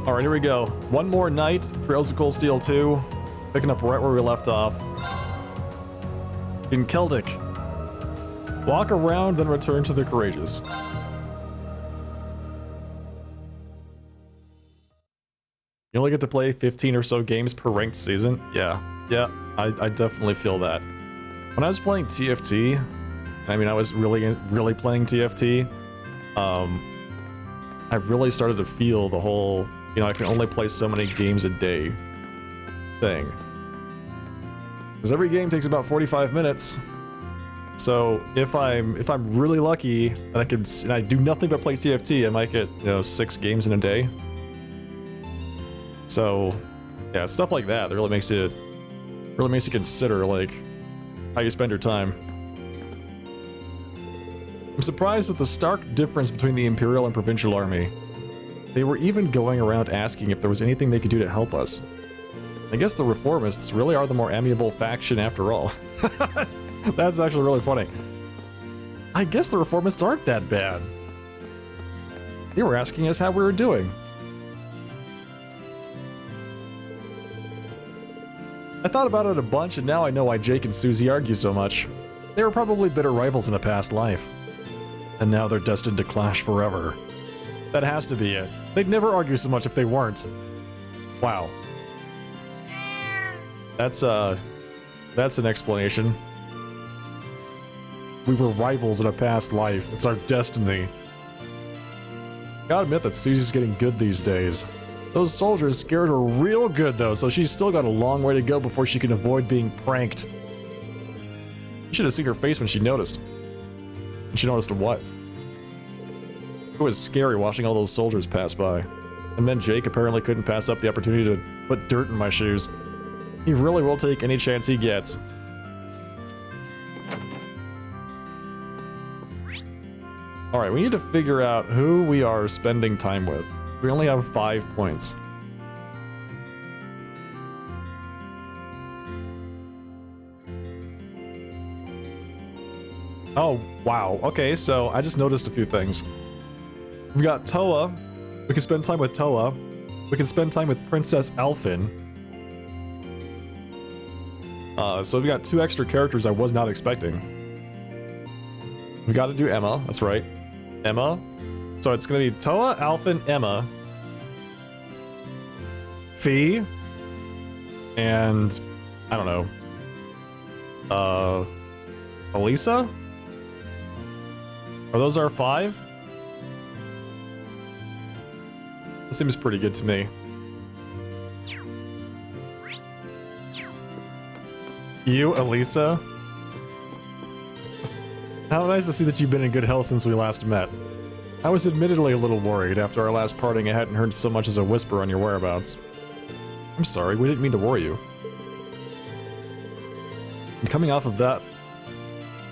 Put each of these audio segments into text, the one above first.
Alright, here we go. One more night, Trails of Cold Steel 2. Picking up right where we left off. In Celtic. Walk around, then return to the Courageous. You only get to play 15 or so games per ranked season? Yeah, I definitely feel that. When I was playing TFT, I mean, I was really playing TFT, I really started to feel the whole, you know, I can only play so many games a day thing. Because every game takes about 45 minutes. So if I'm really lucky and I do nothing but play TFT, I might get, you know, 6 games in a day. So yeah, stuff like that really makes you consider like how you spend your time. I'm surprised at the stark difference between the Imperial and Provincial Army. They were even going around asking if there was anything they could do to help us. I guess the Reformists really are the more amiable faction after all. That's actually really funny. I guess the Reformists aren't that bad. They were asking us how we were doing. I thought about it a bunch, and now I know why Jake and Susie argue so much. They were probably bitter rivals in a past life. And now they're destined to clash forever. That has to be it. They'd never argue so much if they weren't. Wow. That's an explanation. We were rivals in a past life. It's our destiny. Gotta admit that Susie's getting good these days. Those soldiers scared her real good though, so she's still got a long way to go before she can avoid being pranked. You should have seen her face when she noticed. And she noticed what? It was scary watching all those soldiers pass by. And then Jake apparently couldn't pass up the opportunity to put dirt in my shoes. He really will take any chance he gets. Alright, we need to figure out who we are spending time with. We only have 5 points. Oh, wow. Okay, so I just noticed a few things. We've got Toa. We can spend time with Toa. We can spend time with Princess Elfin. So we've got 2 extra characters I was not expecting. We've got to do Emma. That's right. Emma. So it's going to be Toa, Alphen, Emma, Fee, and I don't know, Elisa? Are those our 5? That seems pretty good to me. You, Elisa? How nice to see that you've been in good health since we last met. I was admittedly a little worried. After our last parting, I hadn't heard so much as a whisper on your whereabouts. I'm sorry, we didn't mean to worry you. And coming off of that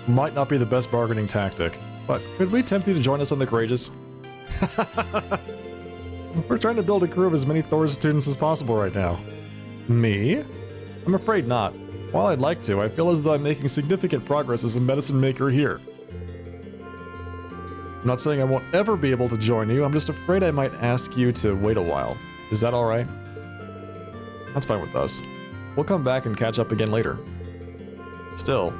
might not be the best bargaining tactic, but could we tempt you to join us on the Courageous? We're trying to build a crew of as many Thor students as possible right now. Me? I'm afraid not. While I'd like to, I feel as though I'm making significant progress as a medicine maker here. I'm not saying I won't ever be able to join you, I'm just afraid I might ask you to wait a while. Is that alright? That's fine with us. We'll come back and catch up again later. Still,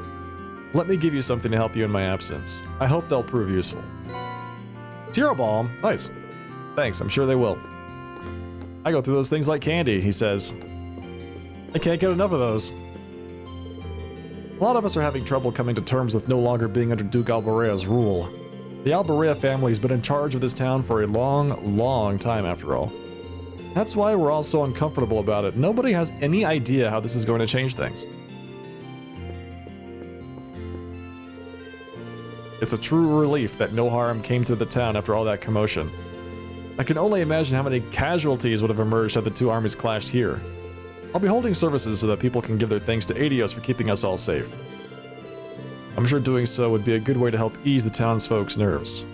let me give you something to help you in my absence. I hope they'll prove useful. Tiro Balm! Nice. Thanks, I'm sure they will. I go through those things like candy, he says. I can't get enough of those. A lot of us are having trouble coming to terms with no longer being under Duke Alborea's rule. The Alborea family has been in charge of this town for a long, long time after all. That's why we're all so uncomfortable about it. Nobody has any idea how this is going to change things. It's a true relief that no harm came to the town after all that commotion. I can only imagine how many casualties would have emerged had the 2 armies clashed here. I'll be holding services so that people can give their thanks to Adios for keeping us all safe. I'm sure doing so would be a good way to help ease the townsfolk's nerves.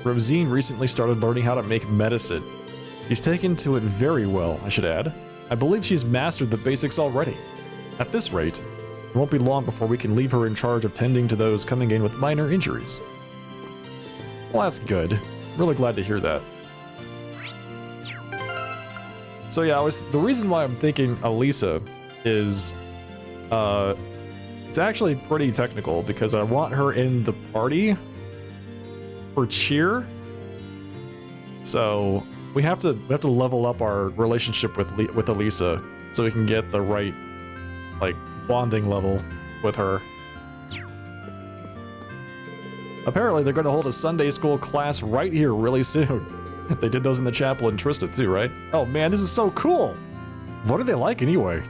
Rosine recently started learning how to make medicine. She's taken to it very well, I should add. I believe she's mastered the basics already. At this rate, it won't be long before we can leave her in charge of tending to those coming in with minor injuries. Well, that's good. Really glad to hear that. So yeah, the reason why I'm thinking Elisa is, it's actually pretty technical because I want her in the party for cheer. So we have to level up our relationship with Elisa so we can get the right, like, bonding level with her. Apparently they're going to hold a Sunday school class right here really soon. They did those in the chapel in Trista too, right? Oh man, this is so cool! What are they like anyway?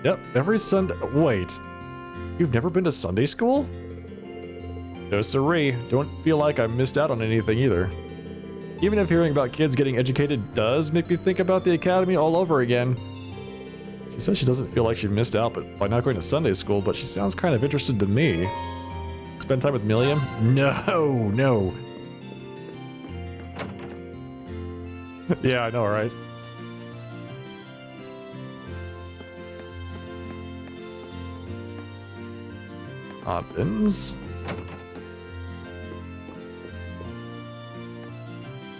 Yep, every Sunday... Wait. You've never been to Sunday school? No siree. Don't feel like I missed out on anything either. Even if hearing about kids getting educated does make me think about the academy all over again. She says she doesn't feel like she missed out by not going to Sunday school, but she sounds kind of interested to me. Spend time with Milliam? No, no. Yeah, I know, right? Bins.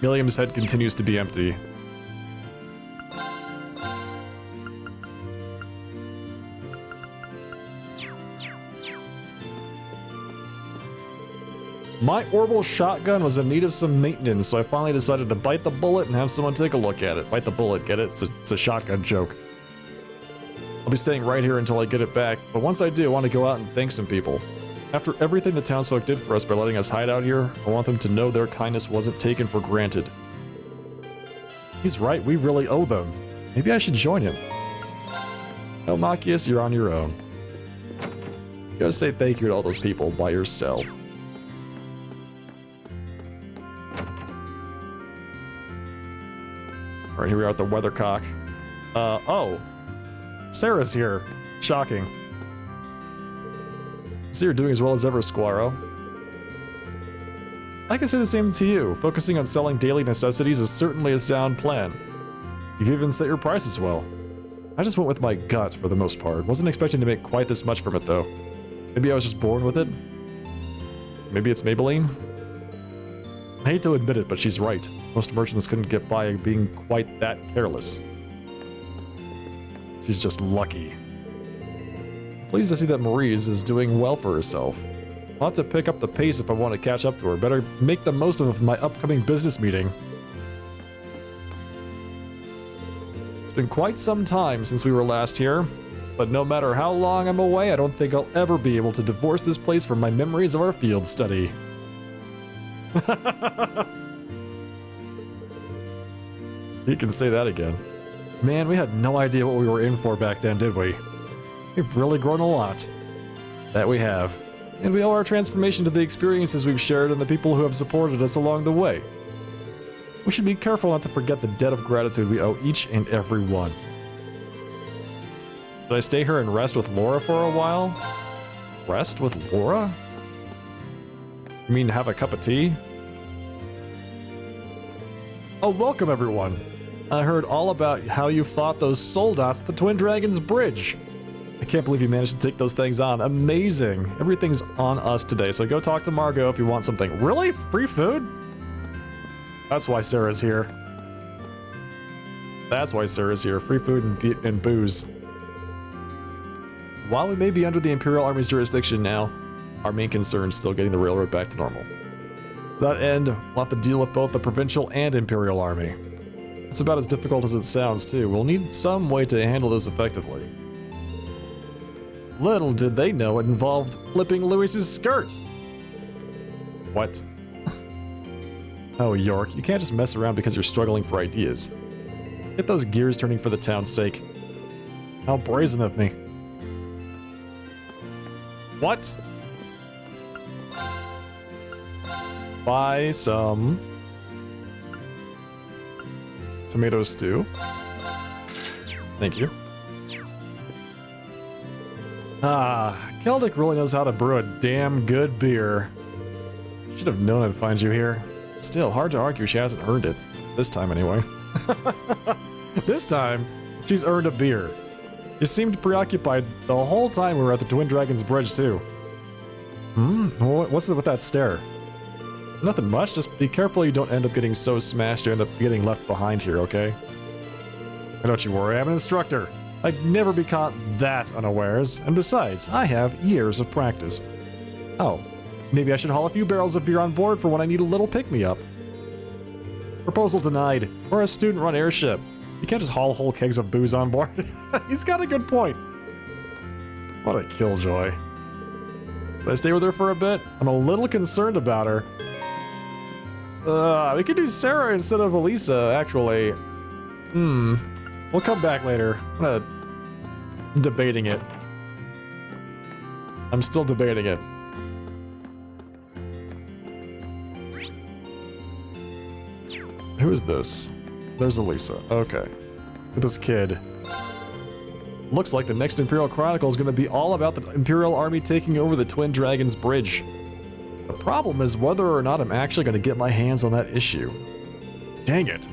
Milliam's head continues to be empty. My orbital shotgun was in need of some maintenance, so I finally decided to bite the bullet and have someone take a look at it. Bite the bullet, get it? It's a shotgun joke. I'll be staying right here until I get it back, but once I do, I want to go out and thank some people. After everything the townsfolk did for us by letting us hide out here, I want them to know their kindness wasn't taken for granted. He's right, we really owe them. Maybe I should join him. No, Machias, you're on your own. You gotta say thank you to all those people by yourself. Alright, here we are at the Weathercock. Oh. Sarah's here. Shocking. See, you're doing as well as ever, Squirrel. I can say the same to you. Focusing on selling daily necessities is certainly a sound plan. You've even set your prices well. I just went with my gut for the most part. Wasn't expecting to make quite this much from it, though. Maybe I was just born with it? Maybe it's Maybelline? I hate to admit it, but she's right. Most merchants couldn't get by being quite that careless. She's just lucky. Pleased to see that Maurice is doing well for herself. I'll have to pick up the pace if I want to catch up to her. Better make the most of my upcoming business meeting. It's been quite some time since we were last here, but no matter how long I'm away, I don't think I'll ever be able to divorce this place from my memories of our field study. You can say that again. Man, we had no idea what we were in for back then, did we? We've really grown a lot. That we have. And we owe our transformation to the experiences we've shared and the people who have supported us along the way. We should be careful not to forget the debt of gratitude we owe each and every one. Should I stay here and rest with Laura for a while? Rest with Laura? You mean have a cup of tea? Oh, welcome everyone! I heard all about how you fought those soldats at the Twin Dragons Bridge. I can't believe you managed to take those things on. Amazing. Everything's on us today, so go talk to Margot if you want something. Really? Free food? That's why Sarah's here. That's why Sarah's here. Free food and booze. While we may be under the Imperial Army's jurisdiction now, our main concern is still getting the railroad back to normal. To that end, we'll have to deal with both the Provincial and Imperial Army. It's about as difficult as it sounds, too. We'll need some way to handle this effectively. Little did they know it involved flipping Louis's skirt! What? Oh, York, you can't just mess around because you're struggling for ideas. Get those gears turning for the town's sake. How brazen of me. What? Buy some tomato stew. Thank you. Ah, Celtic really knows how to brew a damn good beer. Should have known I'd find you here. Still, hard to argue she hasn't earned it. This time, anyway. This time, she's earned a beer. You seemed preoccupied the whole time we were at the Twin Dragons Bridge, too. What's it with that stare? Nothing much, just be careful you don't end up getting so smashed you end up getting left behind here, okay? And don't you worry, I'm an instructor. I'd never be caught that unawares, and besides, I have years of practice. Oh, maybe I should haul a few barrels of beer on board for when I need a little pick-me-up. Proposal denied. We're a student-run airship. You can't just haul whole kegs of booze on board. He's got a good point. What a killjoy. Should I stay with her for a bit? I'm a little concerned about her. We could do Sarah instead of Elisa, actually. We'll come back later. I'm debating it. I'm still debating it. Who is this? There's Elisa. Okay. Look at this kid. Looks like the next Imperial Chronicle is going to be all about the Imperial Army taking over the Twin Dragons Bridge. The problem is whether or not I'm actually going to get my hands on that issue. Dang it.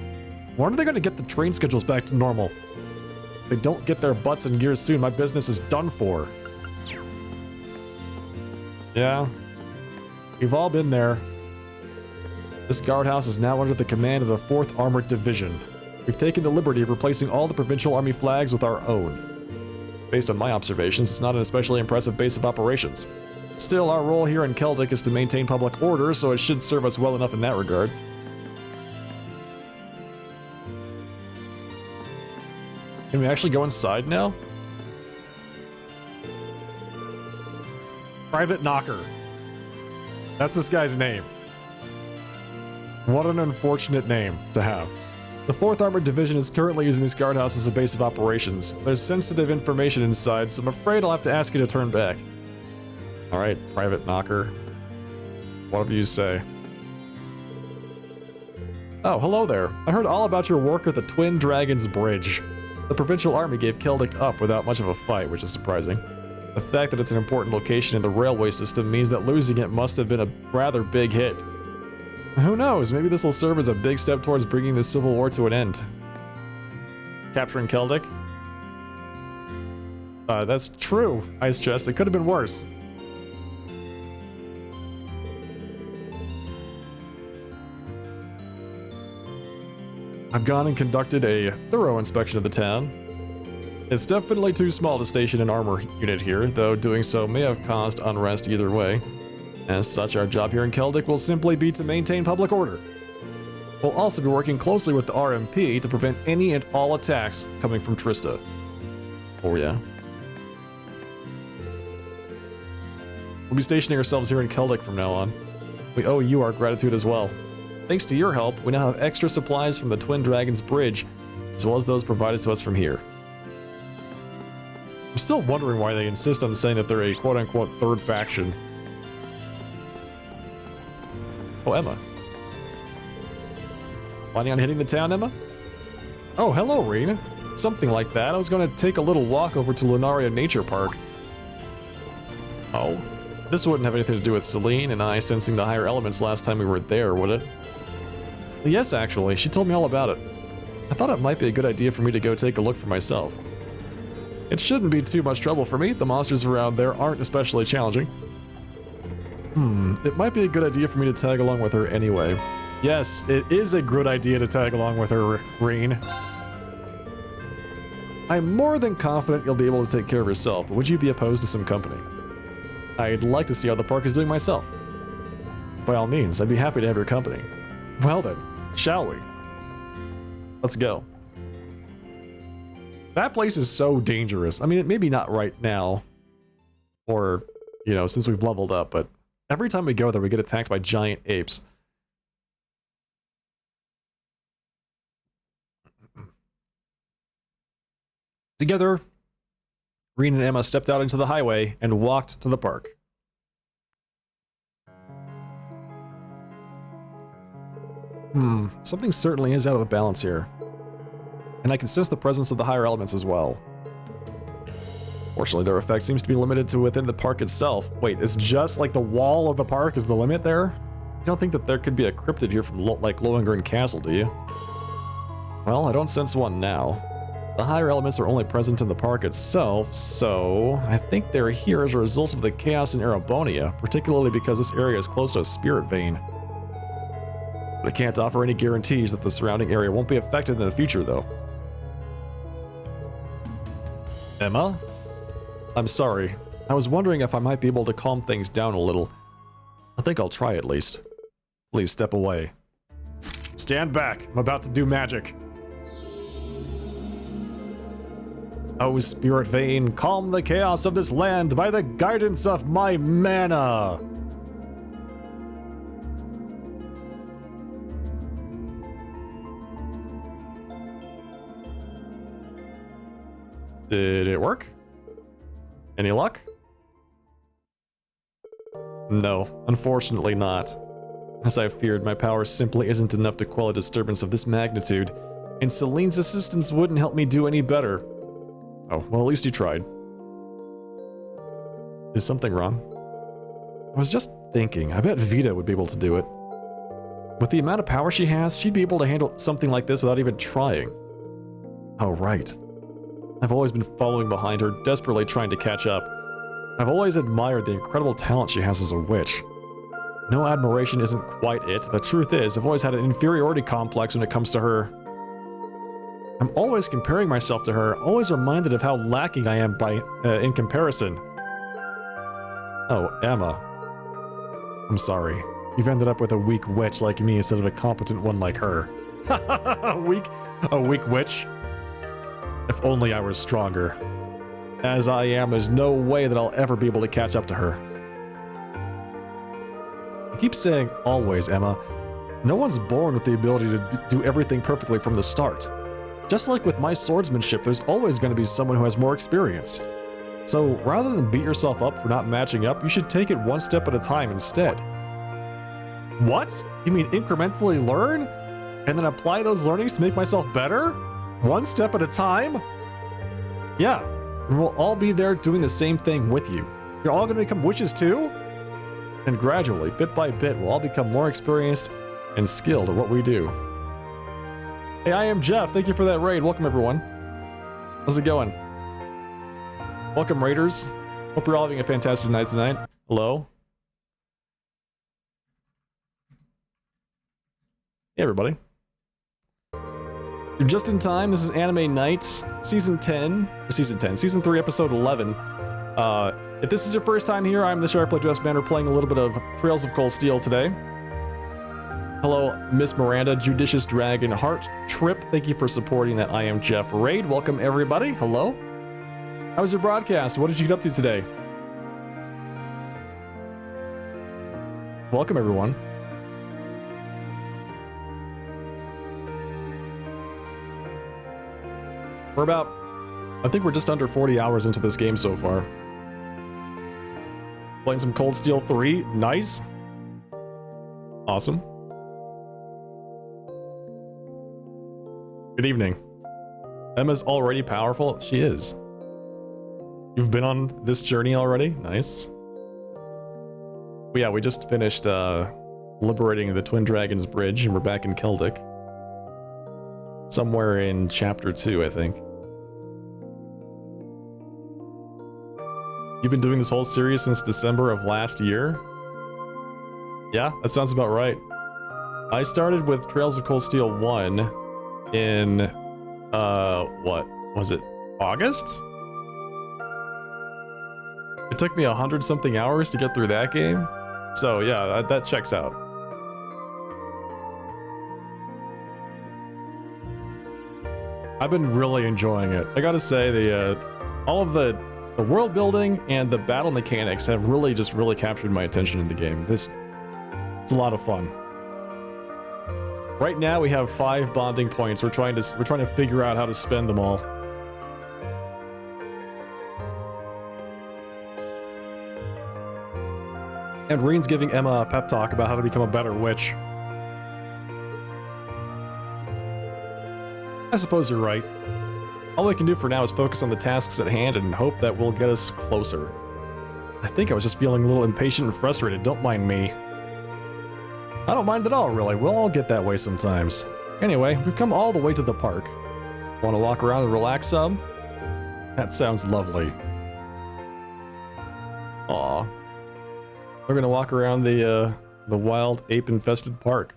When are they going to get the train schedules back to normal? If they don't get their butts in gear soon, my business is done for. Yeah. We've all been there. This guardhouse is now under the command of the 4th Armored Division. We've taken the liberty of replacing all the provincial army flags with our own. Based on my observations, it's not an especially impressive base of operations. Still, our role here in Keldic is to maintain public order, so it should serve us well enough in that regard. Can we actually go inside now? Private Knocker. That's this guy's name. What an unfortunate name to have. The 4th Armored Division is currently using this guardhouse as a base of operations. There's sensitive information inside, so I'm afraid I'll have to ask you to turn back. Alright, Private Knocker. Whatever you say. Oh, hello there. I heard all about your work at the Twin Dragons Bridge. The Provincial Army gave Keldic up without much of a fight, which is surprising. The fact that it's an important location in the railway system means that losing it must have been a rather big hit. Who knows, maybe this will serve as a big step towards bringing this civil war to an end. Capturing Keldic? That's true, Ice Chest. It could have been worse. I've gone and conducted a thorough inspection of the town. It's definitely too small to station an armor unit here, though doing so may have caused unrest either way. As such, our job here in Keldic will simply be to maintain public order. We'll also be working closely with the RMP to prevent any and all attacks coming from Trista. Oh yeah. We'll be stationing ourselves here in Keldic from now on. We owe you our gratitude as well. Thanks to your help, we now have extra supplies from the Twin Dragons Bridge, as well as those provided to us from here. I'm still wondering why they insist on saying that they're a quote-unquote third faction. Oh, Emma. Planning on hitting the town, Emma? Oh, hello, Reen. Something like that. I was going to take a little walk over to Lunaria Nature Park. Oh. This wouldn't have anything to do with Celine and I sensing the higher elements last time we were there, would it? Yes, actually. She told me all about it. I thought it might be a good idea for me to go take a look for myself. It shouldn't be too much trouble for me. The monsters around there aren't especially challenging. It might be a good idea for me to tag along with her anyway. Yes, it is a good idea to tag along with her, Reen. I'm more than confident you'll be able to take care of yourself, but would you be opposed to some company? I'd like to see how the park is doing myself. By all means, I'd be happy to have your company. Well then, shall we? Let's go. That place is so dangerous. I mean, maybe not right now. Or, you know, since we've leveled up, but every time we go there, we get attacked by giant apes. Together, Reen and Emma stepped out into the highway and walked to the park. Something certainly is out of the balance here. And I can sense the presence of the higher elements as well. Fortunately, their effect seems to be limited to within the park itself. Wait, it's just like the wall of the park is the limit there? You don't think that there could be a cryptid here from like Lohengrin Castle, do you? Well, I don't sense one now. The higher elements are only present in the park itself, so I think they're here as a result of the chaos in Erebonia, particularly because this area is close to a spirit vein. I can't offer any guarantees that the surrounding area won't be affected in the future, though. Emma? I'm sorry. I was wondering if I might be able to calm things down a little. I think I'll try at least. Please step away. Stand back. I'm about to do magic. O Spirit Vein, calm the chaos of this land by the guidance of my mana! Did it work? Any luck? No, unfortunately not. As I feared, my power simply isn't enough to quell a disturbance of this magnitude, and Celine's assistance wouldn't help me do any better. Oh, well, at least you tried. Is something wrong? I was just thinking, I bet Vita would be able to do it. With the amount of power she has, she'd be able to handle something like this without even trying. Oh, right. I've always been following behind her, desperately trying to catch up. I've always admired the incredible talent she has as a witch. No, admiration isn't quite it. The truth is, I've always had an inferiority complex when it comes to her. I'm always comparing myself to her, always reminded of how lacking I am in comparison. Oh, Emma. I'm sorry. You've ended up with a weak witch like me instead of a competent one like her. A weak witch? If only I were stronger. As I am, there's no way that I'll ever be able to catch up to her. I keep saying always, Emma. No one's born with the ability to do everything perfectly from the start. Just like with my swordsmanship, there's always going to be someone who has more experience. So rather than beat yourself up for not matching up, you should take it one step at a time instead. What? You mean incrementally learn? And then apply those learnings to make myself better? One step at a time? Yeah, and we'll all be there doing the same thing with you. You're all going to become witches too? And gradually, bit by bit, we'll all become more experienced and skilled at what we do. Hey, I am Jeff. Thank you for that raid. Welcome, everyone. How's it going? Welcome, raiders. Hope you're all having a fantastic night tonight. Hello. Hey, everybody. You're just in time. This is Anime Night, Season 3, Episode 11. If this is your first time here, I'm the Sharp Dress Banner playing a little bit of Trails of Cold Steel today. Hello, Miss Miranda, Judicious Dragon, Heart Trip. Thank you for supporting that I Am Jeff raid. Welcome, everybody. Hello. How was your broadcast? What did you get up to today? Welcome, everyone. I think we're just under 40 hours into this game so far. Playing some Cold Steel 3. Nice. Awesome. Good evening. Emma's already powerful? She is. You've been on this journey already? Nice. But yeah, we just finished liberating the Twin Dragons Bridge, and we're back in Keldic. Somewhere in Chapter 2, I think. You've been doing this whole series since December of last year? Yeah, that sounds about right. I started with Trails of Cold Steel 1 in, what was it, August? It took me 100-something hours to get through that game. So yeah, that checks out. I've been really enjoying it. I gotta say, all of the world building and the battle mechanics have really captured my attention in the game. It's a lot of fun. Right now we have 5 bonding points. We're trying to figure out how to spend them all. And Reen's giving Emma a pep talk about how to become a better witch. I suppose you're right. All we can do for now is focus on the tasks at hand and hope that will get us closer. I think I was just feeling a little impatient and frustrated, don't mind me. I don't mind at all, really. We'll all get that way sometimes. Anyway, we've come all the way to the park. Want to walk around and relax some? That sounds lovely. 'Aw. We're gonna walk around the wild ape-infested park.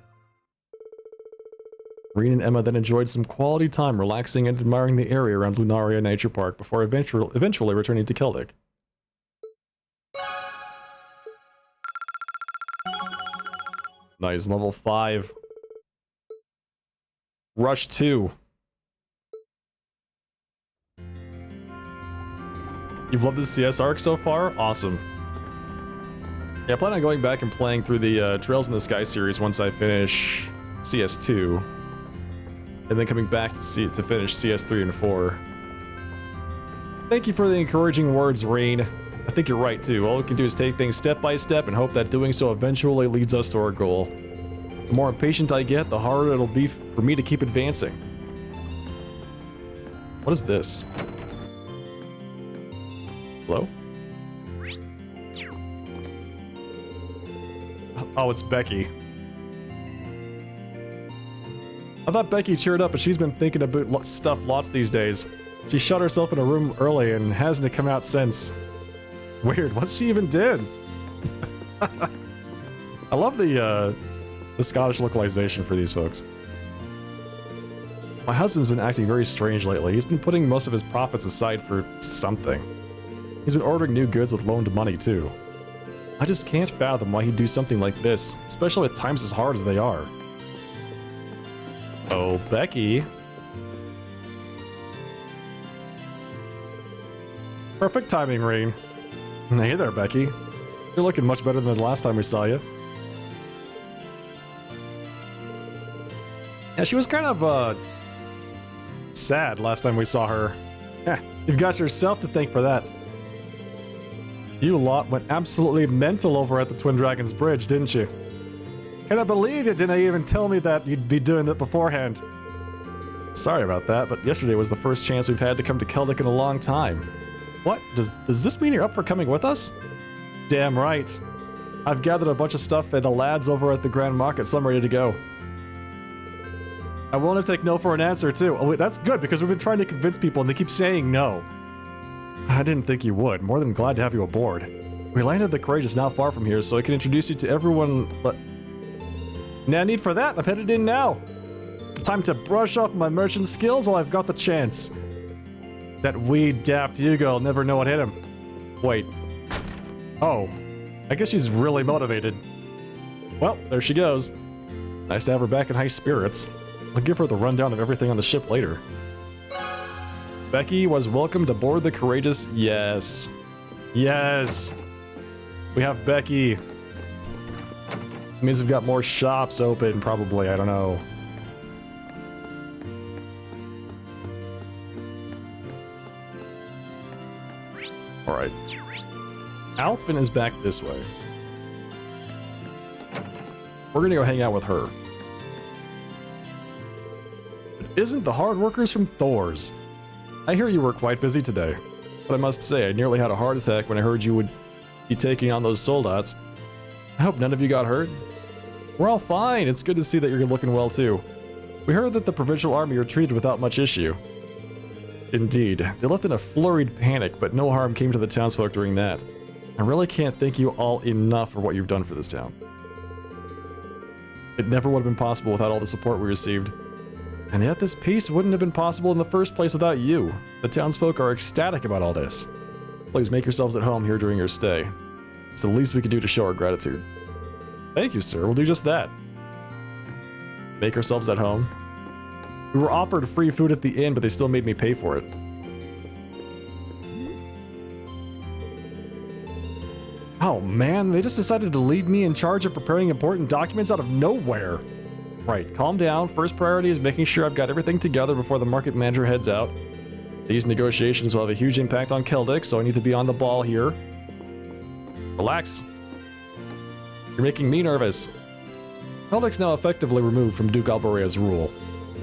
Reen and Emma then enjoyed some quality time relaxing and admiring the area around Lunaria Nature Park before eventually returning to Keldic. Nice, level 5. Rush 2. You've loved the CS arc so far? Awesome. Yeah, I plan on going back and playing through the Trails in the Sky series once I finish CS2. And then coming back to finish CS3 and 4. Thank you for the encouraging words, Rain. I think you're right, too. All we can do is take things step by step and hope that doing so eventually leads us to our goal. The more impatient I get, the harder it'll be for me to keep advancing. What is this? Hello? Oh, it's Becky. I thought Becky cheered up, but she's been thinking about stuff lots these days. She shut herself in a room early and hasn't come out since. Weird, what she even did? I love the Scottish localization for these folks. My husband's been acting very strange lately. He's been putting most of his profits aside for something. He's been ordering new goods with loaned money, too. I just can't fathom why he'd do something like this, especially with times as hard as they are. Oh, Becky. Perfect timing, Rain. Hey there, Becky. You're looking much better than the last time we saw you. Yeah, she was kind of, sad last time we saw her. Yeah, you've got yourself to thank for that. You lot went absolutely mental over at the Twin Dragons Bridge, didn't you? Cannot believe you didn't even tell me that you'd be doing that beforehand. Sorry about that, but yesterday was the first chance we've had to come to Keldic in a long time. What? Does this mean you're up for coming with us? Damn right. I've gathered a bunch of stuff and the lads over at the Grand Market, so I'm ready to go. I want to take no for an answer, too. Oh, wait, that's good, because we've been trying to convince people and they keep saying no. I didn't think you would. More than glad to have you aboard. We landed the Courageous not far from here, so I can introduce you to everyone, but... No need for that. I'm headed in now. Time to brush off my merchant skills while I've got the chance. That wee daft Hugo will never know what hit him. Wait. Oh. I guess she's really motivated. Well, there she goes. Nice to have her back in high spirits. I'll give her the rundown of everything on the ship later. Becky was welcomed aboard the Courageous. Yes. Yes. We have Becky. It means we've got more shops open, probably. I don't know. Alright. Alphen is back this way. We're gonna go hang out with her. It isn't the hard workers from Thor's. I hear you were quite busy today, but I must say I nearly had a heart attack when I heard you would be taking on those soldats. I hope none of you got hurt. We're all fine. It's good to see that you're looking well too. We heard that the Provincial Army retreated without much issue. Indeed, they left in a flurried panic, but no harm came to the townsfolk during that. I really can't thank you all enough for what you've done for this town. It never would have been possible without all the support we received. And yet this peace wouldn't have been possible in the first place without you. The townsfolk are ecstatic about all this. Please make yourselves at home here during your stay. It's the least we can do to show our gratitude. Thank you, sir. We'll do just that. Make ourselves at home. We were offered free food at the inn, but they still made me pay for it. Oh man, they just decided to leave me in charge of preparing important documents out of nowhere. Right, calm down. First priority is making sure I've got everything together before the market manager heads out. These negotiations will have a huge impact on Keldic, so I need to be on the ball here. Relax. You're making me nervous. Keldic's now effectively removed from Duke Alborea's rule.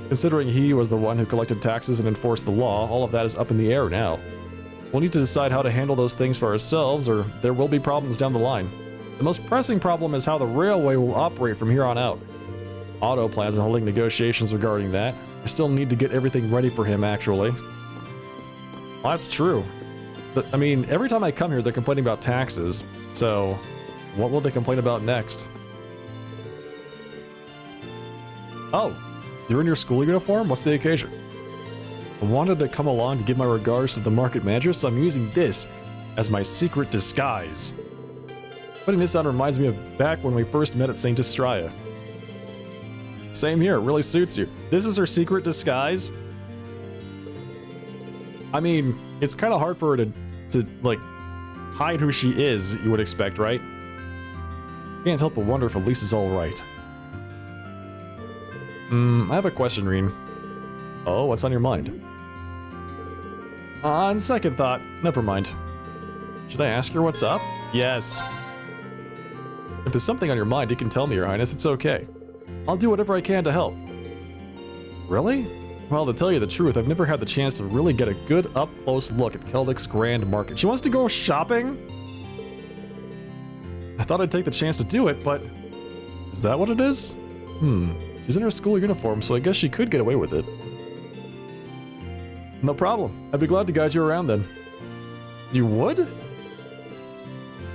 Considering he was the one who collected taxes and enforced the law, all of that is up in the air now. We'll need to decide how to handle those things for ourselves, or there will be problems down the line. The most pressing problem is how the railway will operate from here on out. Otto plans on holding negotiations regarding that. I still need to get everything ready for him, actually. Well, that's true. But, I mean, every time I come here, they're complaining about taxes. So, what will they complain about next? Oh, You're in your school uniform? What's the occasion? I wanted to come along to give my regards to the market manager, so I'm using this as my secret disguise. Putting this on reminds me of back when we first met at St. Estrella. Same here, it really suits you. This is her secret disguise? I mean, it's kind of hard for her to like, hide who she is, you would expect, right? Can't help but wonder if Elise is alright. I have a question, Reen. Oh, what's on your mind? On second thought, never mind. Should I ask her what's up? Yes. If there's something on your mind, you can tell me, Your Highness, it's okay. I'll do whatever I can to help. Really? Well, to tell you the truth, I've never had the chance to really get a good up-close look at Keldik's Grand Market. She wants to go shopping? I thought I'd take the chance to do it, but... Is that what it is? She's in her school uniform, so I guess she could get away with it. No problem. I'd be glad to guide you around then. You would?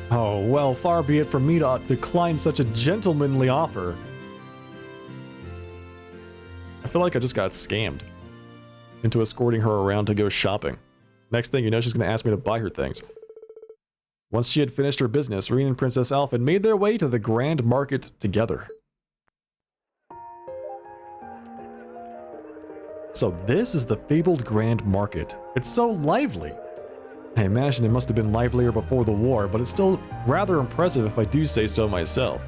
Oh, well, far be it from me to decline such a gentlemanly offer. I feel like I just got scammed into escorting her around to go shopping. Next thing you know, she's going to ask me to buy her things. Once she had finished her business, Reen and Princess Alphen made their way to the Grand Market together. So this is the fabled Grand Market. It's so lively. I imagine it must have been livelier before the war, but it's still rather impressive if I do say so myself.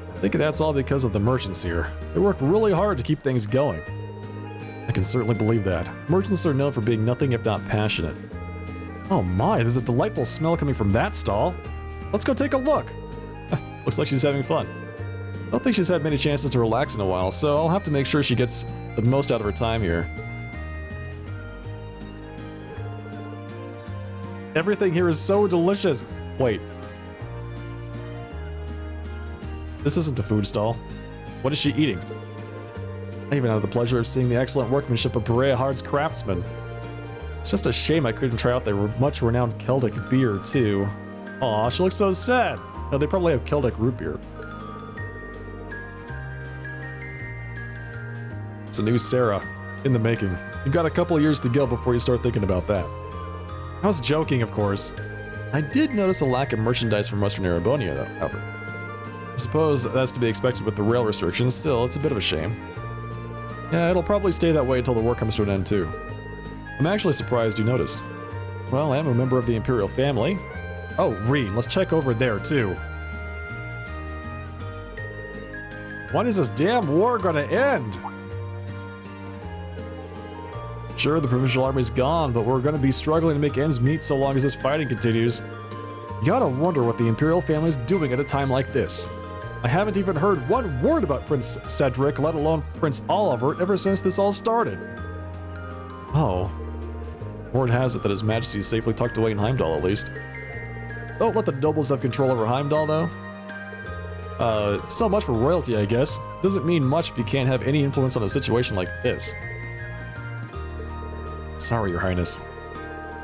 I think that's all because of the merchants here. They work really hard to keep things going. I can certainly believe that. Merchants are known for being nothing if not passionate. Oh my, there's a delightful smell coming from that stall. Let's go take a look. Looks like she's having fun. I don't think she's had many chances to relax in a while, so I'll have to make sure she gets the most out of her time here. Everything here is so delicious. Wait. This isn't a food stall. What is she eating? I even had the pleasure of seeing the excellent workmanship of Berea Hard's craftsmen. It's just a shame I couldn't try out their much renowned Keldic beer, too. Aw, she looks so sad. No, they probably have Keldic root beer. It's a new Sarah. In the making. You've got a couple years to go before you start thinking about that. I was joking, of course. I did notice a lack of merchandise from Western Erebonia, though, however. I suppose that's to be expected with the rail restrictions, still, it's a bit of a shame. Yeah, it'll probably stay that way until the war comes to an end, too. I'm actually surprised you noticed. Well, I am a member of the Imperial family. Oh, Reen, let's check over there, too. When is this damn war gonna end? Sure, the Provincial Army's gone, but we're gonna be struggling to make ends meet so long as this fighting continues. You gotta wonder what the Imperial family's doing at a time like this. I haven't even heard one word about Prince Cedric, let alone Prince Oliver, ever since this all started. Oh. Word has it that His Majesty is safely tucked away in Heimdall, at least. Don't let the nobles have control over Heimdall, though. So much for royalty, I guess. Doesn't mean much if you can't have any influence on a situation like this. Sorry, Your Highness.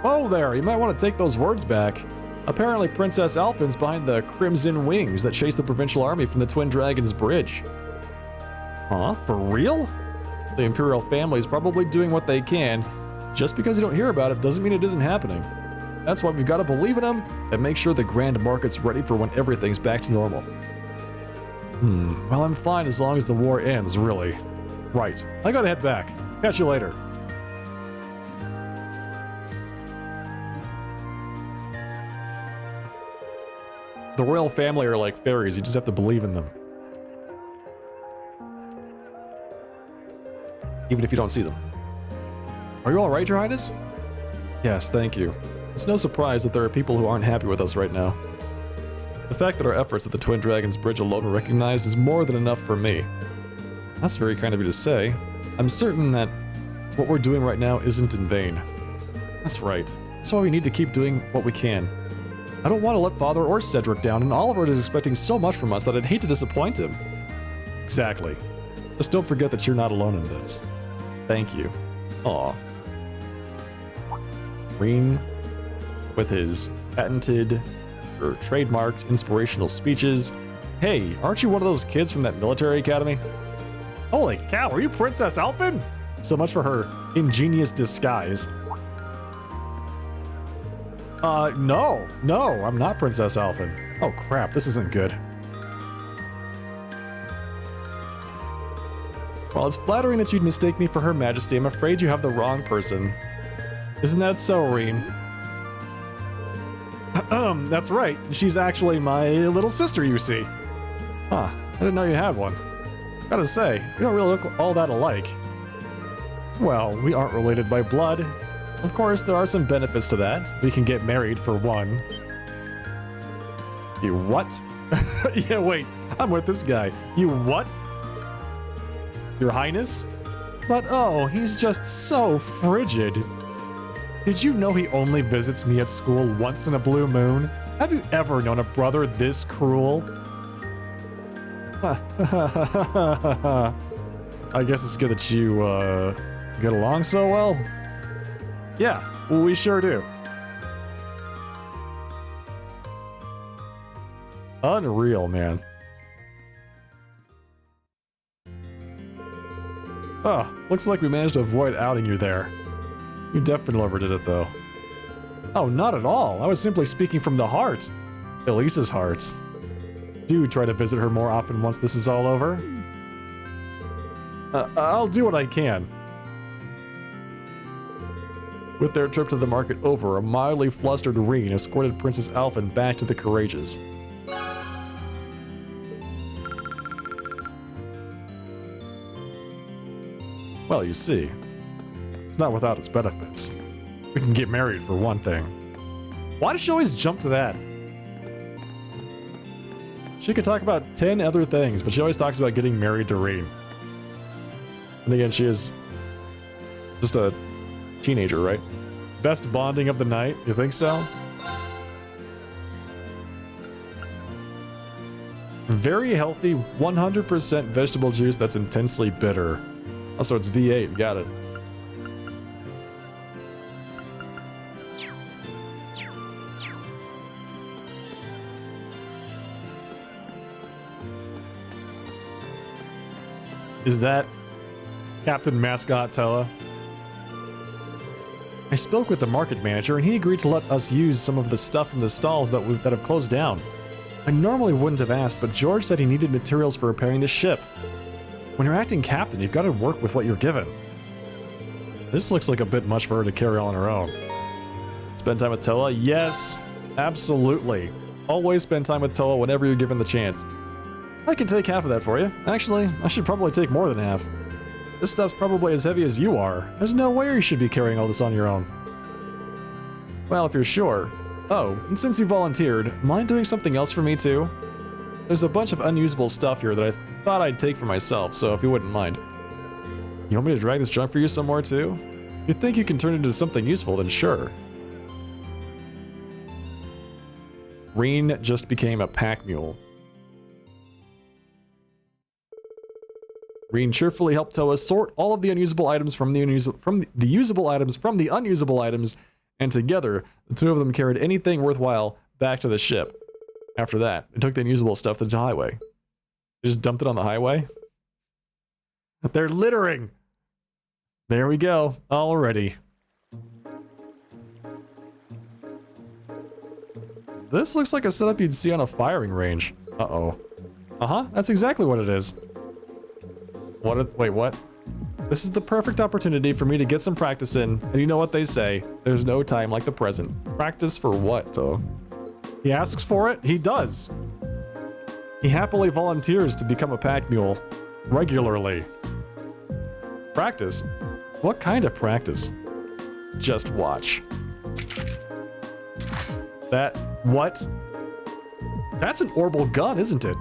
Whoa there, you might want to take those words back. Apparently Princess Alphen's behind the Crimson Wings that chased the Provincial Army from the Twin Dragons Bridge. Huh? For real? The Imperial family is probably doing what they can. Just because you don't hear about it doesn't mean it isn't happening. That's why we've got to believe in them and make sure the Grand Market's ready for when everything's back to normal. Well, I'm fine as long as the war ends, really. Right. I gotta head back. Catch you later. The royal family are like fairies, you just have to believe in them. Even if you don't see them. Are you alright, Your Highness? Yes, thank you. It's no surprise that there are people who aren't happy with us right now. The fact that our efforts at the Twin Dragons Bridge alone are recognized is more than enough for me. That's very kind of you to say. I'm certain that what we're doing right now isn't in vain. That's right. That's why we need to keep doing what we can. I don't want to let Father or Cedric down, and Oliver is expecting so much from us that I'd hate to disappoint him. Exactly. Just don't forget that you're not alone in this. Thank you. Aw. Reen, with his patented, or trademarked inspirational speeches. Hey, aren't you one of those kids from that military academy? Holy cow, are you Princess Elfin? So much for her ingenious disguise. No, I'm not Princess Elfin. Oh crap, this isn't good. While it's flattering that you'd mistake me for Her Majesty, I'm afraid you have the wrong person. Isn't that so, Reen? That's right. She's actually my little sister, you see. Huh, I didn't know you had one. Gotta say, you don't really look all that alike. Well, we aren't related by blood. Of course, there are some benefits to that. We can get married, for one. You what? Yeah, wait, I'm with this guy. You what? Your Highness? But oh, he's just so frigid. Did you know he only visits me at school once in a blue moon? Have you ever known a brother this cruel? I guess it's good that you, get along so well? Yeah, we sure do. Unreal, man. Oh, looks like we managed to avoid outing you there. You definitely overdid it, though. Oh, not at all. I was simply speaking from the heart. Elise's heart. Do try to visit her more often once this is all over. I'll do what I can. With their trip to the market over, a mildly flustered Reen escorted Princess Elfin back to the Courageous. Well, you see, it's not without its benefits. We can get married, for one thing. Why does she always jump to that? She could talk about 10 other things, but she always talks about getting married to Reen. And again, she is just a teenager, right? Best bonding of the night, you think so? Very healthy, 100% vegetable juice that's intensely bitter. Also, it's V8, got it. Is that Captain Mascot Tella? I spoke with the market manager and he agreed to let us use some of the stuff in the stalls that have closed down. I normally wouldn't have asked, but George said he needed materials for repairing the ship. When you're acting captain, you've got to work with what you're given. This looks like a bit much for her to carry on her own. Spend time with Tella? Yes, absolutely. Always spend time with Tella whenever you're given the chance. I can take half of that for you. Actually, I should probably take more than half. This stuff's probably as heavy as you are. There's no way you should be carrying all this on your own. Well, if you're sure. Oh, and since you volunteered, mind doing something else for me too? There's a bunch of unusable stuff here that I thought I'd take for myself, so if you wouldn't mind. You want me to drag this junk for you somewhere too? If you think you can turn it into something useful, then sure. Reen just became a pack mule. Reen cheerfully helped Toa sort all of the unusable items from the usable items, and together, the two of them carried anything worthwhile back to the ship. After that, they took the unusable stuff to the highway. They just dumped it on the highway? They're littering! There we go, already. This looks like a setup you'd see on a firing range. Uh-oh. Uh-huh, that's exactly what it is. Wait, what? This is the perfect opportunity for me to get some practice in, and you know what they say, there's no time like the present. Practice for what, though? He asks for it, he does. He happily volunteers to become a pack mule. Regularly. Practice? What kind of practice? Just watch. What? That's an orbital gun, isn't it?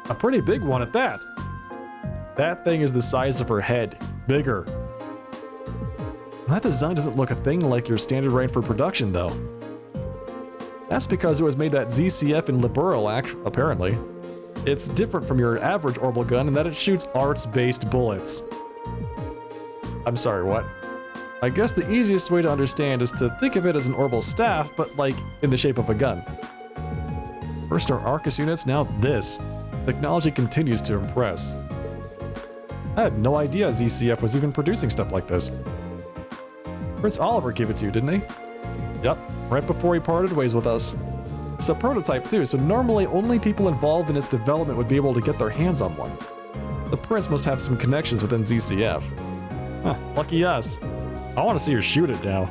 A pretty big one at that. That thing is the size of her head. Bigger. That design doesn't look a thing like your standard range for production, though. That's because it was made at ZCF in Liberal, apparently. It's different from your average orbital gun in that it shoots arts-based bullets. I'm sorry, what? I guess the easiest way to understand is to think of it as an orbital staff, but like in the shape of a gun. First our Arcus units, now this. Technology continues to impress. I had no idea ZCF was even producing stuff like this. Prince Oliver gave it to you, didn't he? Yep, right before he parted ways with us. It's a prototype too, so normally only people involved in its development would be able to get their hands on one. The prince must have some connections within ZCF. Huh, lucky us. I want to see her shoot it now.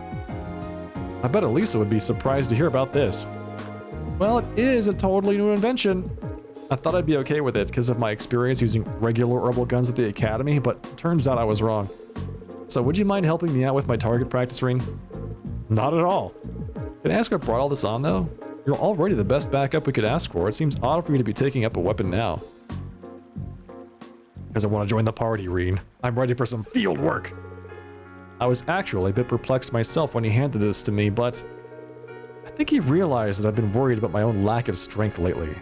I bet Elisa would be surprised to hear about this. Well, it is a totally new invention. I thought I'd be okay with it because of my experience using regular orbital guns at the academy, but turns out I was wrong. So would you mind helping me out with my target practice ring? Not at all. Can I ask what brought all this on though? You're already the best backup we could ask for. It seems odd for you to be taking up a weapon now. Because I want to join the party, Reen. I'm ready for some field work. I was actually a bit perplexed myself when he handed this to me, but I think he realized that I've been worried about my own lack of strength lately.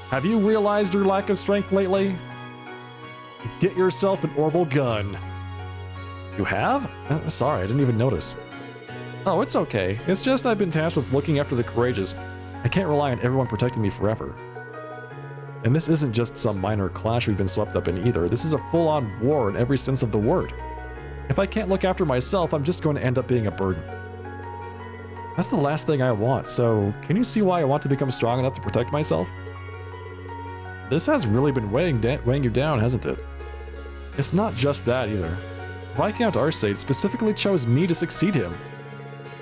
Have you realized your lack of strength lately? Get yourself an orbital gun. You have? Sorry, I didn't even notice. Oh, it's okay. It's just I've been tasked with looking after the courageous. I can't rely on everyone protecting me forever. And this isn't just some minor clash we've been swept up in either. This is a full-on war in every sense of the word. If I can't look after myself, I'm just going to end up being a burden. That's the last thing I want, so can you see why I want to become strong enough to protect myself? This has really been weighing you down, hasn't it? It's not just that either. Viscount Arcade specifically chose me to succeed him.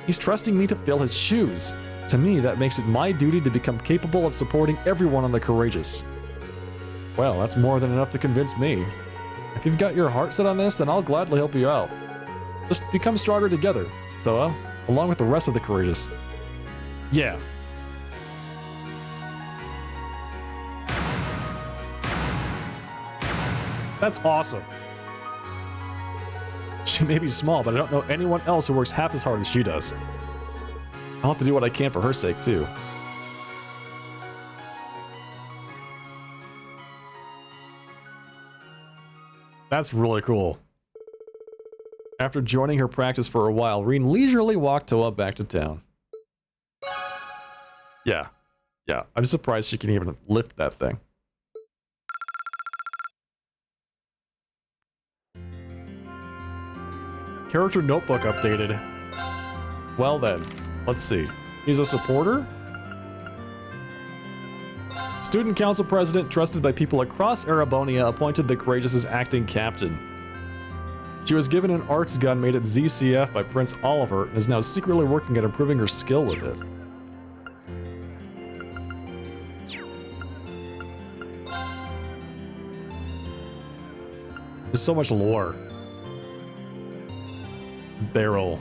He's trusting me to fill his shoes. To me, that makes it my duty to become capable of supporting everyone on the courageous. Well, that's more than enough to convince me. If you've got your heart set on this, then I'll gladly help you out. Just become stronger together, Toa, along with the rest of the courageous. Yeah. That's awesome. She may be small, but I don't know anyone else who works half as hard as she does. I'll have to do what I can for her sake, too. That's really cool. After joining her practice for a while, Reen leisurely walked Toa back to town. Yeah. I'm surprised she can even lift that thing. Character notebook updated. Well then, let's see. He's a supporter? Student council president, trusted by people across Erebonia, appointed the courageous as acting captain. She was given an arts gun made at ZCF by Prince Oliver and is now secretly working at improving her skill with it. There's so much lore. Beryl.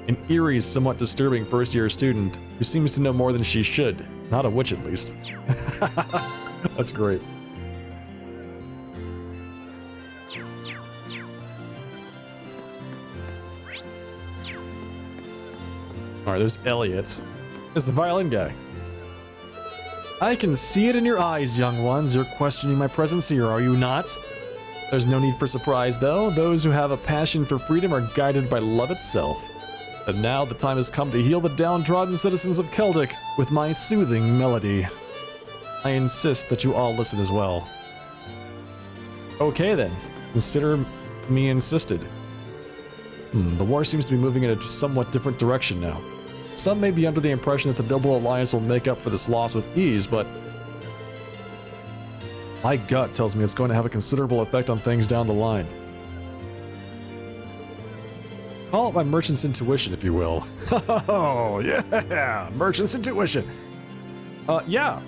An eerie, somewhat disturbing first-year student who seems to know more than she should. Not a witch, at least. That's great. Alright, there's Elliot. It's the violin guy. I can see it in your eyes, young ones. You're questioning my presence here, are you not? There's no need for surprise, though. Those who have a passion for freedom are guided by love itself. And now the time has come to heal the downtrodden citizens of Keldic with my soothing melody. I insist that you all listen as well. Okay then, consider me insisted. The war seems to be moving in a somewhat different direction now. Some may be under the impression that the Bilbo Alliance will make up for this loss with ease, but my gut tells me it's going to have a considerable effect on things down the line. Call it my merchant's intuition, if you will. Oh, yeah! Merchant's intuition! Yeah,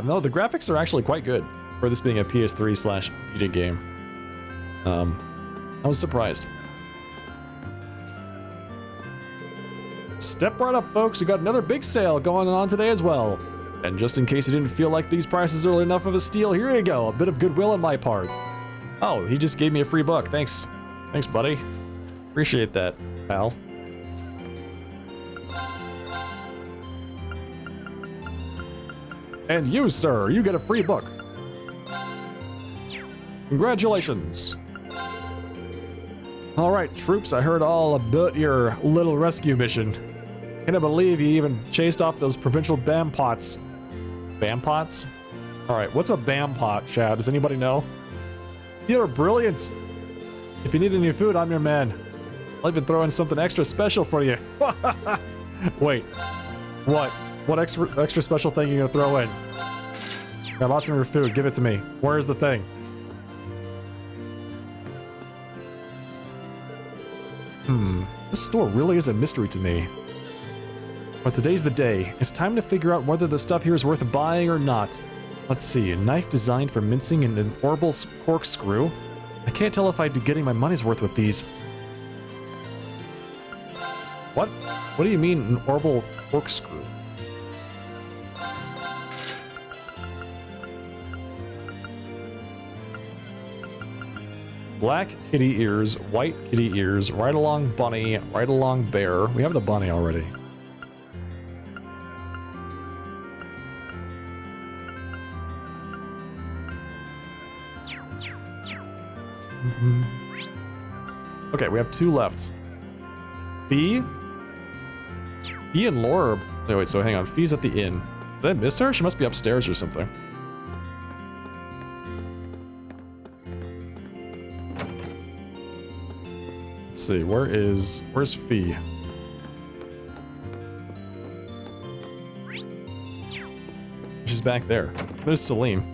no, the graphics are actually quite good for this being a PS3/Vita game. I was surprised. Step right up, folks. We got another big sale going on today as well. And just in case you didn't feel like these prices are enough of a steal, here you go. A bit of goodwill on my part. Oh, he just gave me a free buck. Thanks. Thanks, buddy. Appreciate that, pal. And you, sir, you get a free book. Congratulations. Alright, troops, I heard all about your little rescue mission. Can't believe you even chased off those provincial bampots. Bampots? Alright, what's a BAM pot, Chad? Does anybody know? You're brilliant! If you need any food, I'm your man. I'll even throw in something extra special for you. Wait. What? What extra special thing are you gonna throw in? Got lots of your food. Give it to me. Where's the thing? This store really is a mystery to me. But today's the day. It's time to figure out whether the stuff here is worth buying or not. Let's see, a knife designed for mincing and an orbital corkscrew. I can't tell if I'd be getting my money's worth with these. What? What do you mean, an orbital corkscrew? Black kitty ears, white kitty ears, right along bunny, right along bear. We have the bunny already. Okay, we have 2 left. Fee? Fee and Laura. Wait, so hang on. Fee's at the inn. Did I miss her? She must be upstairs or something. Let's see, where's Fee? She's back there. There's Salim.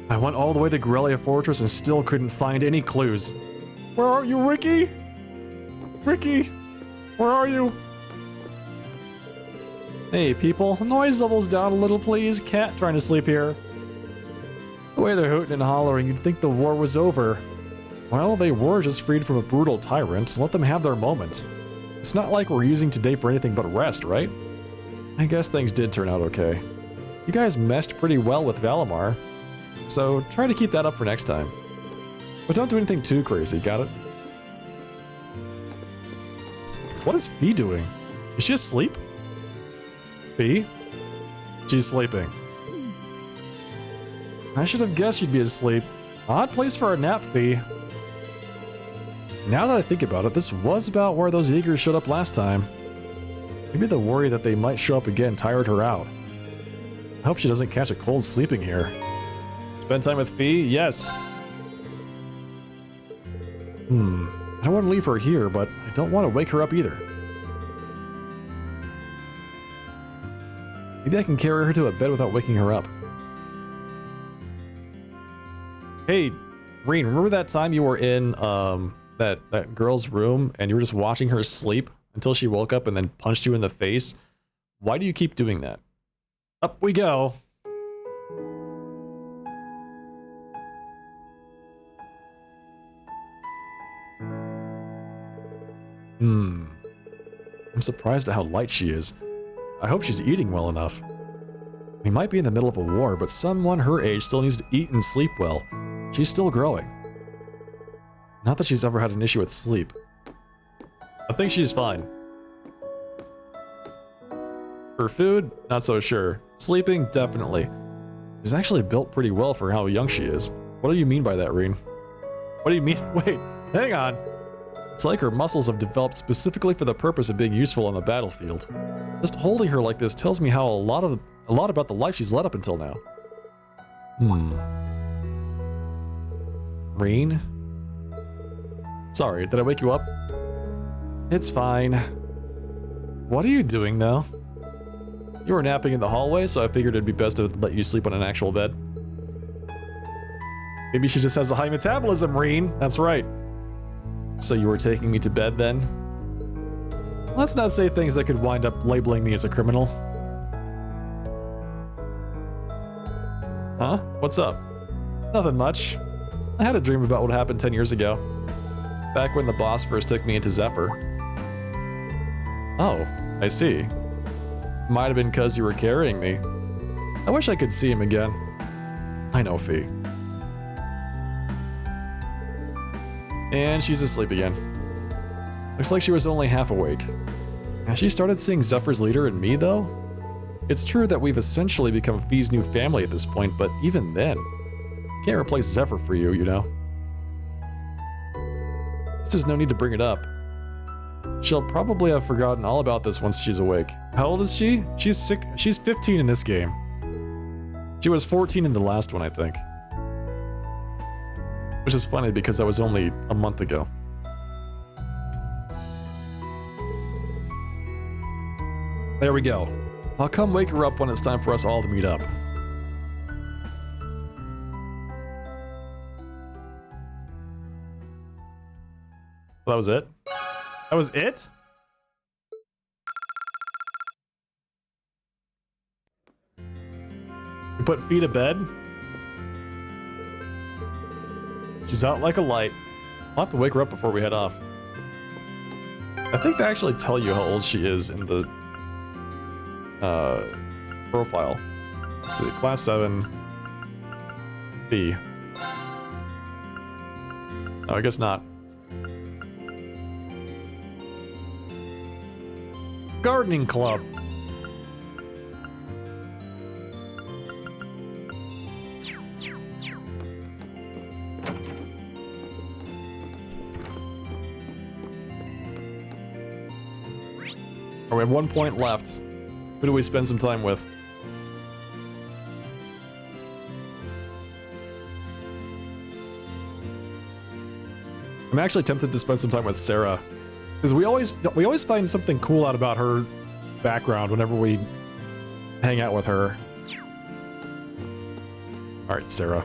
I went all the way to Corellia Fortress and still couldn't find any clues. Where are you, Ricky? Ricky, where are you? Hey, people, noise levels down a little, please. Cat trying to sleep here. The way they're hooting and hollering, you'd think the war was over. Well, they were just freed from a brutal tyrant. Let them have their moment. It's not like we're using today for anything but rest, right? I guess things did turn out okay. You guys meshed pretty well with Valimar, so try to keep that up for next time. But don't do anything too crazy, got it? What is Fee doing? Is she asleep? Fee? She's sleeping. I should have guessed she'd be asleep. Odd place for a nap, Fee. Now that I think about it, this was about where those eagers showed up last time. Maybe the worry that they might show up again tired her out. I hope she doesn't catch a cold sleeping here. Spend time with Fee? Yes. I don't want to leave her here, but I don't want to wake her up either. Maybe I can carry her to a bed without waking her up. Hey, Reen, remember that time you were in that girl's room and you were just watching her sleep until she woke up and then punched you in the face? Why do you keep doing that? Up we go. I'm surprised at how light she is. I hope she's eating well enough. We might be in the middle of a war, but someone her age still needs to eat and sleep well. She's still growing. Not that she's ever had an issue with sleep. I think she's fine. For food, not so sure. Sleeping, definitely. She's actually built pretty well for how young she is. What do you mean by that, Reen? What do you mean? Wait, hang on. It's like her muscles have developed specifically for the purpose of being useful on the battlefield. Just holding her like this tells me how a lot about the life she's led up until now. Reen? Sorry, did I wake you up? It's fine. What are you doing, though? You were napping in the hallway, so I figured it'd be best to let you sleep on an actual bed. Maybe she just has a high metabolism, Reen. That's right. So you were taking me to bed, then? Let's not say things that could wind up labeling me as a criminal. Huh? What's up? Nothing much. I had a dream about what happened 10 years ago. Back when the boss first took me into Zephyr. Oh, I see. Might have been because you were carrying me. I wish I could see him again. I know, Fee. And she's asleep again. Looks like she was only half awake. Has she started seeing Zephyr's leader in me, though? It's true that we've essentially become Fee's new family at this point, but even then, I can't replace Zephyr for you, you know? Guess there's no need to bring it up. She'll probably have forgotten all about this once she's awake. How old is she? She's 15 in this game. She was 14 in the last one, I think. Which is funny because that was only a month ago. There we go. I'll come wake her up when it's time for us all to meet up. That was it? That was it? You put feet to bed? She's out like a light. I'll have to wake her up before we head off. I think they actually tell you how old she is in the profile. Let's see, class 7 B. No, I guess not. Gardening club. We have 1 point left. Who do we spend some time with? I'm actually tempted to spend some time with Sarah, because we always find something cool out about her background whenever we hang out with her. All right, Sarah.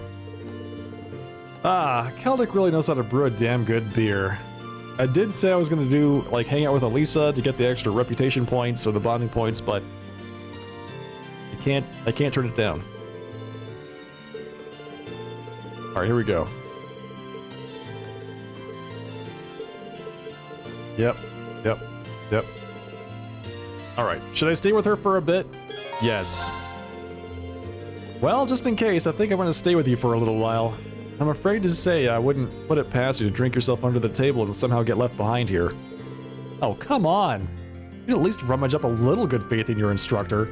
Ah, Celtic really knows how to brew a damn good beer. I did say I was going to do, like, hang out with Elisa to get the extra reputation points or the bonding points, but I can't turn it down. Alright, here we go. Yep. Alright, should I stay with her for a bit? Yes. Well, just in case, I think I'm going to stay with you for a little while. I'm afraid to say I wouldn't put it past you to drink yourself under the table and somehow get left behind here. Oh, come on! You'd at least rummage up a little good faith in your instructor.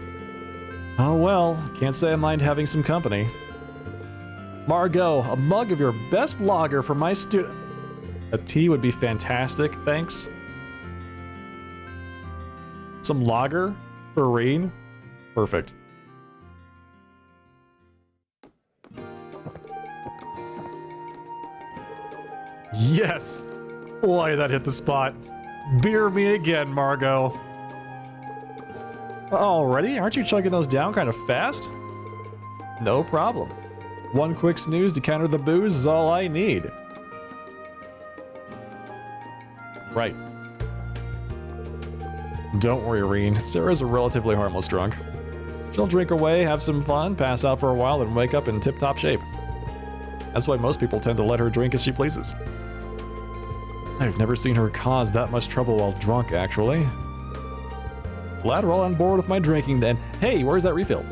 Oh well, can't say I mind having some company. Margot, a mug of your best lager for my student. A tea would be fantastic, thanks. Some lager for Reen? Perfect. Yes! Boy, that hit the spot. Beer me again, Margot. Already? Aren't you chugging those down kind of fast? No problem. One quick snooze to counter the booze is all I need. Right. Don't worry, Reen. Sarah's a relatively harmless drunk. She'll drink away, have some fun, pass out for a while, and wake up in tip-top shape. That's why most people tend to let her drink as she pleases. I've never seen her cause that much trouble while drunk, actually. Glad we're all on board with my drinking then. Hey, where's that refill?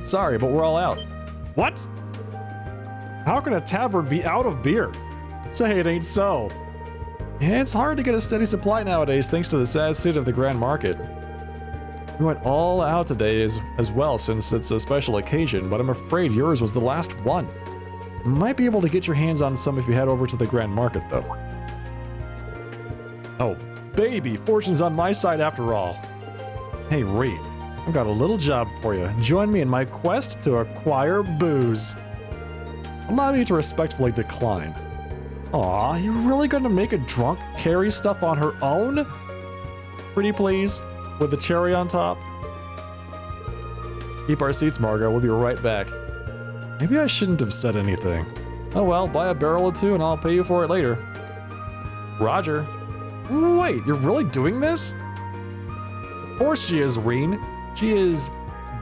Sorry, but we're all out. What? How can a tavern be out of beer? Say it ain't so. It's hard to get a steady supply nowadays thanks to the sad state of the Grand Market. We went all out today as well since it's a special occasion, but I'm afraid yours was the last one. You might be able to get your hands on some if you head over to the Grand Market, though. Oh, baby, fortune's on my side after all. Hey, Reed, I've got a little job for you. Join me in my quest to acquire booze. Allow me to respectfully decline. Aw, you really gonna make a drunk carry stuff on her own? Pretty please, with the cherry on top. Keep our seats, Margot. We'll be right back. Maybe I shouldn't have said anything. Oh well, buy a barrel or two and I'll pay you for it later. Roger. Wait, you're really doing this? Of course she is, Reen. She is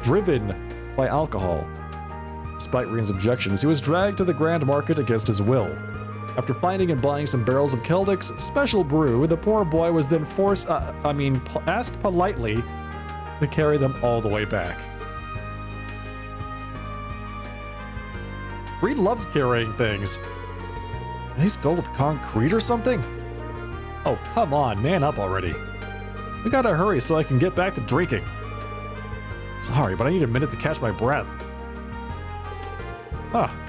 driven by alcohol. Despite Reen's objections, he was dragged to the Grand Market against his will. After finding and buying some barrels of Celdic's special brew, the poor boy was then asked politely to carry them all the way back. Reen loves carrying things. Are these filled with concrete or something? Oh, come on, man up already. We gotta hurry so I can get back to drinking. Sorry, but I need a minute to catch my breath.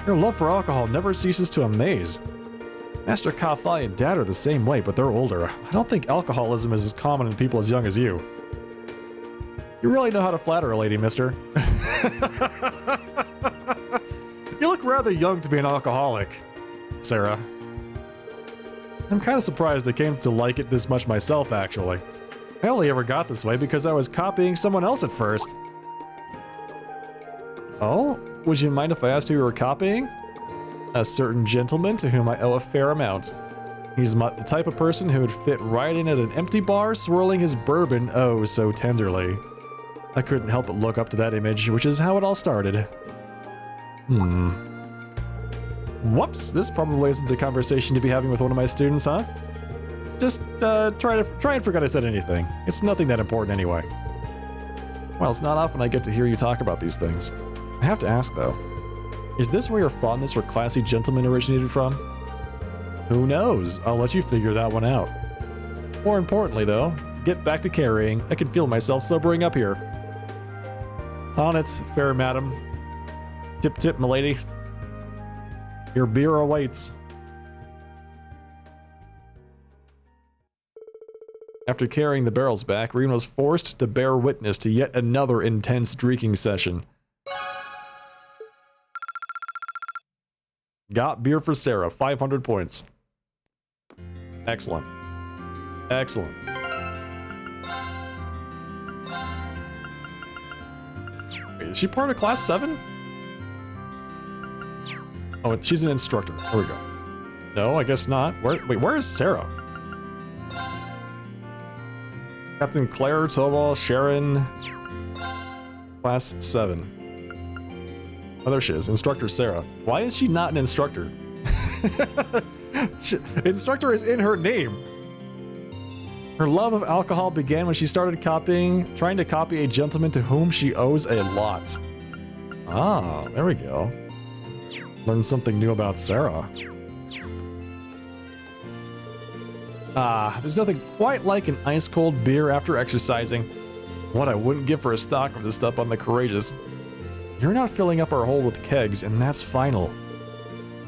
Your love for alcohol never ceases to amaze. Master Ka-Fi and Dad are the same way, but they're older. I don't think alcoholism is as common in people as young as you. You really know how to flatter a lady, mister. look rather young to be an alcoholic, Sarah. I'm kind of surprised I came to like it this much myself, actually. I only ever got this way because I was copying someone else at first. Oh? Would you mind if I asked who you were copying? A certain gentleman to whom I owe a fair amount. He's the type of person who would fit right in at an empty bar, swirling his bourbon oh so tenderly. I couldn't help but look up to that image, which is how it all started. Whoops, this probably isn't the conversation to be having with one of my students, huh? Just, try and forget I said anything. It's nothing that important anyway. Well, it's not often I get to hear you talk about these things. I have to ask, though. Is this where your fondness for classy gentlemen originated from? Who knows? I'll let you figure that one out. More importantly, though, get back to carrying. I can feel myself sobering up here. On it, fair madam. Tip tip, milady. Your beer awaits. After carrying the barrels back, Reen was forced to bear witness to yet another intense drinking session. Got beer for Sarah, 500 points. Excellent. Excellent. Wait, is she part of class 7? Oh, she's an instructor. There we go. No, I guess not. Where is Sarah? Captain Claire, Toval, Sharon. Class 7. Oh, there she is. Instructor Sarah. Why is she not an instructor? Instructor is in her name. Her love of alcohol began when she started trying to copy a gentleman to whom she owes a lot. Ah, there we go. Learned something new about Sarah. Ah, there's nothing quite like an ice-cold beer after exercising. What I wouldn't give for a stock of this stuff on the Courageous. You're not filling up our hole with kegs, and that's final.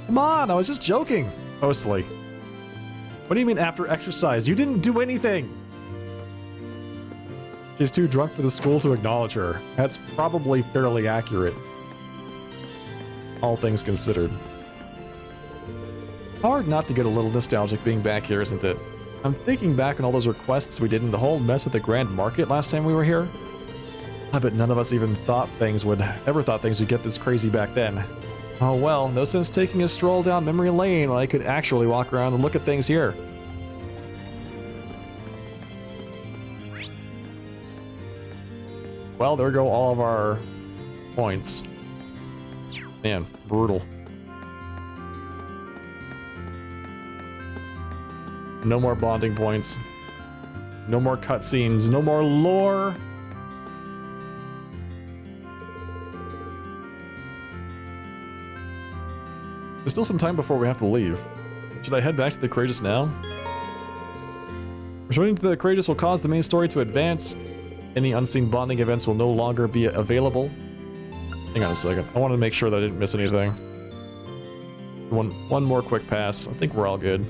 Come on, I was just joking. Mostly. What do you mean after exercise? You didn't do anything! She's too drunk for the school to acknowledge her. That's probably fairly accurate. All things considered. Hard not to get a little nostalgic being back here, isn't it? I'm thinking back on all those requests we did in the whole mess with the Grand Market last time we were here. I bet none of us even thought things would get this crazy back then. Oh well, no sense taking a stroll down memory lane when I could actually walk around and look at things here. Well, there go all of our points. Man, brutal. No more bonding points. No more cutscenes. No more lore. There's still some time before we have to leave. Should I head back to the Courageous now? Returning to the Courageous will cause the main story to advance. Any unseen bonding events will no longer be available. Hang on a second. I want to make sure that I didn't miss anything. One more quick pass. I think we're all good.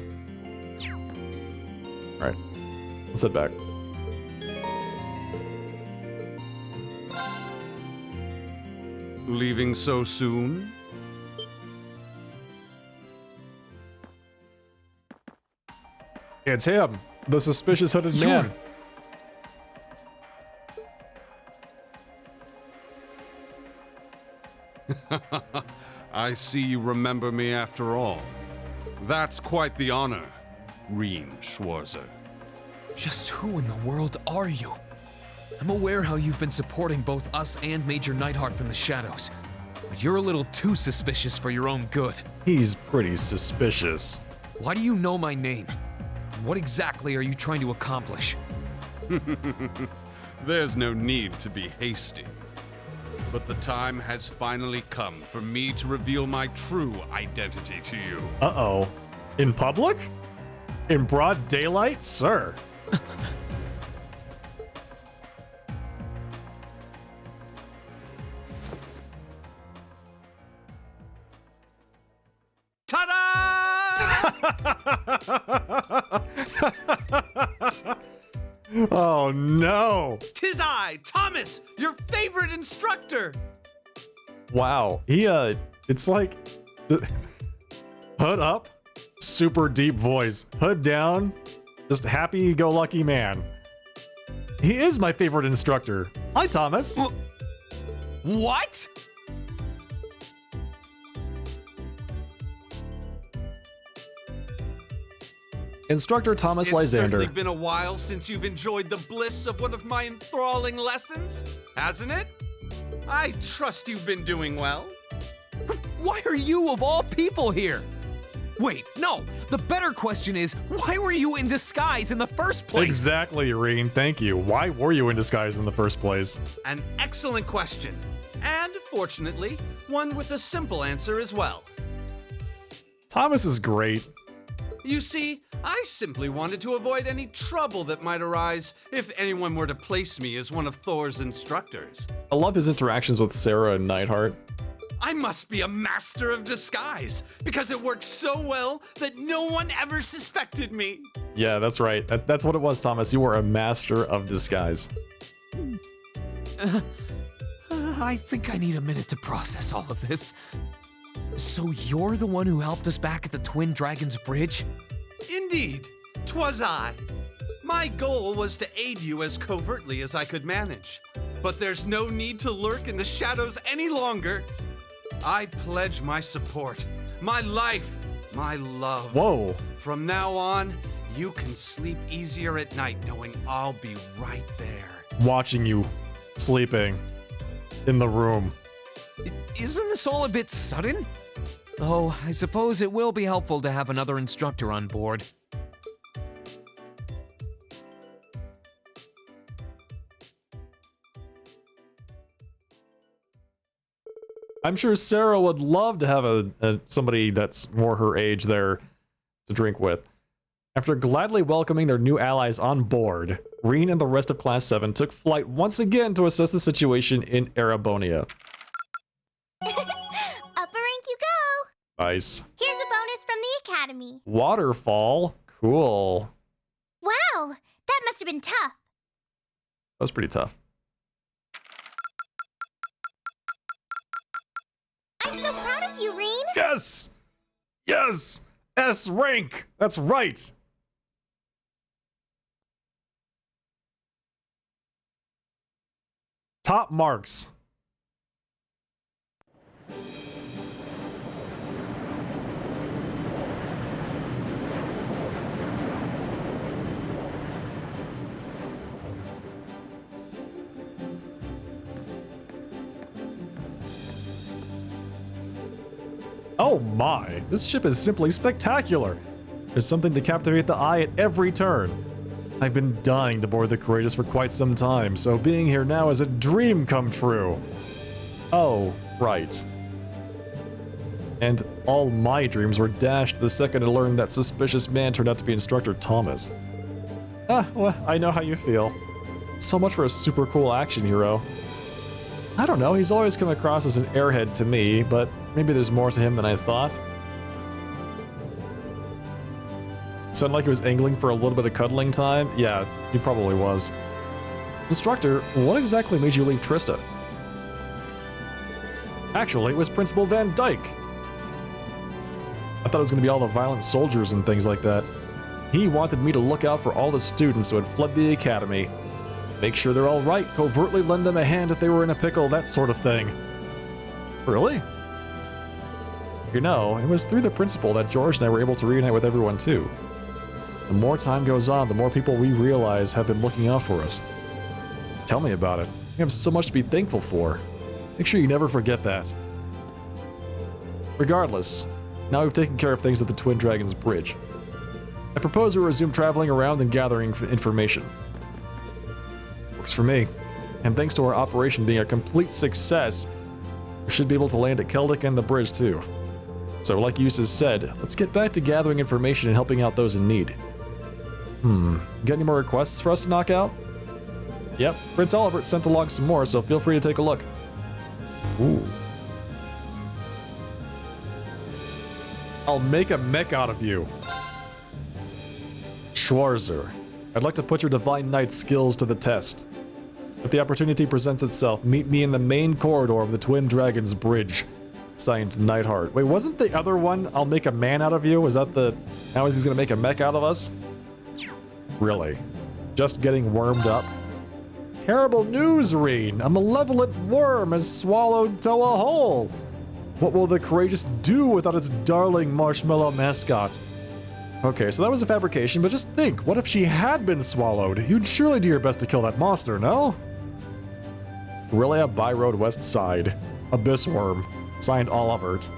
Alright. Let's head back. Leaving so soon? It's him, the suspicious hooded Sure. man. I see you remember me after all. That's quite the honor, Reen Schwarzer. Just who in the world are you? I'm aware how you've been supporting both us and Major Nightheart from the shadows, but you're a little too suspicious for your own good. He's pretty suspicious. Why do you know my name? And what exactly are you trying to accomplish? There's no need to be hasty. But the time has finally come for me to reveal my true identity to you. Uh-oh. In public? In broad daylight, sir? Oh no! 'Tis I, Thomas, your favorite instructor! Wow, he It's like hood up, super deep voice. Hood down, just happy-go-lucky man. He is my favorite instructor. Hi, Thomas. What? Instructor Thomas It's Lysander. certainly been a while since you've enjoyed the bliss of one of my enthralling lessons, hasn't it? I trust you've been doing well. Why are you of all people here? Wait, no. The better question is, why were you in disguise in the first place? Exactly, Irene. Thank you. Why were you in disguise in the first place? An excellent question. And, fortunately, one with a simple answer as well. Thomas is great. You see, I simply wanted to avoid any trouble that might arise if anyone were to place me as one of Thor's instructors. I love his interactions with Sarah and Neidhart. I must be a master of disguise, because it worked so well that no one ever suspected me. Yeah, that's right. That's what it was, Thomas. You were a master of disguise. I think I need a minute to process all of this. So you're the one who helped us back at the Twin Dragons Bridge? Indeed, 'twas I. My goal was to aid you as covertly as I could manage, but there's no need to lurk in the shadows any longer. I pledge my support, my life, my love. Whoa. From now on, you can sleep easier at night knowing I'll be right there. Watching you sleeping in the room. Isn't this all a bit sudden? Though, I suppose it will be helpful to have another instructor on board. I'm sure Sarah would love to have somebody that's more her age there to drink with. After gladly welcoming their new allies on board, Reen and the rest of Class 7 took flight once again to assess the situation in Erebonia. Up a rank you go! Nice. Here's a bonus from the Academy. Waterfall. Cool. Wow, that must have been tough. That was pretty tough. I'm so proud of you, Reen. Yes! Yes! S rank! That's right! Top marks. Oh my, this ship is simply spectacular. There's something to captivate the eye at every turn. I've been dying to board the Courageous for quite some time, so being here now is a dream come true. Oh, right. And all my dreams were dashed the second I learned that suspicious man turned out to be Instructor Thomas. Ah, well, I know how you feel. So much for a super cool action hero. I don't know, he's always come across as an airhead to me, but maybe there's more to him than I thought. Sounded like he was angling for a little bit of cuddling time? Yeah, he probably was. Instructor, what exactly made you leave Trista? Actually, it was Principal Van Dyke. I thought it was going to be all the violent soldiers and things like that. He wanted me to look out for all the students who had fled the academy. Make sure they're all right, covertly lend them a hand if they were in a pickle, that sort of thing. Really? You know, it was through the principal that George and I were able to reunite with everyone too. The more time goes on, the more people we realize have been looking out for us. Tell me about it. We have so much to be thankful for. Make sure you never forget that. Regardless, now we've taken care of things at the Twin Dragons Bridge. I propose we resume traveling around and gathering information. Works for me. And thanks to our operation being a complete success, we should be able to land at Keldic and the bridge too. So like Eustace said, let's get back to gathering information and helping out those in need. Got any more requests for us to knock out? Yep, Prince Oliver sent along some more, so feel free to take a look. Ooh. I'll make a mech out of you. Schwarzer, I'd like to put your Divine Knight skills to the test. If the opportunity presents itself, meet me in the main corridor of the Twin Dragons Bridge. Signed, Nightheart. Wait, wasn't the other one, I'll make a man out of you? Was that the... Now he's gonna make a mech out of us? Really? Just getting wormed up? Terrible news, Reen! A malevolent worm has swallowed Toa whole! What will the Courageous do without its darling marshmallow mascot? Okay, so that was a fabrication, but just think, what if she had been swallowed? You'd surely do your best to kill that monster, no? Aurelia By Road West Side. Abyss Worm. Signed, Olivert.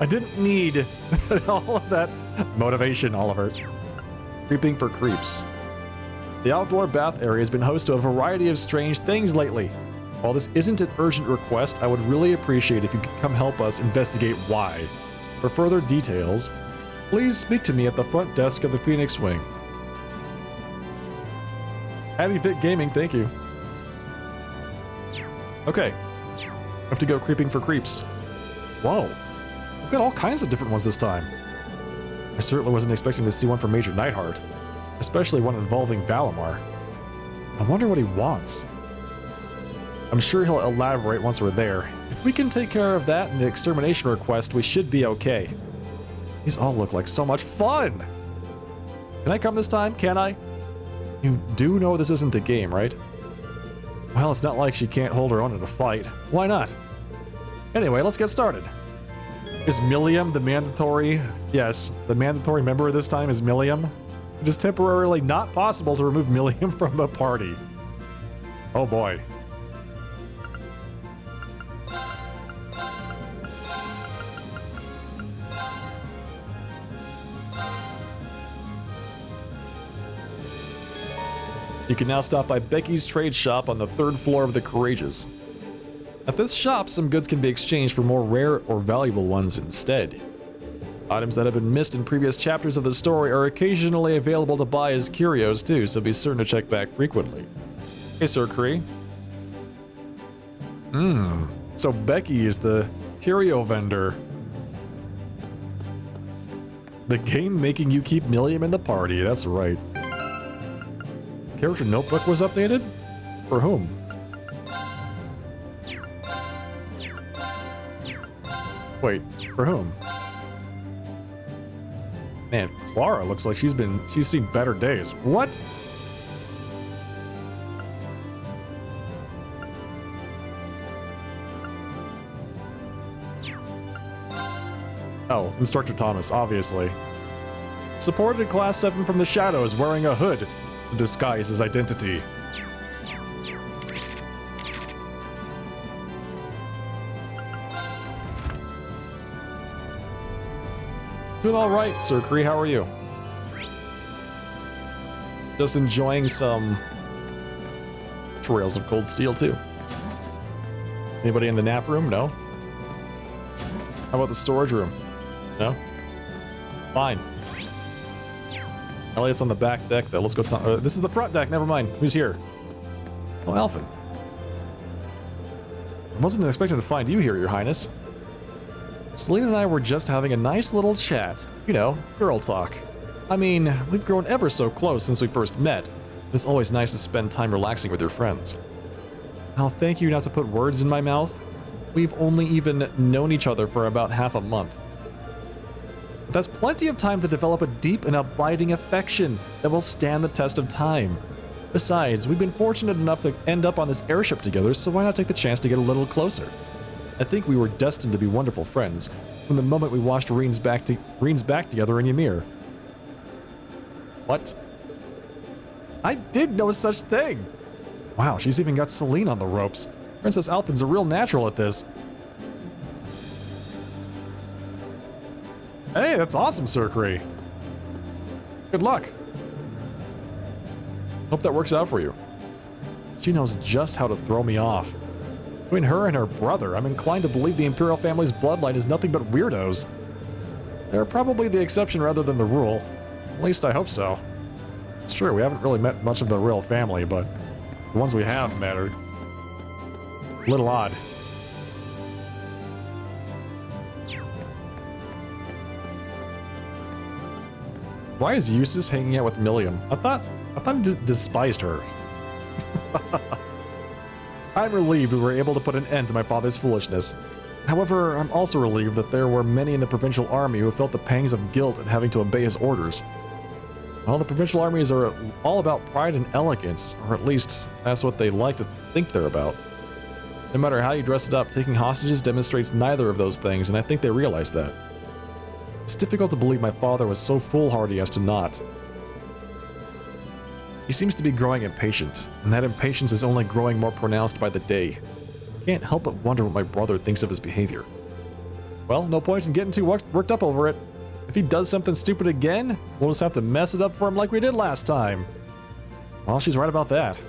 I didn't need all of that motivation, Olivert. Creeping for creeps. The outdoor bath area has been host to a variety of strange things lately. While this isn't an urgent request, I would really appreciate if you could come help us investigate why. For further details, please speak to me at the front desk of the Phoenix Wing. Happy Fit Gaming, thank you. Okay. Have to go creeping for creeps. Whoa. We've got all kinds of different ones this time. I certainly wasn't expecting to see one from Major Nightheart, especially one involving Valimar. I wonder what he wants. I'm sure he'll elaborate once we're there. If we can take care of that and the extermination request, we should be okay. These all look like so much fun! Can I come this time? Can I? You do know this isn't the game, right? Well, it's not like she can't hold her own in a fight. Why not? Anyway, let's get started. Is Milliam the mandatory? Yes, the mandatory member this time is Milliam. It is temporarily not possible to remove Milliam from the party. Oh boy. You can now stop by Becky's Trade Shop on the 3rd floor of the Courageous. At this shop, some goods can be exchanged for more rare or valuable ones instead. Items that have been missed in previous chapters of the story are occasionally available to buy as curios too, so be certain to check back frequently. Hey, Sir Kree. So Becky is the curio vendor. The game making you keep Milliam in the party, that's right. Character notebook was updated? For whom? Wait, for whom? Man, Clara looks like she's seen better days. What? Oh, Instructor Thomas, obviously. Supported Class 7 from the shadows wearing a hood to disguise his identity. Doing all right, Sir Kree. How are you? Just enjoying some Trails of Cold Steel too. Anybody in the nap room? No. How about the storage room? No. Fine. Elliot's on the back deck though. Let's go. This is the front deck. Never mind. Who's here? Oh, Alphen. I wasn't expecting to find you here, Your Highness. Selena and I were just having a nice little chat. You know, girl talk. I mean, we've grown ever so close since we first met. It's always nice to spend time relaxing with your friends. I'll thank you not to put words in my mouth. We've only even known each other for about half a month. But that's plenty of time to develop a deep and abiding affection that will stand the test of time. Besides, we've been fortunate enough to end up on this airship together, so why not take the chance to get a little closer? I think we were destined to be wonderful friends from the moment we watched Reen's back together in Ymir. What? I did no such thing! Wow, she's even got Celine on the ropes. Princess Alphen's a real natural at this. Hey, that's awesome, Sir Kree. Good luck. Hope that works out for you. She knows just how to throw me off. Between her and her brother, I'm inclined to believe the Imperial family's bloodline is nothing but weirdos. They're probably the exception rather than the rule. At least I hope so. It's true, we haven't really met much of the royal family, but the ones we have met are a little odd. Why is Eustace hanging out with Milliam? I thought he despised her. I'm relieved we were able to put an end to my father's foolishness. However, I'm also relieved that there were many in the provincial army who felt the pangs of guilt at having to obey his orders. Well, the provincial armies are all about pride and elegance, or at least that's what they like to think they're about. No matter how you dress it up, taking hostages demonstrates neither of those things, and I think they realize that. It's difficult to believe my father was so foolhardy as to not. He seems to be growing impatient, and that impatience is only growing more pronounced by the day. I can't help but wonder what my brother thinks of his behavior. Well, no point in getting too worked up over it. If he does something stupid again, we'll just have to mess it up for him like we did last time. Well, she's right about that.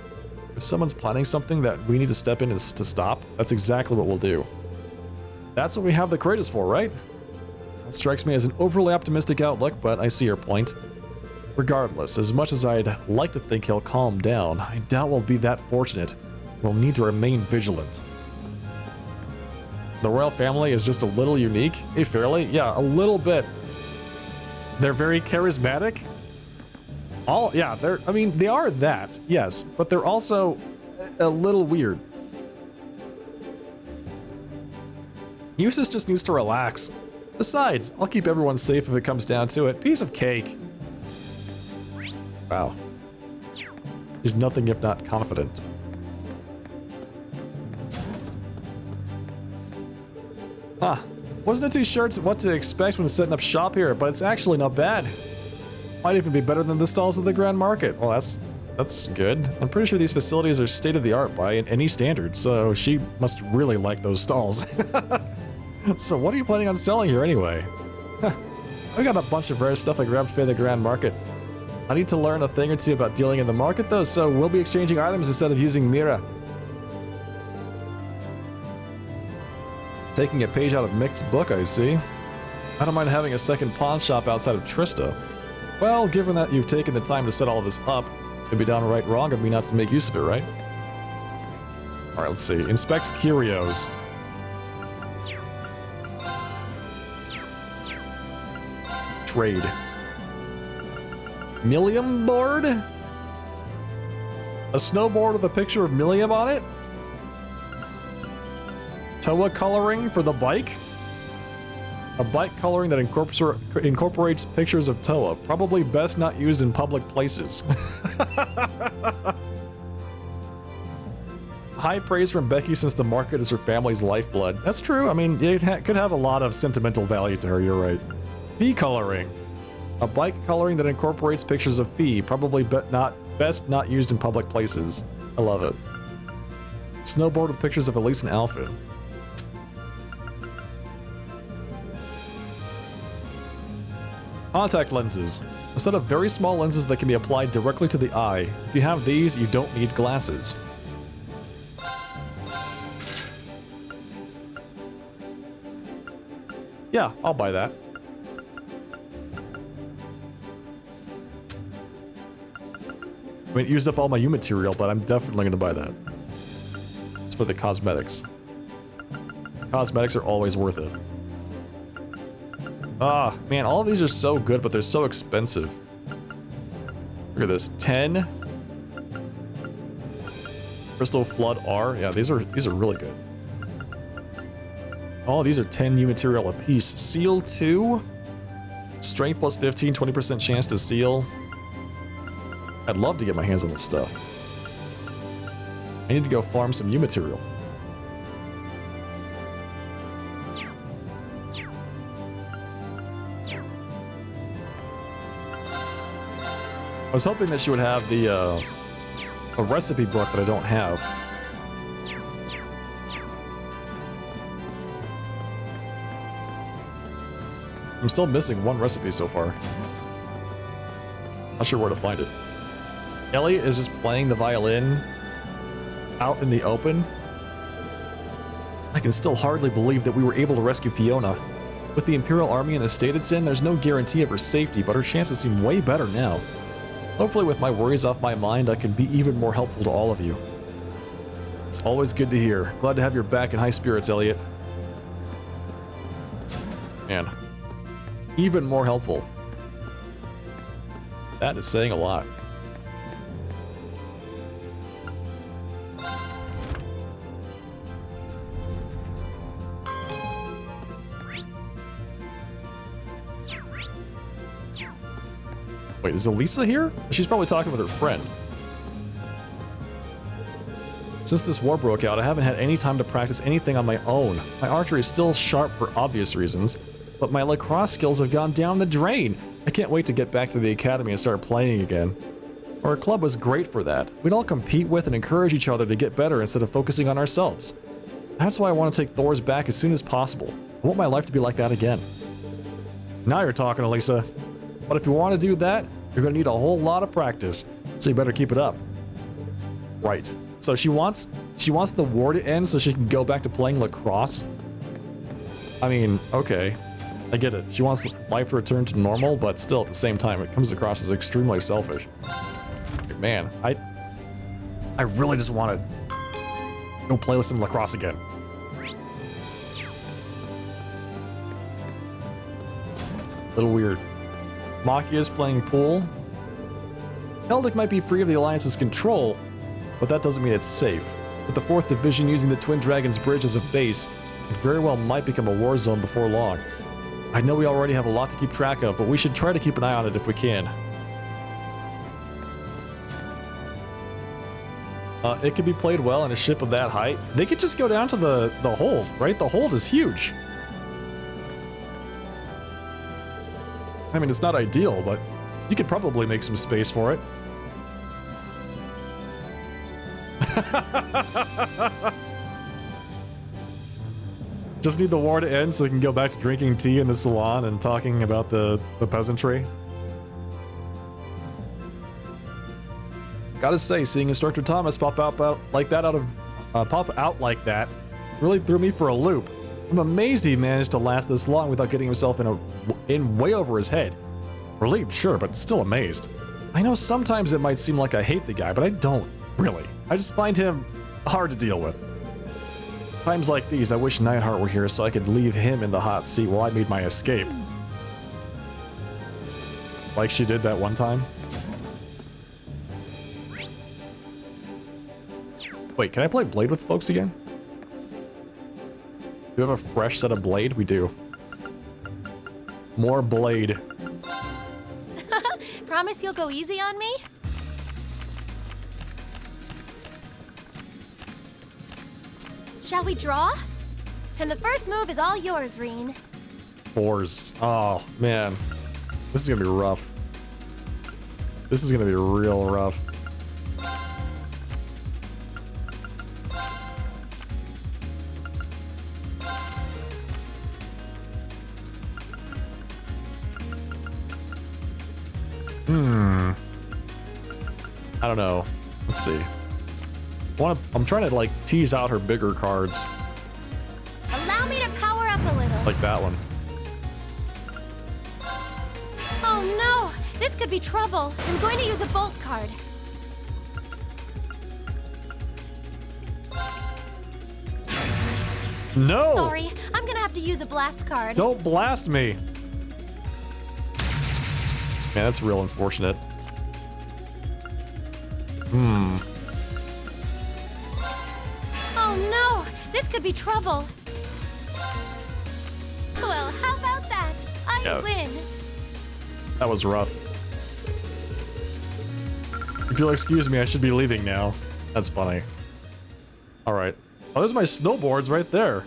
If someone's planning something that we need to step in to stop, that's exactly what we'll do. That's what we have the Kratos for, right? That strikes me as an overly optimistic outlook, but I see your point. Regardless, as much as I'd like to think he'll calm down, I doubt we'll be that fortunate. We'll need to remain vigilant. The royal family is just a little unique. Hey, fairly? Yeah, a little bit. They're very charismatic. I mean, they are that, yes, but they're also a little weird. Eustace just needs to relax. Besides, I'll keep everyone safe if it comes down to it. Piece of cake. Wow. He's nothing if not confident. Huh. Wasn't too sure what to expect when setting up shop here, but it's actually not bad. Might even be better than the stalls at the Grand Market. Well, that's good. I'm pretty sure these facilities are state-of-the-art by any standard, so she must really like those stalls. So what are you planning on selling here anyway? I got a bunch of rare stuff I grabbed for the Grand Market. I need to learn a thing or two about dealing in the market though, so we'll be exchanging items instead of using Mira. Taking a page out of Mick's book, I see. I don't mind having a second pawn shop outside of Trista. Well, given that you've taken the time to set all of this up, it'd be downright wrong of me not to make use of it, right? Alright, let's see. Inspect curios. Trade. Millium board? A snowboard with a picture of Millium on it? Toa coloring for the bike? A bike coloring that incorporates pictures of Toa. Probably best not used in public places. High praise from Becky since the market is her family's lifeblood. That's true. I mean, it could have a lot of sentimental value to her, you're right. Fee coloring. A bike coloring that incorporates pictures of Fee. Probably best not used in public places. I love it. Snowboard with pictures of Elise and Alfred. Contact lenses. A set of very small lenses that can be applied directly to the eye. If you have these, you don't need glasses. Yeah, I'll buy that. I mean, it used up all my U material, but I'm definitely going to buy that. It's for the cosmetics. Cosmetics are always worth it. Ah, man, all of these are so good, but they're so expensive. Look at this, 10. Crystal Flood R. Yeah, these are really good. Oh, these are 10 new material apiece. Seal 2. Strength plus 15, 20% chance to seal. I'd love to get my hands on this stuff. I need to go farm some new material. I was hoping that she would have the a recipe book that I don't have. I'm still missing one recipe so far. Not sure where to find it. Elliot is just playing the violin out in the open. I can still hardly believe that we were able to rescue Fiona. With the Imperial Army in the state it's in, there's no guarantee of her safety, but her chances seem way better now. Hopefully with my worries off my mind, I can be even more helpful to all of you. It's always good to hear. Glad to have your back in high spirits, Elliot. Man. Even more helpful. That is saying a lot. Wait, is Elisa here? She's probably talking with her friend. Since this war broke out, I haven't had any time to practice anything on my own. My archery is still sharp for obvious reasons, but my lacrosse skills have gone down the drain. I can't wait to get back to the academy and start playing again. Our club was great for that. We'd all compete with and encourage each other to get better instead of focusing on ourselves. That's why I want to take Thor's back as soon as possible. I want my life to be like that again. Now you're talking, Elisa. But if you want to do that, you're going to need a whole lot of practice, so you better keep it up. Right. So she wants the war to end so she can go back to playing lacrosse? I mean, okay. I get it. She wants life to return to normal, but still at the same time, it comes across as extremely selfish. Man, I really just want to go play some lacrosse again. Little weird. Maki is playing pool. Heldic might be free of the Alliance's control, but that doesn't mean it's safe. With the 4th Division using the Twin Dragons Bridge as a base, it very well might become a war zone before long. I know we already have a lot to keep track of, but we should try to keep an eye on it if we can. It could be played well in a ship of that height. They could just go down to the hold, right? The hold is huge. I mean, it's not ideal, but you could probably make some space for it. Just need the war to end so we can go back to drinking tea in the salon and talking about the peasantry. Gotta say, seeing Instructor Thomas pop out like that really threw me for a loop. I'm amazed he managed to last this long without getting himself in way over his head. Relieved, sure, but still amazed. I know sometimes it might seem like I hate the guy, but I don't, really. I just find him hard to deal with. Times like these, I wish Neidhart were here so I could leave him in the hot seat while I made my escape. Like she did that one time. Wait, can I play Blade with folks again? Do we have a fresh set of Blade? We do. More Blade. Promise you'll go easy on me? Shall we draw? And the first move is all yours, Reen. 4s. Oh, man. This is gonna be rough. This is gonna be real rough. I don't know. Let's see. I'm trying to like tease out her bigger cards. Allow me to power up a little. Like that one. Oh no! This could be trouble. I'm going to use a bolt card. No! Sorry, I'm gonna have to use a blast card. Don't blast me! Man, that's real unfortunate. Oh no! This could be trouble. Well, how about that? I win. That was rough. If you'll excuse me, I should be leaving now. That's funny. Alright. Oh, there's my snowboards right there.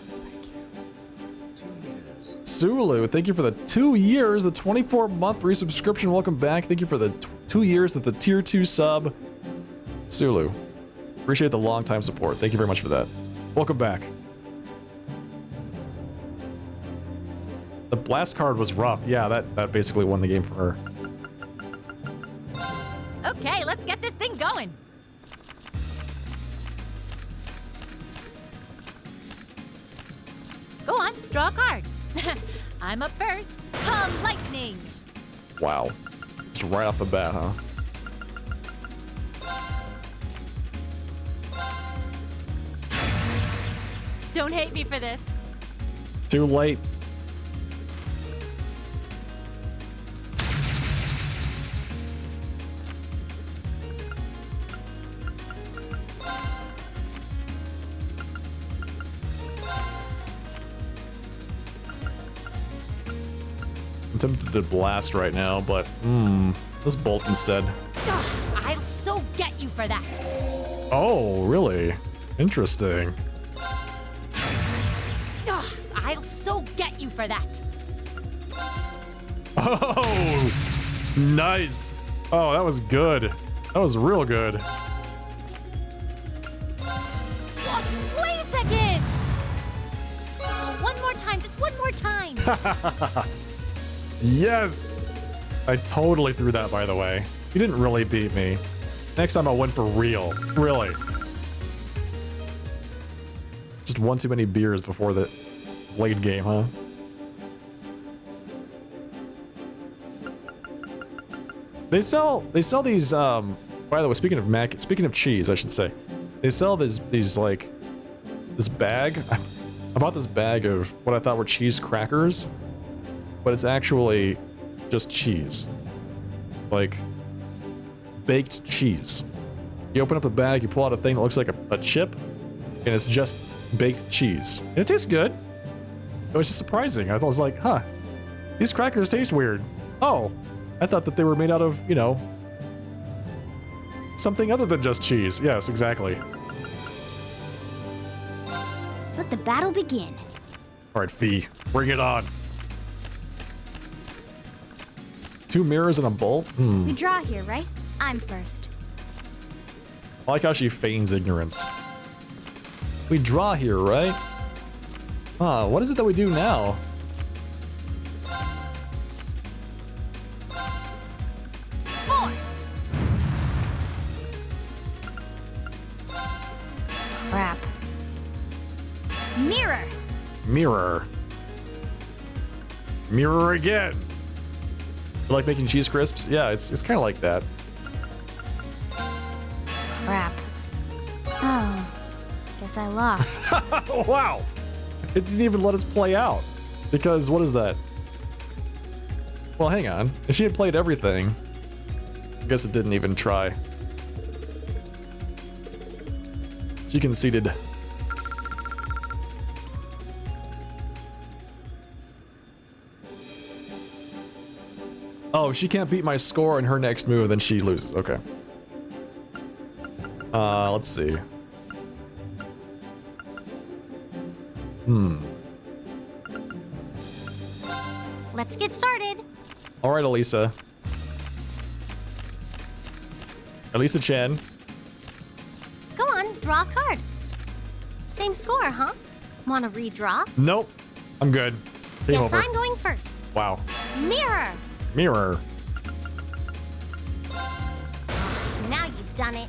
Sulu, thank you for the 2 years, the 24-month resubscription. Welcome back. Thank you for the 2 years with the tier 2 sub. Sulu, appreciate the long time support. Thank you very much for that. Welcome back. The blast card was rough. Yeah, that basically won the game for her. Okay, let's get this thing going. Go on, draw a card. I'm up first. Come lightning. Wow. Just right off the bat, huh? Don't hate me for this. Too late. I'm tempted to blast right now, but Let's bolt instead. Ugh, I'll so get you for that. Oh, really? Interesting. Ugh, I'll so get you for that. Oh, nice. Oh, that was good. That was real good. Wait a second. One more time, just one more time. Yes. I totally threw that, by the way. You didn't really beat me. Next time I'll win for real. Really. Just one too many beers before the late game, huh? They sell these by the way, speaking of cheese, I should say. They sell these like this bag. I bought this bag of what I thought were cheese crackers, but it's actually just cheese. Like baked cheese. You open up the bag, you pull out a thing that looks like a chip, and it's just baked cheese. And it tastes good. It was just surprising. I was like, huh, these crackers taste weird. Oh, I thought that they were made out of, you know, something other than just cheese. Yes, exactly. Let the battle begin. All right, Fee, bring it on. 2 mirrors and a bolt? We draw here, right? I'm first. I like how she feigns ignorance. We draw here, right? Huh, what is it that we do now? Force. Crap. Mirror. Mirror. Mirror again. You like making cheese crisps? Yeah, it's kind of like that. Crap. Oh. Guess I lost. Wow. It didn't even let us play out. Because what is that? Well, hang on. If she had played everything, I guess it didn't even try. She conceded. Oh, if she can't beat my score in her next move, then she loses. Okay. Let's see. Let's get started. All right, Elisa. Elisa Chen. Go on, draw a card. Same score, huh? Want to redraw? Nope. I'm good. Game Guess over. I'm going first. Wow. Mirror. Mirror. Now you've done it.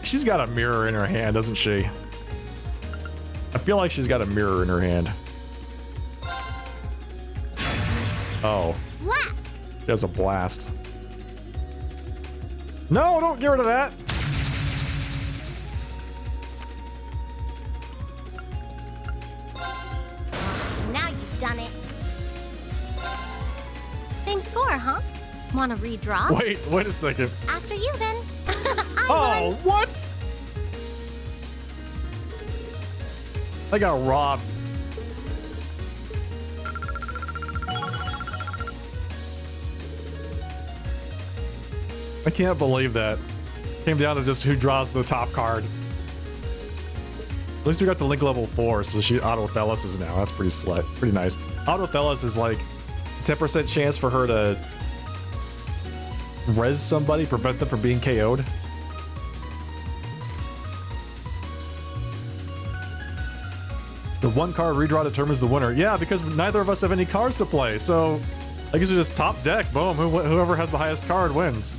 She's got a mirror in her hand, doesn't she? I feel like she's got a mirror in her hand. Oh. Blast. She has a blast. No, don't get rid of that. Now you've done it. Same score, huh? Want to redraw? Wait a second. After you, then. I Oh, won. what? I got robbed. I can't believe that. Came down to just who draws the top card. At least we got to Link level 4, so she auto-Thelis is now. That's pretty nice. Auto-Thelis is like 10% chance for her to res somebody, prevent them from being KO'd. The 1 card redraw determines the winner. Yeah, because neither of us have any cards to play, so I guess we just top deck. Boom. Whoever has the highest card wins.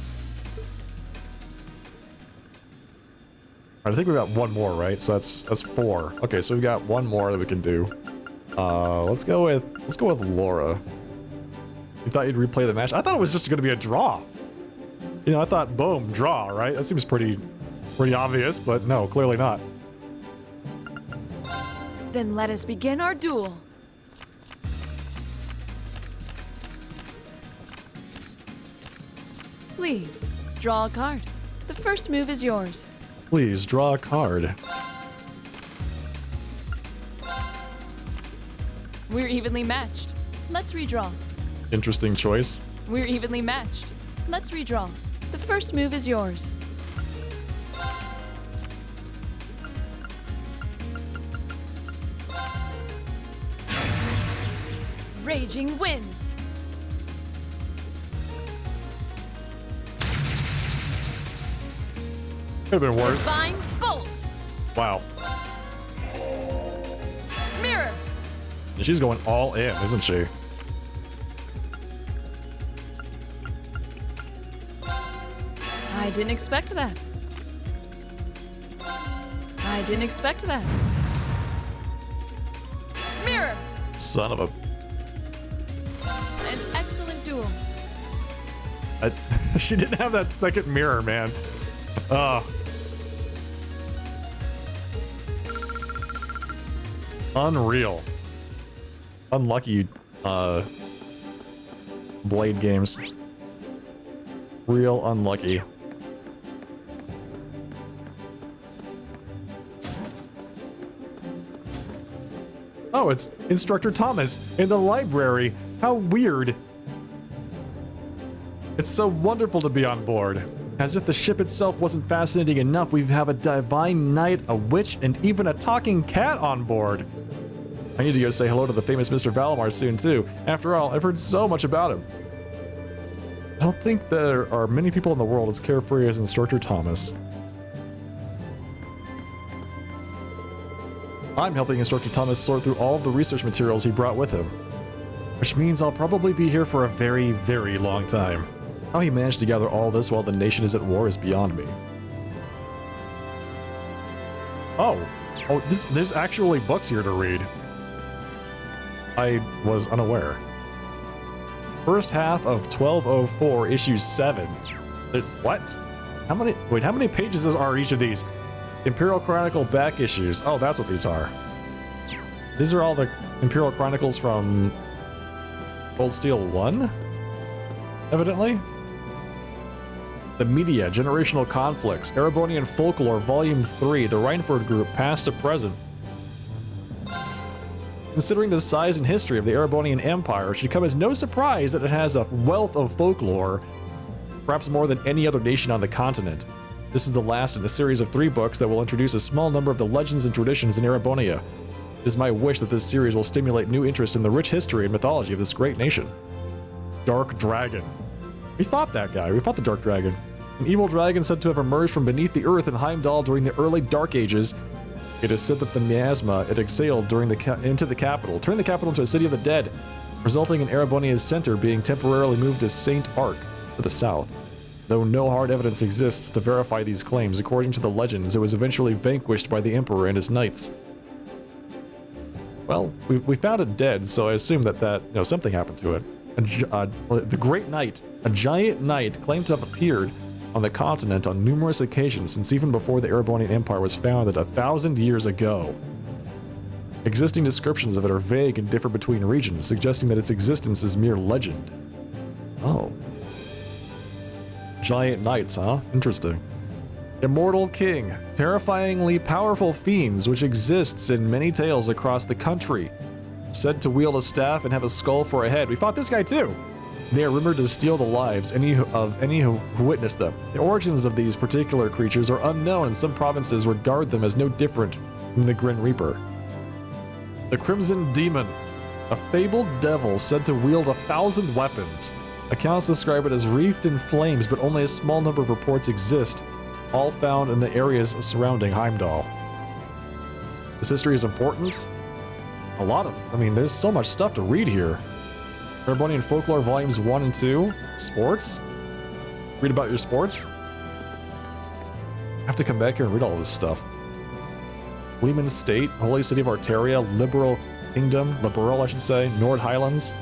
All right, I think we got 1 more, right? So that's 4. Okay, so we've got 1 more that we can do. Let's go with Laura. You thought you'd replay the match? I thought it was just going to be a draw. You know, I thought, boom, draw, right? That seems pretty obvious, but no, clearly not. Then let us begin our duel. Please, draw a card. The first move is yours. Please draw a card. We're evenly matched. Let's redraw. Interesting choice. We're evenly matched. Let's redraw. The first move is yours. Raging winds. Could have been worse. Divine bolt. Wow. Mirror. And she's going all in, isn't she? I didn't expect that. I didn't expect that. Mirror. Son of a... An excellent duel. She didn't have that second mirror, man. Unreal. Unlucky, Blade games. Real unlucky. Oh, it's Instructor Thomas in the library. How weird. It's so wonderful to be on board. As if the ship itself wasn't fascinating enough, we have a divine knight, a witch, and even a talking cat on board. I need to go say hello to the famous Mr. Valimar soon, too. After all, I've heard so much about him. I don't think there are many people in the world as carefree as Instructor Thomas. I'm helping Instructor Thomas sort through all of the research materials he brought with him. Which means I'll probably be here for a very, very long time. How he managed to gather all this while the nation is at war is beyond me. Oh, there's actually books here to read. I was unaware. First half of 1204, issue 7. There's what? How many pages are each of these? Imperial Chronicle back issues. Oh, that's what these are. These are all the Imperial Chronicles from Cold Steel 1? Evidently. The Media, Generational Conflicts, Erebonian Folklore, Volume 3, the Reinford Group, Past to Present. Considering the size and history of the Erebonian Empire, it should come as no surprise that it has a wealth of folklore, perhaps more than any other nation on the continent. This is the last in a series of 3 books that will introduce a small number of the legends and traditions in Erebonia. It is my wish that this series will stimulate new interest in the rich history and mythology of this great nation. Dark Dragon. We fought that guy. We fought the Dark Dragon. An evil dragon said to have emerged from beneath the earth in Heimdall during the early Dark Ages. It is said that the miasma it exhaled into the capital turned the capital into a city of the dead, resulting in Erebonia's center being temporarily moved to Saint Ark to the south. Though no hard evidence exists to verify these claims, according to the legends, it was eventually vanquished by the Emperor and his knights. Well, we found it dead, so I assume that something happened to it. The Great Knight, a giant knight, claimed to have appeared on the continent on numerous occasions since even before the Erebonian Empire was founded 1,000 years ago. Existing descriptions of it are vague and differ between regions, suggesting that its existence is mere legend. Oh. Giant knights, huh? Interesting. Immortal King, terrifyingly powerful fiends which exists in many tales across the country. Said to wield a staff and have a skull for a head. We fought this guy too! They are rumored to steal the lives of any who witness them. The origins of these particular creatures are unknown, and some provinces regard them as no different from the Grim Reaper. The Crimson Demon, a fabled devil said to wield 1,000 weapons. Accounts describe it as wreathed in flames, but only a small number of reports exist, all found in the areas surrounding Heimdall. This history is important. There's so much stuff to read here. Erebonian Folklore Volumes 1 and 2. Sports? Read about your sports? I have to come back here and read all this stuff. Lehman State, Holy City of Arteria, Liberal Kingdom, Liberal I should say, Nord Highlands.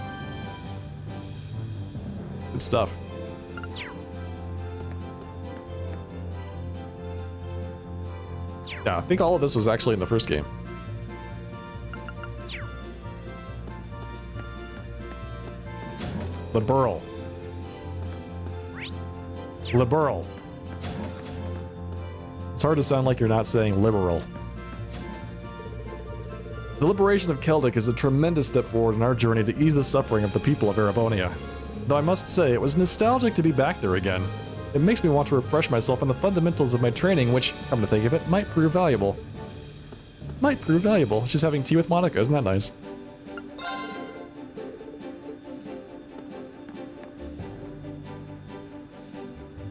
Good stuff. Yeah, I think all of this was actually in the first game. The Burl. Liberal. It's hard to sound like you're not saying liberal. The liberation of Celtic is a tremendous step forward in our journey to ease the suffering of the people of Erebonia. Though I must say, it was nostalgic to be back there again. It makes me want to refresh myself on the fundamentals of my training, which, come to think of it, might prove valuable. Might prove valuable. She's having tea with Monica, isn't that nice?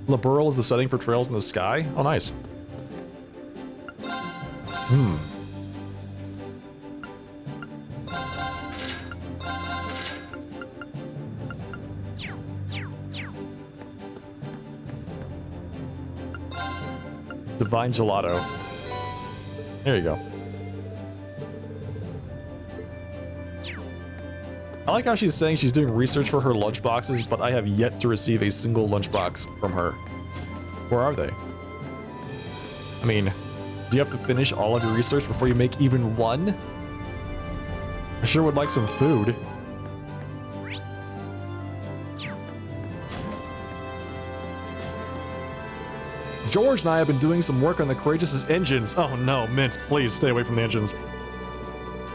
Liberal is the setting for trails in the sky? Oh, nice. Divine Gelato. There you go. I like how she's saying she's doing research for her lunchboxes, but I have yet to receive a single lunchbox from her. Where are they? I mean, do you have to finish all of your research before you make even one? I sure would like some food. George and I have been doing some work on the Courageous' engines. Oh no, Mint, please stay away from the engines.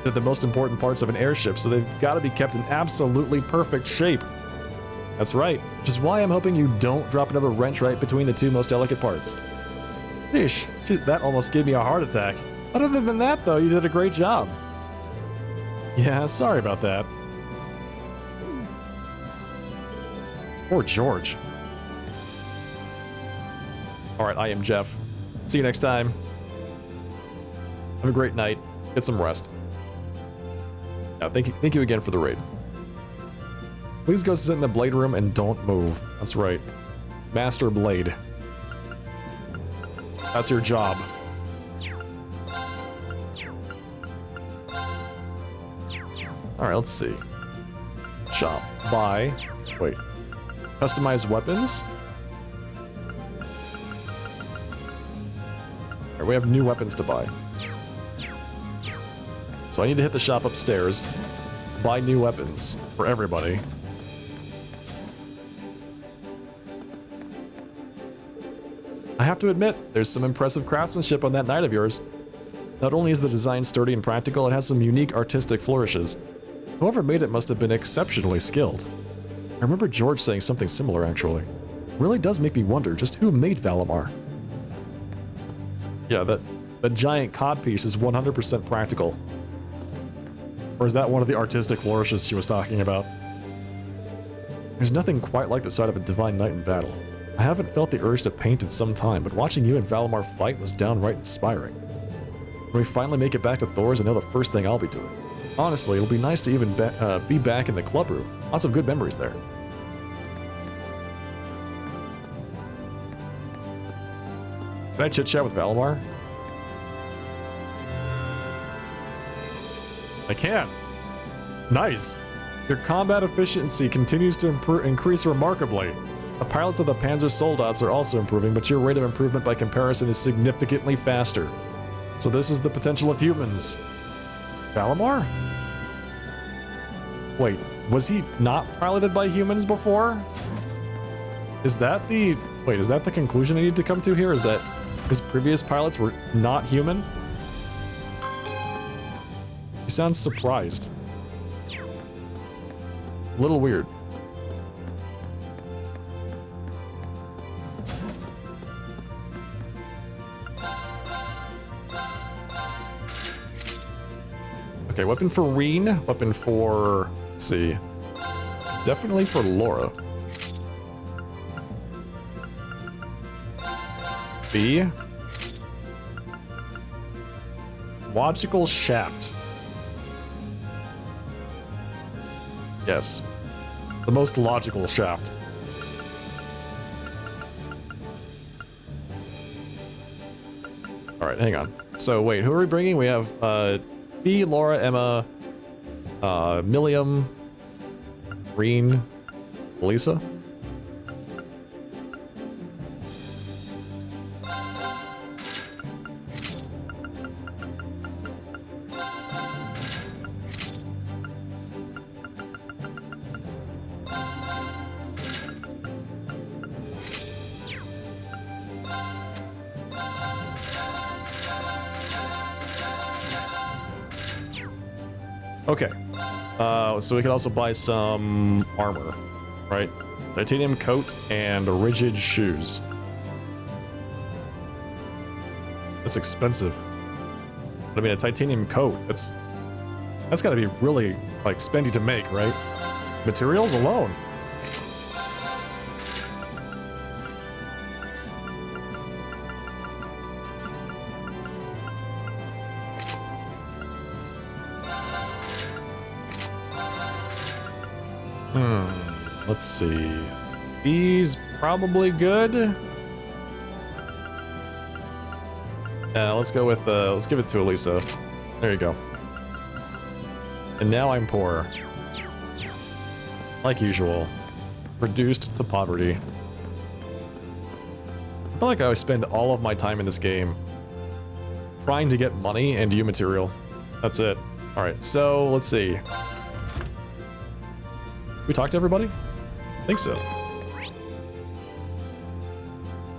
They're the most important parts of an airship, so they've got to be kept in absolutely perfect shape. That's right, which is why I'm hoping you don't drop another wrench right between the two most delicate parts. Sheesh, that almost gave me a heart attack. Other than that, though, you did a great job. Yeah, sorry about that. Poor George. Alright, I am Jeff. See you next time. Have a great night. Get some rest. Yeah, thank you again for the raid. Please go sit in the blade room and don't move. That's right. Master Blade. That's your job. Alright, let's see. Shop. Buy. Wait. Customize weapons? Alright, we have new weapons to buy. So I need to hit the shop upstairs. Buy new weapons for everybody. I have to admit, there's some impressive craftsmanship on that knight of yours. Not only is the design sturdy and practical, it has some unique artistic flourishes. Whoever made it must have been exceptionally skilled. I remember George saying something similar, actually. It really does make me wonder just who made Valimar. Yeah, that giant codpiece is 100% practical. Or is that one of the artistic flourishes she was talking about? There's nothing quite like the sight of a divine knight in battle. I haven't felt the urge to paint in some time, but watching you and Valimar fight was downright inspiring. When we finally make it back to Thor's, I know the first thing I'll be doing. Honestly, it'll be nice to even be back in the club room. Lots of good memories there. Can I chit-chat with Valimar? I can. Nice. Your combat efficiency continues to increase remarkably. The pilots of the Panzer Soldats are also improving, but your rate of improvement by comparison is significantly faster. So this is the potential of humans. Valimar? Wait, was he not piloted by humans before? Is that the... Wait, is that the conclusion I need to come to here? Is that his previous pilots were not human? He sounds surprised. A little weird. Okay, weapon for Reen, weapon for... let's see. Definitely for Laura. B. Logical shaft. Yes. The most logical shaft. Alright, hang on. So, wait, who are we bringing? We have, B, Laura, Emma, Milliam, Reen, Lisa. Okay. So we could also buy some armor, right? Titanium coat and rigid shoes. That's expensive. But, I mean, a titanium coat, that's gotta be really, like, spendy to make, right? Materials alone. Let's see. These probably good. Let's go with, let's give it to Elisa. There you go. And now I'm poor. Like usual. Reduced to poverty. I feel like I spend all of my time in this game trying to get money and U material. That's it. Alright, so let's see. We talked to everybody? I think so.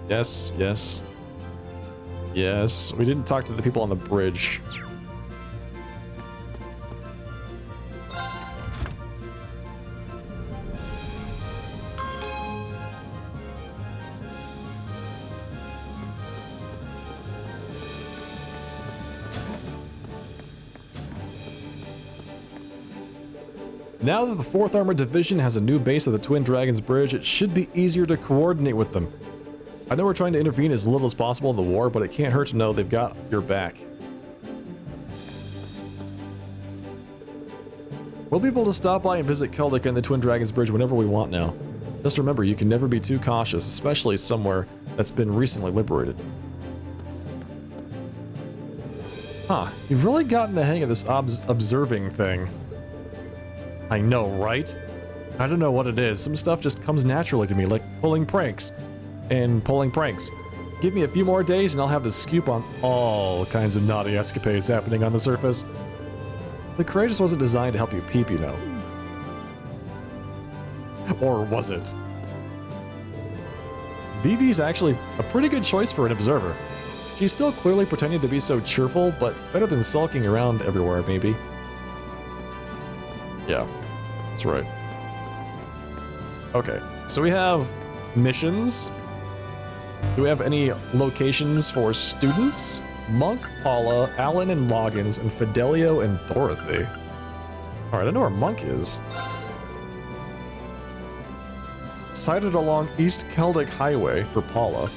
Yes, yes. Yes, we didn't talk to the people on the bridge. Now that the 4th Armored Division has a new base at the Twin Dragons Bridge, it should be easier to coordinate with them. I know we're trying to intervene as little as possible in the war, but it can't hurt to know they've got your back. We'll be able to stop by and visit Keldic and the Twin Dragons Bridge whenever we want now. Just remember, you can never be too cautious, especially somewhere that's been recently liberated. Huh, you've really gotten the hang of this observing thing. I know, right? I don't know what it is. Some stuff just comes naturally to me, like pulling pranks. And pulling pranks. Give me a few more days and I'll have the scoop on all kinds of naughty escapades happening on the surface. The Courageous wasn't designed to help you peep, you know. Or was it? Vivi's actually a pretty good choice for an observer. She's still clearly pretending to be so cheerful, but better than sulking around everywhere, maybe. Yeah, that's right. Okay, so we have missions. Do we have any locations for students? Monk, Paula, Alan and Loggins, and Fidelio and Dorothy. Alright, I know where Monk is. Sighted along East Keldic Highway for Paula.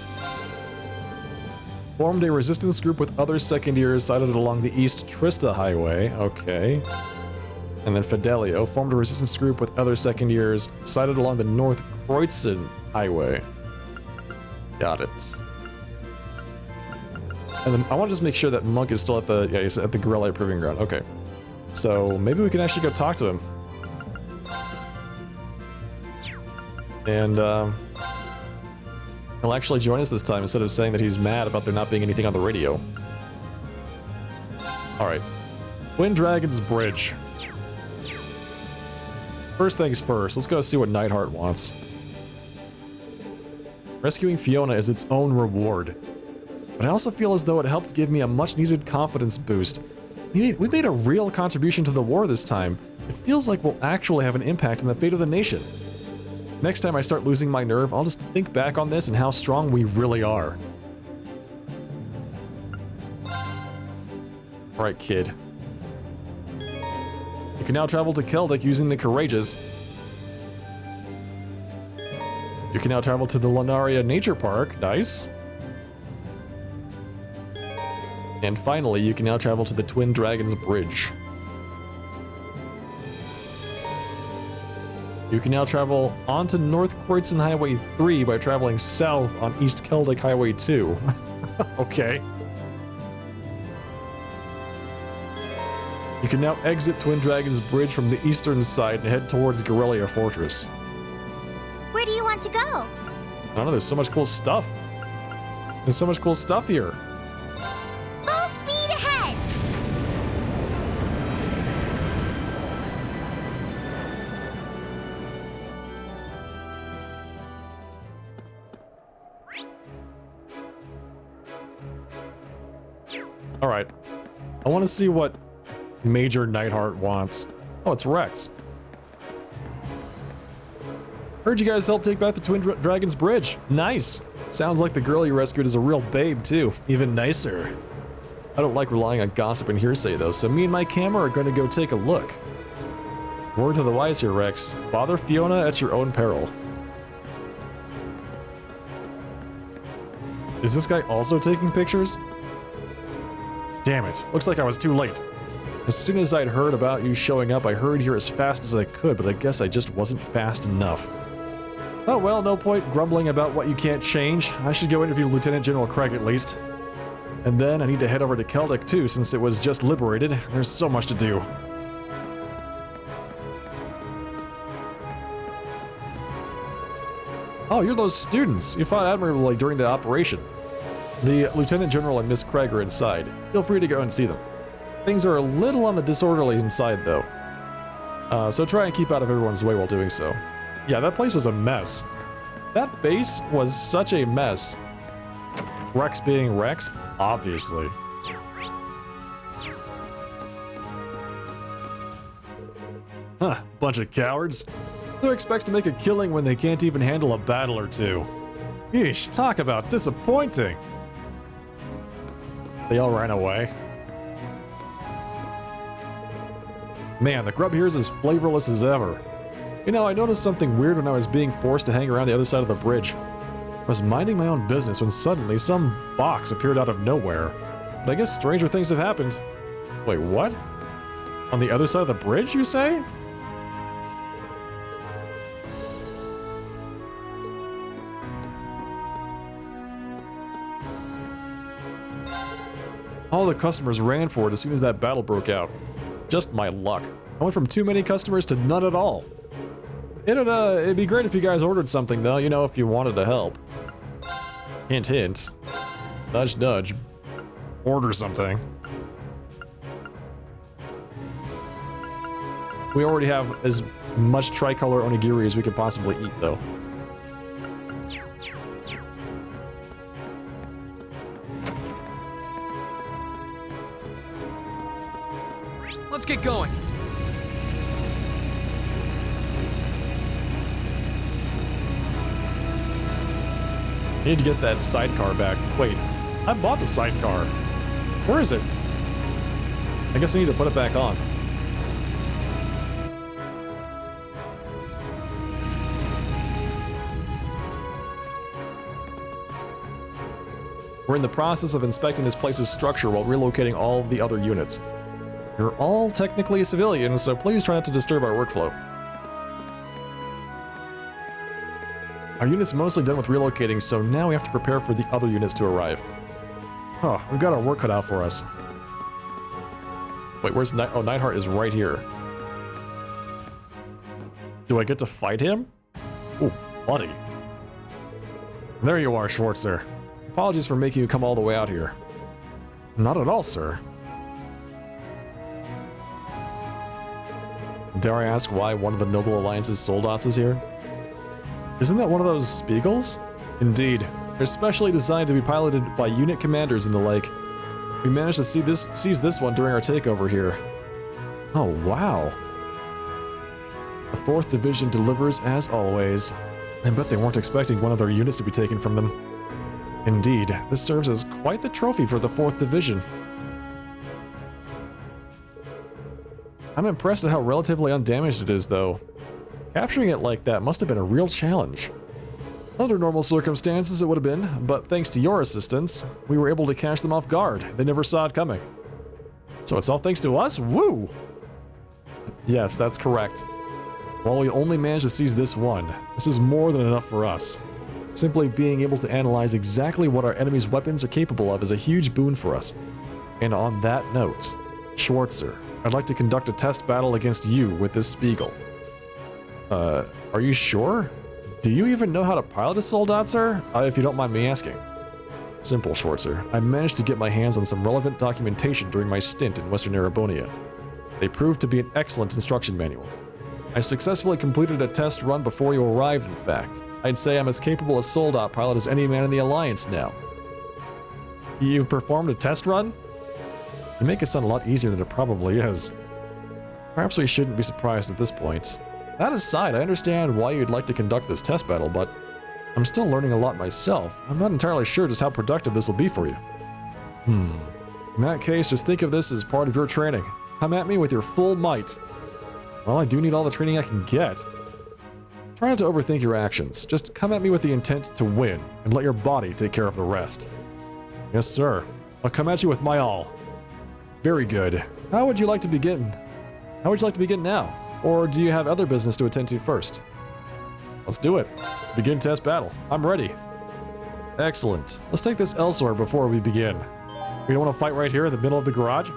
Formed a resistance group with other second years sighted along the East Trista Highway. Okay. And then Fidelio formed a resistance group with other second years sighted along the North Kreutzen Highway. Got it. And then I want to just make sure that Monk is still at the, yeah, he's at the Gorilla Proving Ground. Okay. So maybe we can actually go talk to him. And he'll actually join us this time instead of saying that he's mad about there not being anything on the radio. Alright. Twin Dragons Bridge. First things first, let's go see what Neidhart wants. Rescuing Fiona is its own reward. But I also feel as though it helped give me a much-needed confidence boost. We made a real contribution to the war this time. It feels like we'll actually have an impact on the fate of the nation. Next time I start losing my nerve, I'll just think back on this and how strong we really are. Alright, kid. You can now travel to Keldic using the Courageous. You can now travel to the Lunaria Nature Park. Nice. And finally, you can now travel to the Twin Dragons Bridge. You can now travel onto North Kreutzen Highway 3 by traveling south on East Keldic Highway 2. Okay. You can now exit Twin Dragons Bridge from the eastern side and head towards Gorelia Fortress. Where do you want to go? I don't know, there's so much cool stuff. There's so much cool stuff here. Full speed ahead! Alright. I want to see what Major Nightheart wants. Oh, it's Rex. Heard you guys helped take back the Twin Dragons Bridge. Nice. Sounds like the girl you rescued is a real babe, too. Even nicer. I don't like relying on gossip and hearsay, though, so me and my camera are going to go take a look. Word to the wise here, Rex. Bother Fiona at your own peril. Is this guy also taking pictures? Damn it. Looks like I was too late. As soon as I'd heard about you showing up, I hurried here as fast as I could, but I guess I just wasn't fast enough. Oh well, no point grumbling about what you can't change. I should go interview Lieutenant General Craig at least. And then I need to head over to Celtic too, since it was just liberated. There's so much to do. Oh, you're those students. You fought admirably during the operation. The Lieutenant General and Miss Craig are inside. Feel free to go and see them. Things are a little on the disorderly inside, though. So try and keep out of everyone's way while doing so. Yeah, that place was a mess. That base was such a mess. Rex being Rex? Obviously. Huh, bunch of cowards. Who expects to make a killing when they can't even handle a battle or two? Eesh, talk about disappointing. They all ran away. Man, the grub here is as flavorless as ever. You know, I noticed something weird when I was being forced to hang around the other side of the bridge. I was minding my own business when suddenly some box appeared out of nowhere. But I guess stranger things have happened. Wait, what? On the other side of the bridge, you say? All the customers ran for it as soon as that battle broke out. Just my luck. I went from too many customers to none at all. It'd be great if you guys ordered something, though, you know, if you wanted to help. Hint, hint. Nudge, nudge. Order something. We already have as much tricolor onigiri as we can possibly eat, though. Let's get going. I need to get that sidecar back. Wait, I bought the sidecar. Where is it? I guess I need to put it back on. We're in the process of inspecting this place's structure while relocating all of the other units. You're all technically civilians, so please try not to disturb our workflow. Our unit's mostly done with relocating, so now we have to prepare for the other units to arrive. Oh, we've got our work cut out for us. Wait, where's oh, Nightheart is right here. Do I get to fight him? Ooh, buddy. There you are, Schwarzer. Apologies for making you come all the way out here. Not at all, sir. Dare I ask why one of the Noble Alliance's soldats is here? Isn't that one of those Spiegels? Indeed. They're specially designed to be piloted by unit commanders and the like. We managed to seize this one during our takeover here. Oh, wow. The 4th Division delivers as always. I bet they weren't expecting one of their units to be taken from them. Indeed, this serves as quite the trophy for the 4th Division. I'm impressed at how relatively undamaged it is, though. Capturing it like that must have been a real challenge. Under normal circumstances, it would have been, but thanks to your assistance, we were able to catch them off guard. They never saw it coming. So it's all thanks to us? Woo! Yes, that's correct. While we only managed to seize this one, this is more than enough for us. Simply being able to analyze exactly what our enemy's weapons are capable of is a huge boon for us. And on that note, Schwarzer, I'd like to conduct a test battle against you with this Spiegel. Are you sure? Do you even know how to pilot a soldat, sir? If you don't mind me asking. Simple, Schwarzer. I managed to get my hands on some relevant documentation during my stint in Western Erebonia. They proved to be an excellent instruction manual. I successfully completed a test run before you arrived, in fact. I'd say I'm as capable a soldat pilot as any man in the Alliance now. You've performed a test run? You make it sound a lot easier than it probably is. Perhaps we shouldn't be surprised at this point. That aside, I understand why you'd like to conduct this test battle, but I'm still learning a lot myself. I'm not entirely sure just how productive this will be for you. In that case, just think of this as part of your training. Come at me with your full might. Well, I do need all the training I can get. Try not to overthink your actions. Just come at me with the intent to win, and let your body take care of the rest. Yes, sir. I'll come at you with my all. Very good. How would you like to begin? How would you like to begin now? Or do you have other business to attend to first? Let's do it. Begin test battle. I'm ready. Excellent. Let's take this elsewhere before we begin. We don't want to fight right here in the middle of the garage?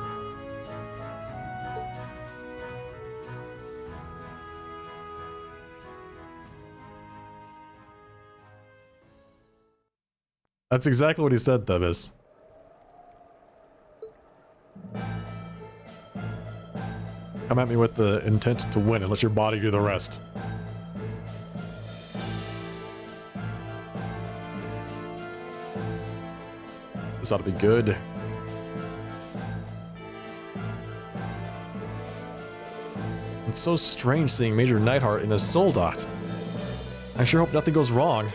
That's exactly what he said, Thebis. Come at me with the intent to win and let your body do the rest. This ought to be good. It's so strange seeing Major Neidhart in a soul dot. I sure hope nothing goes wrong.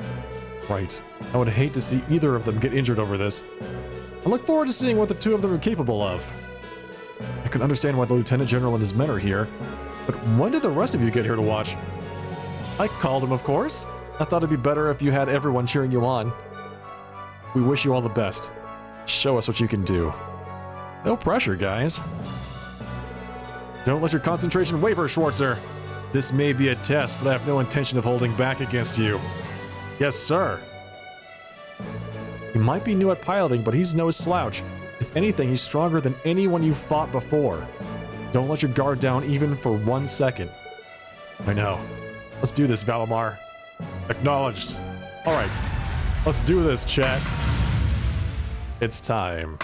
Right. I would hate to see either of them get injured over this. I look forward to seeing what the two of them are capable of. I can understand why the Lieutenant General and his men are here, but when did the rest of you get here to watch? I called him, of course. I thought it'd be better if you had everyone cheering you on. We wish you all the best. Show us what you can do. No pressure, guys. Don't let your concentration waver, Schwarzer. This may be a test, but I have no intention of holding back against you. Yes, sir. He might be new at piloting, but he's no slouch. If anything, he's stronger than anyone you've fought before. Don't let your guard down even for 1 second. I know. Let's do this, Valimar. Acknowledged. Alright. Let's do this, chat. It's time.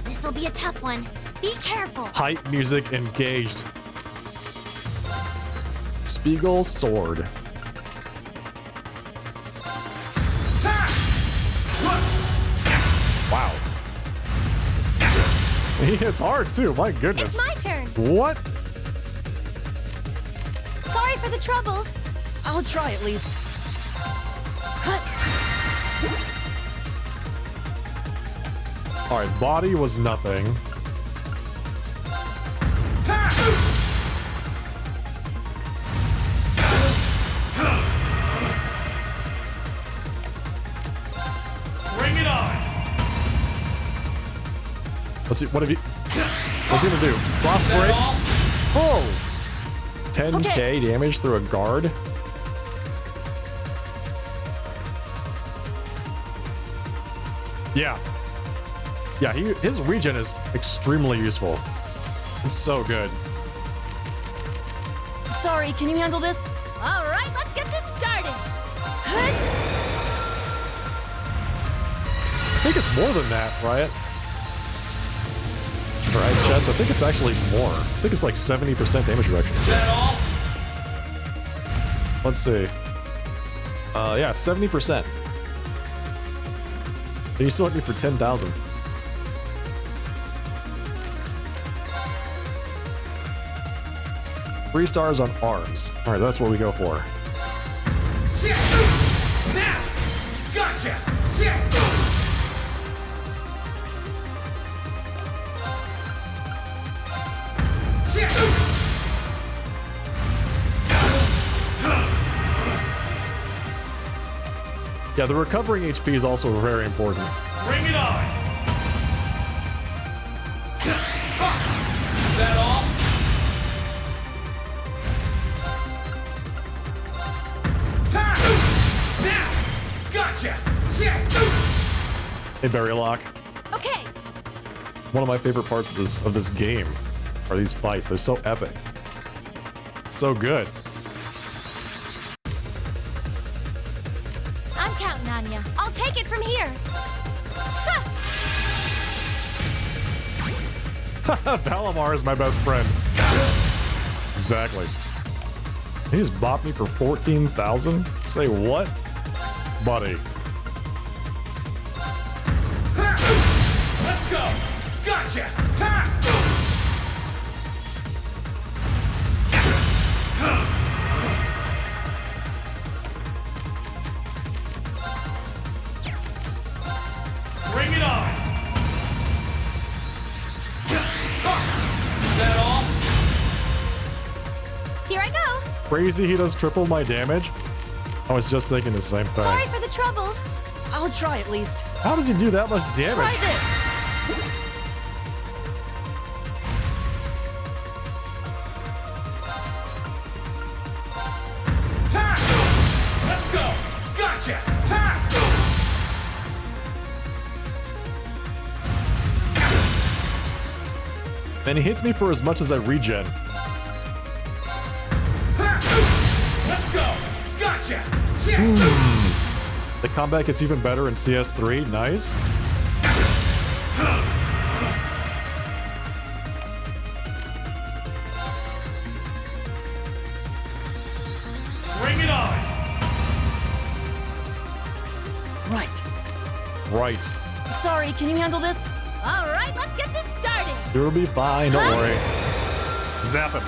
This'll be a tough one. Be careful. Hype music engaged. Spiegel sword. Wow. He hits hard too, my goodness. It's my turn. What? Sorry for the trouble. I'll try at least. Alright, body was nothing. Bring it on! Let's see, what have you... What's he gonna do? Cross break? Oh! 10k damage through a guard? Yeah. Yeah, his regen is extremely useful. It's so good. Sorry, can you handle this? All right, let's get this started. I think it's more than that, right? For Ice Chest, I think it's actually more. I think it's like 70% damage reduction. Is that all? Let's see. Yeah, 70%. And you still hit me for 10,000. Three stars on arms. All right, that's what we go for. Now! Gotcha! Yeah, the recovering HP is also very important. Bring it on! Is that all? Now! Gotcha! Hey, Berrylock. Okay. One of my favorite parts of this game are these fights. They're so epic. It's so good. I'm counting on you. I'll take it from here. Valimar is my best friend. Exactly. He just bopped me for 14,000? Say what? Buddy. Let's go! Gotcha! Ta! Bring it on! Is that all? Here I go. Crazy he does triple my damage? I was just thinking the same thing. Sorry for the trouble. I'll try at least. How does he do that much damage? Try this. Ta! Let's go! Gotcha! Ta! And he hits me for as much as I regen. Let's go! Gotcha! The combat gets even better in CS3. Nice. Bring it on! Right. Right. Sorry, can you handle this? All right, let's get this started. You'll be fine, don't worry. Zap him.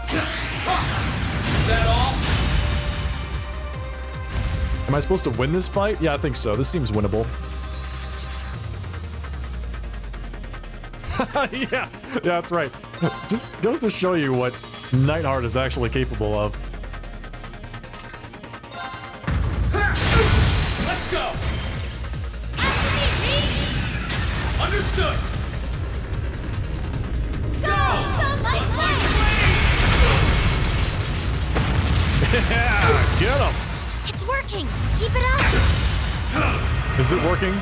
Is that all? Am I supposed to win this fight? Yeah, I think so. This seems winnable. Yeah, that's right. Just goes to show you what Nightheart is actually capable of. Let's go! Understood! Yeah, get him! It's working. Keep it up. Is it working?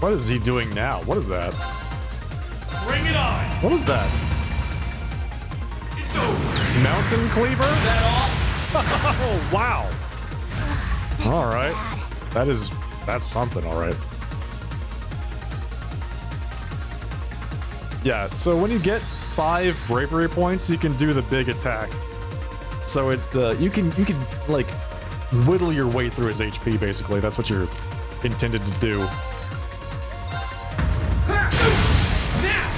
What is he doing now? What is that? Bring it on! What is that? It's over! Mountain cleaver? Is that Oh, wow. This All is right. bad. That's something, all right. Yeah, so when you get 5 bravery points, you can do the big attack. So it you can like whittle your way through his HP basically. That's what you're intended to do. all? Now!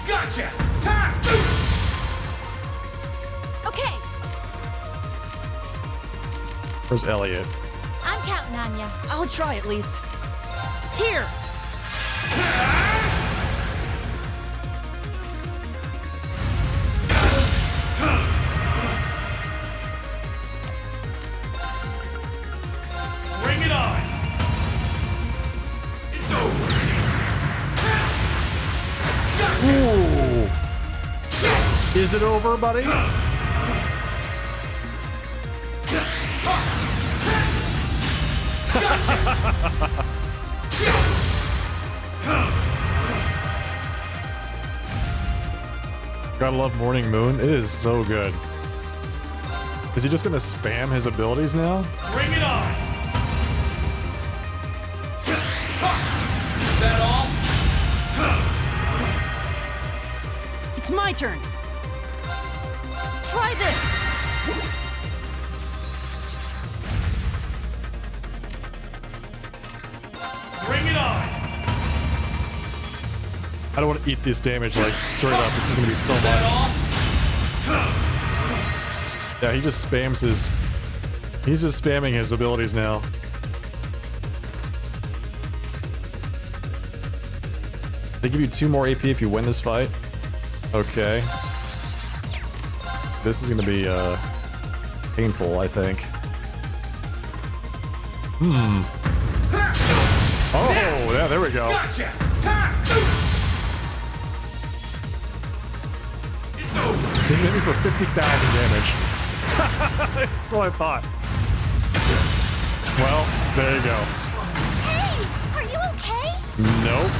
Gotcha! Ta! Okay, Where's Elliot? I'm counting on you. I'll try at least. Here. Bring it on! It's over! Ooh. Is it over, buddy? Gotta love Morning Moon. It is so good. Is he just gonna spam his abilities now? Bring it on! Is that all? It's my turn. Try this. Bring it on! I don't want to eat this damage like straight up. This is gonna be so Is that much. all? Yeah, he just spams his... He's just spamming his abilities now. They give you 2 more AP if you win this fight. Okay. This is gonna be, painful, I think. Oh, yeah, there we go. Gotcha! Ta! It's over! He's gonna hit me for 50,000 damage. That's what I thought. Well, there you go. Hey, are you okay? Nope.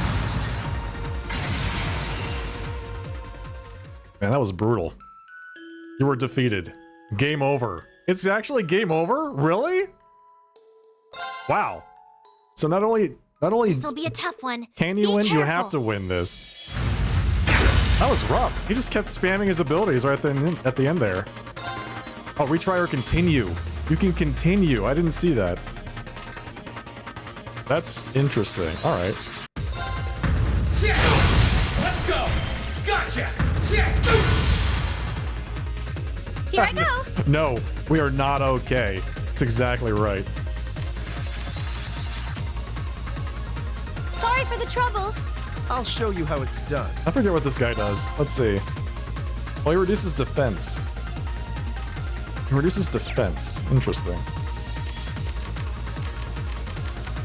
Man, that was brutal. You were defeated. Game over. It's actually game over? Really? Wow. So not only This'll be a tough one. can you Be win, you careful. have to win this. That was rough. He just kept spamming his abilities right at the end there. Oh, retry or continue. You can continue. I didn't see that. That's interesting. All right. Let's go. Gotcha. Here I go. No, we are not okay. That's exactly right. Sorry for the trouble. I'll show you how it's done. I forget what this guy does. Let's see. Well, he reduces defense. He reduces defense. Interesting.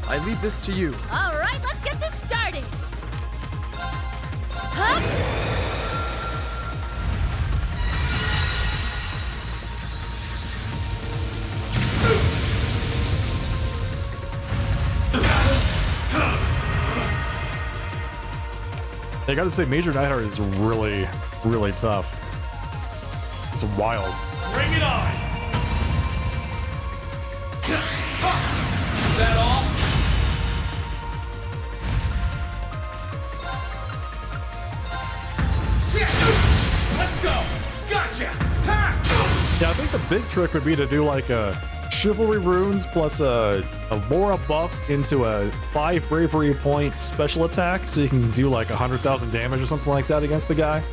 I leave this to you. All right, let's get this started. Huh? I gotta say, Major Nightheart is really, really tough. It's wild. Bring it on. Is that all? Let's go. Gotcha. Time. Yeah, I think the big trick would be to do like a Chivalry Runes plus a Laura buff into a 5 Bravery point special attack, so you can do like 100,000 damage or something like that against the guy.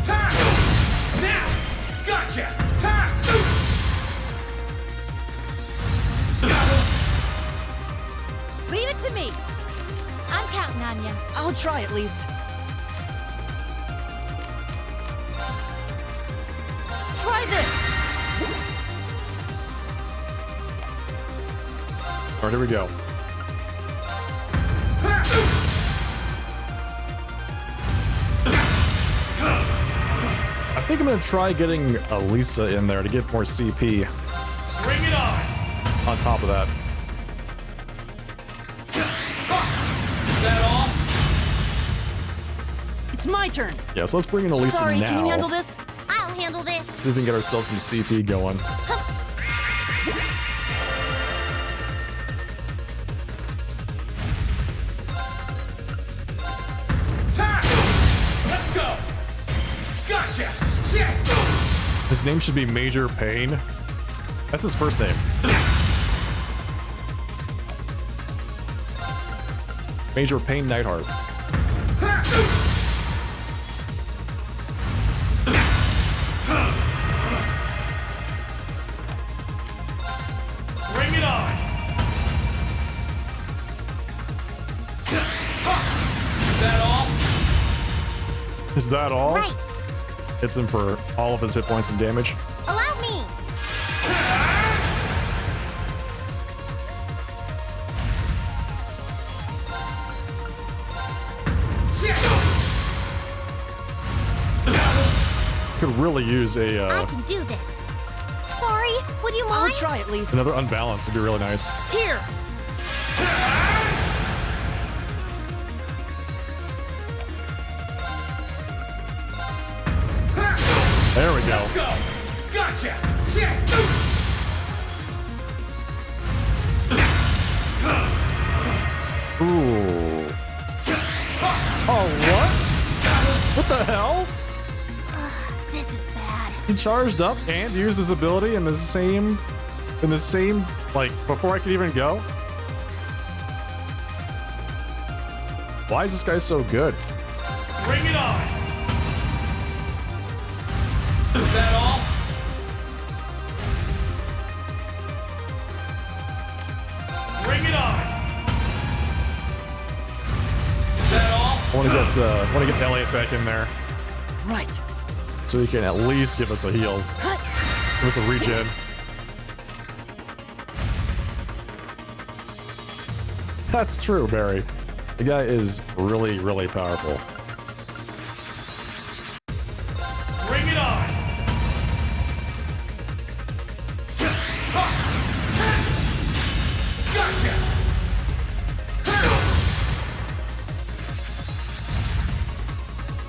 Time. Now. Gotcha. Time. Leave it to me. I'm counting on you. I'll try at least. Try this. All right, here we go. I think I'm gonna try getting Elisa in there to get more CP Bring it on. on top of that. Is that all? It's my turn. Yeah, so let's bring in Elisa Sorry, now. can you handle this? I'll handle this. See if we can get ourselves some CP going. Time. Let's go. Gotcha. His name should be Major Pain. That's his first name. Major Pain Nightheart. Bring it on. Is that all? Is that all? Right. Hits him for all of his hit points and damage. Allow me. Could really use a I can do this. Sorry, would you I'll mind? try at least. another unbalance would be really nice. Here. There we go. Let's go. Gotcha. Ooh. Oh, what? What the hell? This is bad. He charged up and used his ability in the same, like, before I could even go? Why is this guy so good? Bring it on. Is that all? Bring it on. Is that all? I want to get Elliot back in there Right. so he can at least give us a heal, give us a regen. That's true, Barry. The guy is really, really powerful. Bring it on. Gotcha.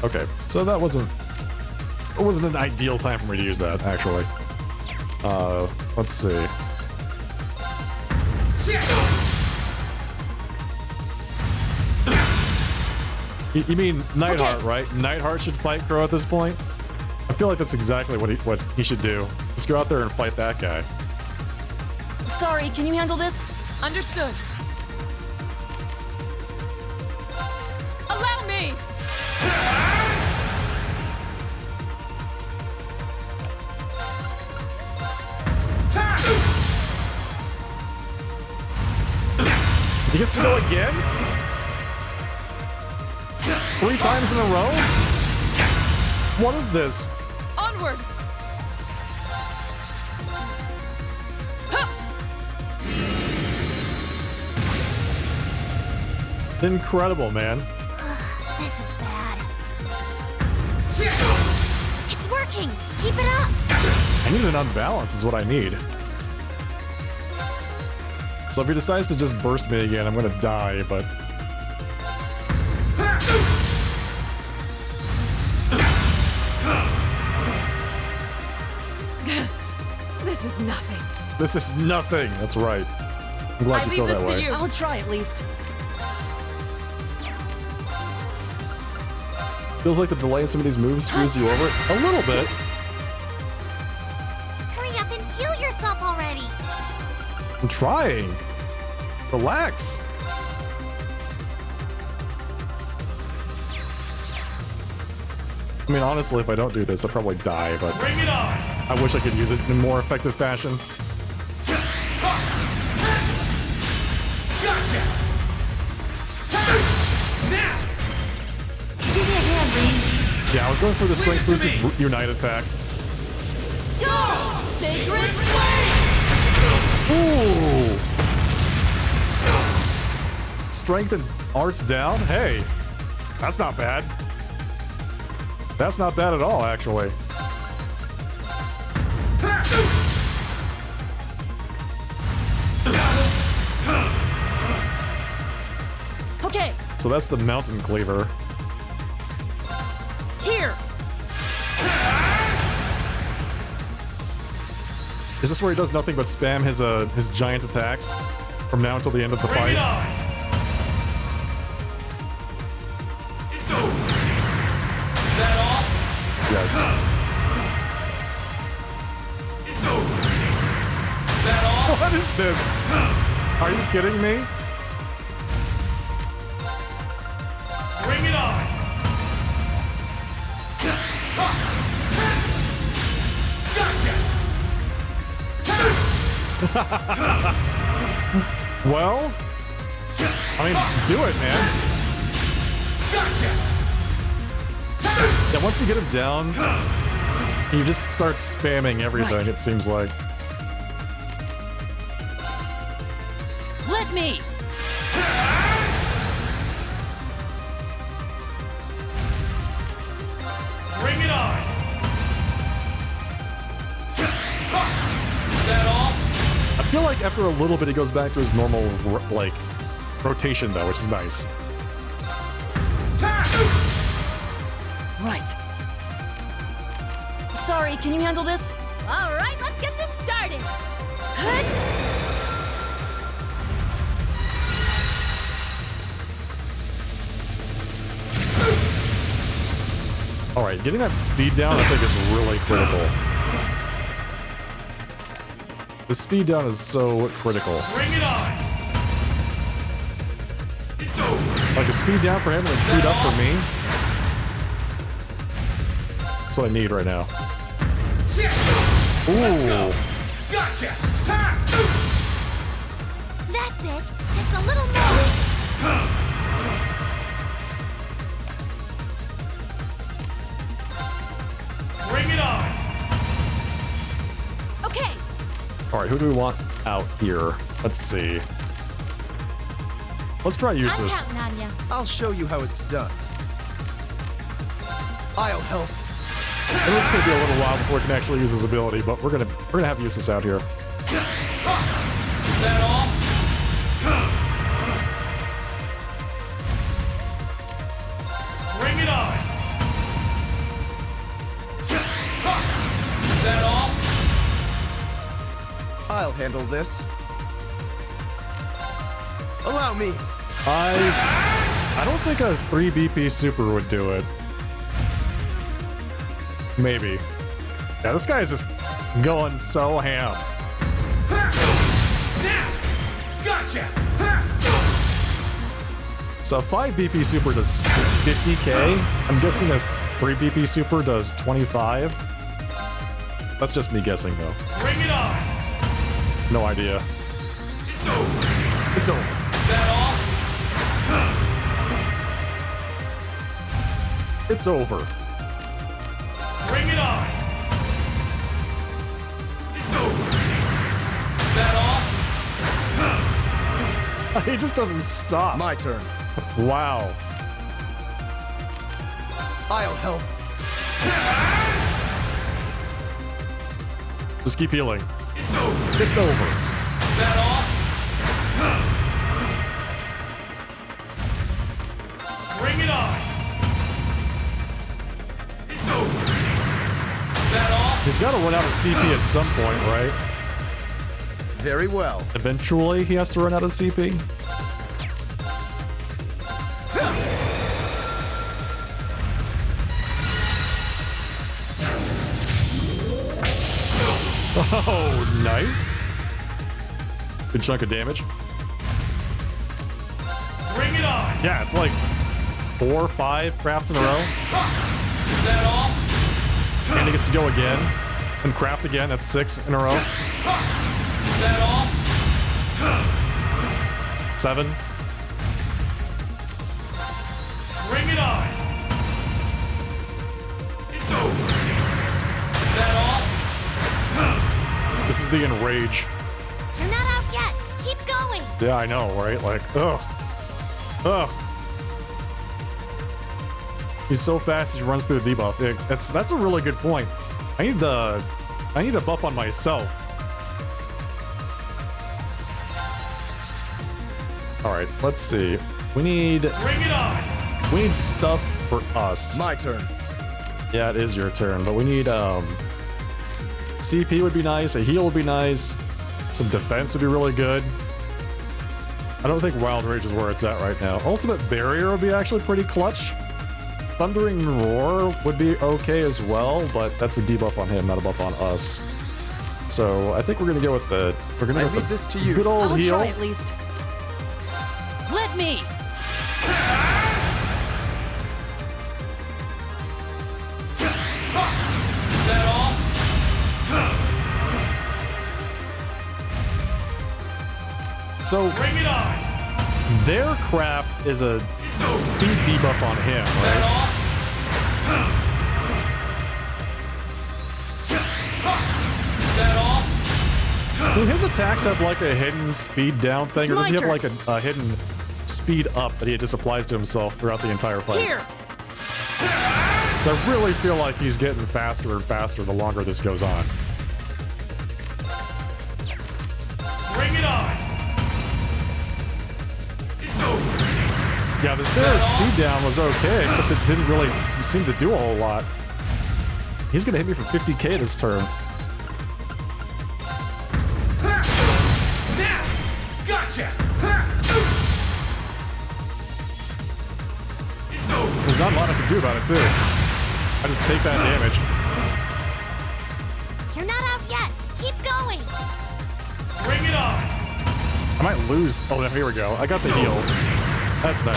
Okay, so that wasn't an ideal time for me to use that, actually. Let's see. You mean Nightheart, right? Nightheart should fight Crow at this point? I feel like that's exactly what he should do. Just go out there and fight that guy. Sorry, can you handle this? Understood. Allow me! He gets to go again? 3 times in a row? What is this? Onward! Incredible, man. This is bad. It's working! Keep it up! I need an unbalance is what I need. So if he decides to just burst me again, I'm gonna die, but... This is nothing. This is nothing. That's right. I'm glad I you leave feel this that to way. you. I'll try at least. Feels like the delay in some of these moves screws you over a little bit. Hurry up and heal yourself already! I'm trying. Relax. I mean, honestly, if I don't do this, I'll probably die, but... Bring it on! I wish I could use it in a more effective fashion. Gotcha! Now! Give me a hand, Reed. Yeah, I was going for the strength-boosted Unite attack. Go! Sacred Flame! Ooh! Strength and arts down? Hey, that's not bad. That's not bad at all, actually. Okay, So that's the mountain cleaver. here! Is this where he does nothing but spam his giant attacks from now until the end of the fight? It's over. Is that all? Yes. It's over. Is that all? What is this? Are you kidding me? Bring it on. Gotcha. Well, I mean, do it, man. Gotcha. Yeah, once you get him down, you just start spamming everything, Right. it seems like. Let me! Bring it on. Is that all? I feel like after a little bit, he goes back to his normal, like, rotation, though, which is nice. Right. Sorry, can you handle this? All right, let's get this started. All right, getting that speed down, I think, is really critical. The speed down is so critical. Bring it on. It's over. Like a speed down for him and a speed up for me. That's what I need right now. Let's Ooh. go. Gotcha. Time. That's it! Just a little more! Bring it on. Okay, All right, who do we want out here? Let's see. Let's try I'm Eustace. counting on ya. I'll show you how it's done. I'll help. I think it's gonna be a little while before he can actually use his ability, but we're gonna have Eustace out here. Is that all? Bring it on. Is that all? I'll handle this. Allow me. I don't think a 3 BP super would do it. Maybe. Yeah, this guy is just going so ham. Gotcha! So a 5 BP super does 50k. I'm guessing a 3 BP super does 25. That's just me guessing though. Bring it on! No idea. It's over! It's over. Is that all? It's over. Bring it on! It's over! Is that all? He just doesn't stop. My turn. Wow. I'll help. Just keep healing. It's over! It's over. Is that all? Bring it on! It's over! Is that all? He's got to run out of CP at some point, right? Very well. Eventually, he has to run out of CP. Oh, nice. Good chunk of damage. Bring it on! Yeah, it's like 4 or 5 crafts in a row. Is that all? And he gets to go again. And craft again. That's 6 in a row. Is that all? 7. Bring it on! It's over! Is that all? This is the enrage. You're not out yet. Keep going. Yeah, I know, right? Like, ugh. Ugh. He's so fast he runs through the debuff. That's a really good point. I need a buff on myself. Alright, let's see. We need Bring it on! stuff for us. My turn. Yeah, it is your turn, but we need CP would be nice, a heal would be nice, some defense would be really good. I don't think Wild Rage is where it's at right now. Ultimate Barrier would be actually pretty clutch. Thundering Roar would be okay as well, but that's a debuff on him, not a buff on us. So I think we're gonna go with the I leave this to you. good old I'll heal. try at least. Let me. Is that all? So Bring it on! their craft is a speed debuff on him, Is that right? all? Is that all? Do his attacks have like a hidden speed down thing, or does he my have like turn. a hidden speed up that he just applies to himself throughout the entire fight? Here. I really feel like he's getting faster and faster the longer this goes on. Bring it on! It's over! Yeah, the Sarah speed down was okay, except it didn't really seem to do a whole lot. He's gonna hit me for 50k this turn. Now! Gotcha! It's over! There's not a lot I can do about it, too. I just take that damage. You're not out yet. Keep going. Bring it on! I might lose. Oh, here we go. I got the heal. That's nice.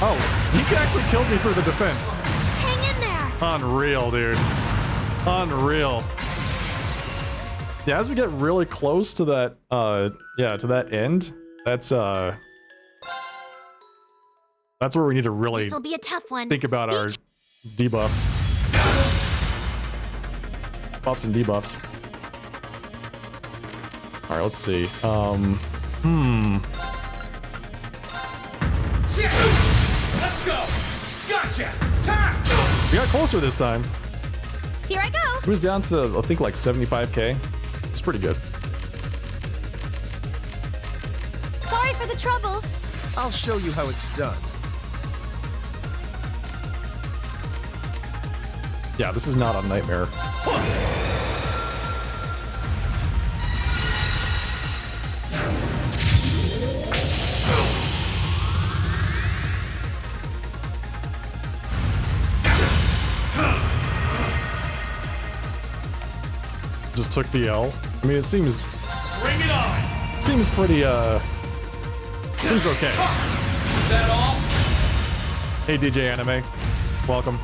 Oh, he actually killed me through the defense. Hang in there. Unreal, dude. Unreal. Yeah, as we get really close to that, to that end, that's where we need to really This'll be a tough one. think about our debuffs. Buffs and debuffs. All right, let's see. Let's go! Gotcha! Time! We got closer this time. Here I go. It was down to, I think, like 75k. It's pretty good. Sorry for the trouble. I'll show you how it's done. Yeah, this is not a nightmare. took the L. I mean, it seems... Bring it on! Seems pretty, seems okay. Is that all? Hey, DJ Anime. Welcome.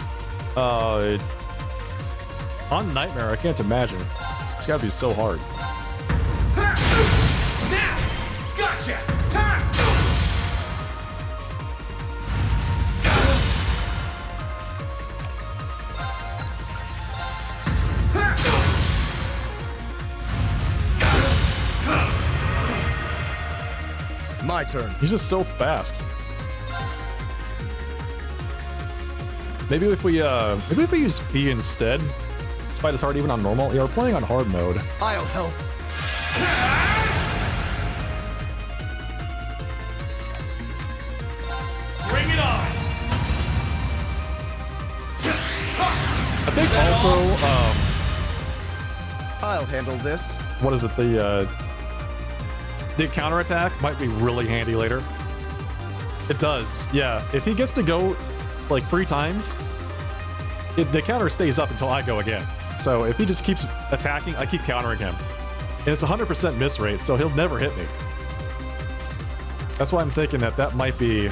On Nightmare, I can't imagine. It's gotta be so hard. Now! Gotcha! Time! My turn. He's just so fast. Maybe if we use Fee instead, despite it's hard even on normal. Yeah, we're playing on hard mode. I'll help. Bring it on! I think also, I'll handle this. what is it? The counterattack might be really handy later. It does, yeah. If he gets to go like 3 times, the counter stays up until I go again. So if he just keeps attacking, I keep countering him. And it's 100% miss rate, so he'll never hit me. That's why I'm thinking that might be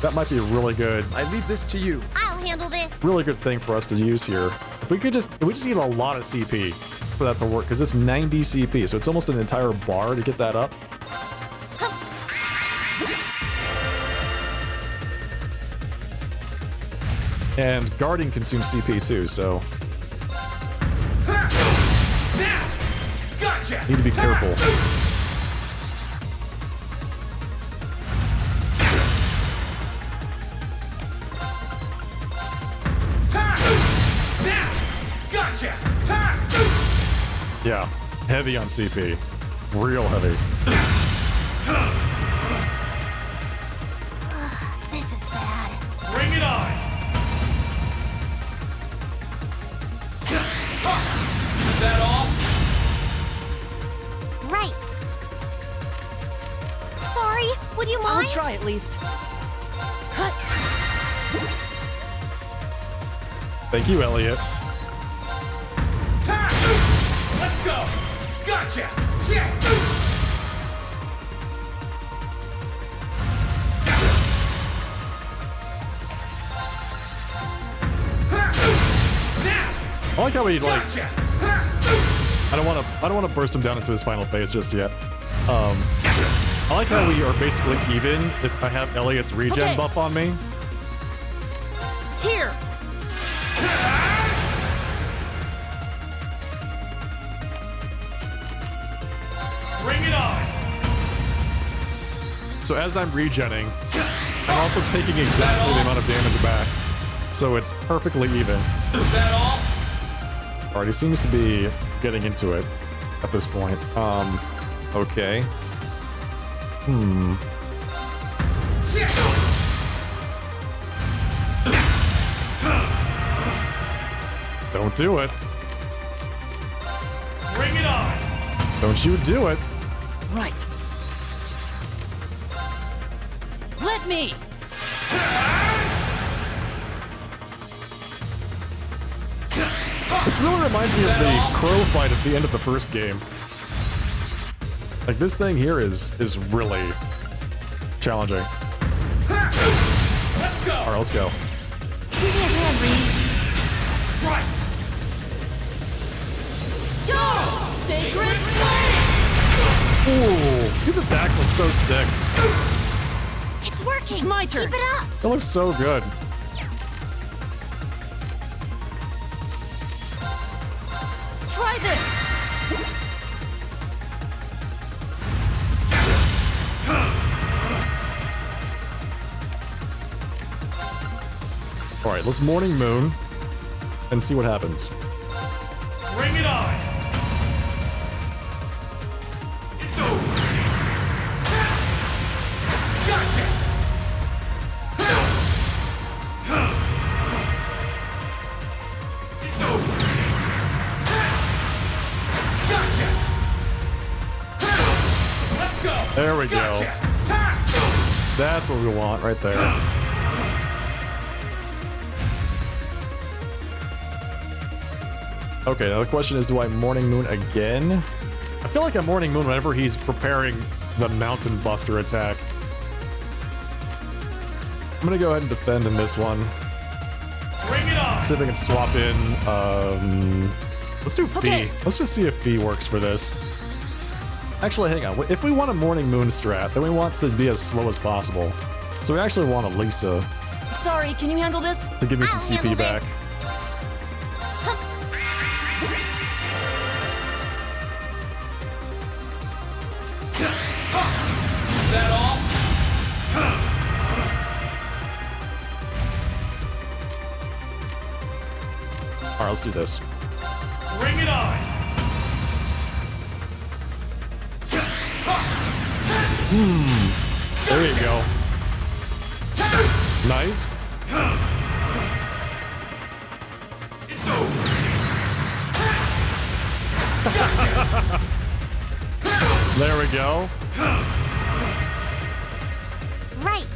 really good. I leave this to you. I'll handle this. Really good thing for us to use here. If we just need a lot of CP for that to work, because it's 90 CP, so it's almost an entire bar to get that up. And guarding consumes CP too, so Now! Gotcha! need to be careful. Time! Now! Gotcha! Time! Yeah, heavy on CP. Real heavy. This is bad. Bring it on! Is that all? Right. Sorry, would you I'll mind? try at least. Thank you, Elliot. Time! Let's go! Gotcha! Yeah. Now! I like how he like. Gotcha! I don't want to burst him down into his final phase just yet. I like how we are basically even if I have Elliot's regen Okay. buff on me. Here. Bring it on! So as I'm regenning, I'm also taking exactly the amount of damage back. So it's perfectly even. Is that all? Alright, he seems to be getting into it at this point. Okay. Don't do it. Bring it on! Don't you do it. Right. Let me. This really reminds me of the crow fight at the end of the first game. Like this thing here is really challenging. Let's go! Alright, let's go. Give me a hand, Reed. Right! Go! Sacred Ooh, these attacks look so sick. It's working. It's my turn. Keep it up. It looks so good. Try this. Alright, let's Morning Moon and see what happens. Bring it on! It's over! Gotcha! It's over! Gotcha! Let's go! There we go. Gotcha! Time! That's what we want right there. Okay, now the question is, do I Morning Moon again? I feel like I'm Morning Moon whenever he's preparing the Mountain Buster attack. I'm gonna go ahead and defend in this one. Bring it on! See if I can swap in, let's do Fee. Let's just see if Fee works for this. Actually, hang on. If we want a Morning Moon strat, then we want to be as slow as possible. So we actually want a Lisa Sorry, can you handle this? to give me some I'll handle CP back. this. Is that all? All right, let's do this. Bring it on! There you go. Nice. It's over! There we go. Right.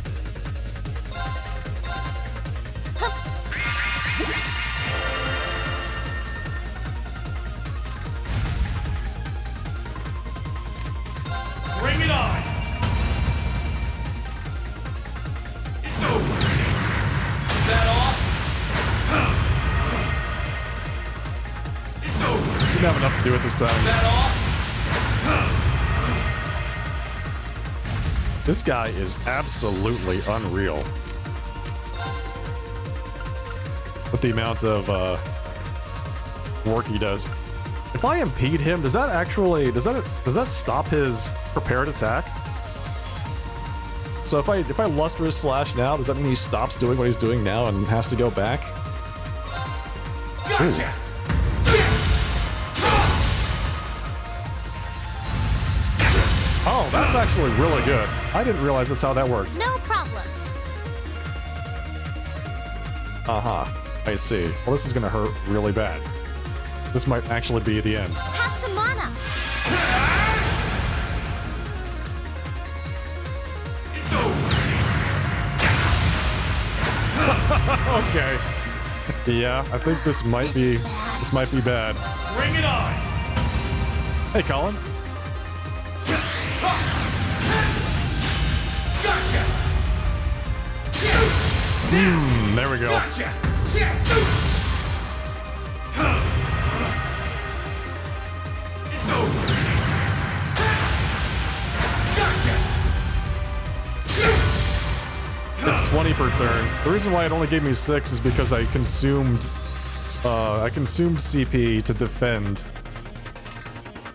Bring it on! It's over! Is that all? It's over! Just didn't have enough to do it this Is time. that all? This guy is absolutely unreal. With the amount of work he does. If I impede him, does that actually does that stop his prepared attack? So if I lustrous slash now, does that mean he stops doing what he's doing now and has to go back? Gotcha! Oh, that's actually really good. I didn't realize that's how that worked. No problem. Uh-huh. I see. Well, this is gonna hurt really bad. This might actually be the end. Have some mana. It's over! Okay. Yeah, I think this might be bad. Bring it on! Hey, Colin. Gotcha! There we go. Gotcha! It's over! Gotcha! It's 20 per turn. The reason why it only gave me 6 is because I consumed CP to defend,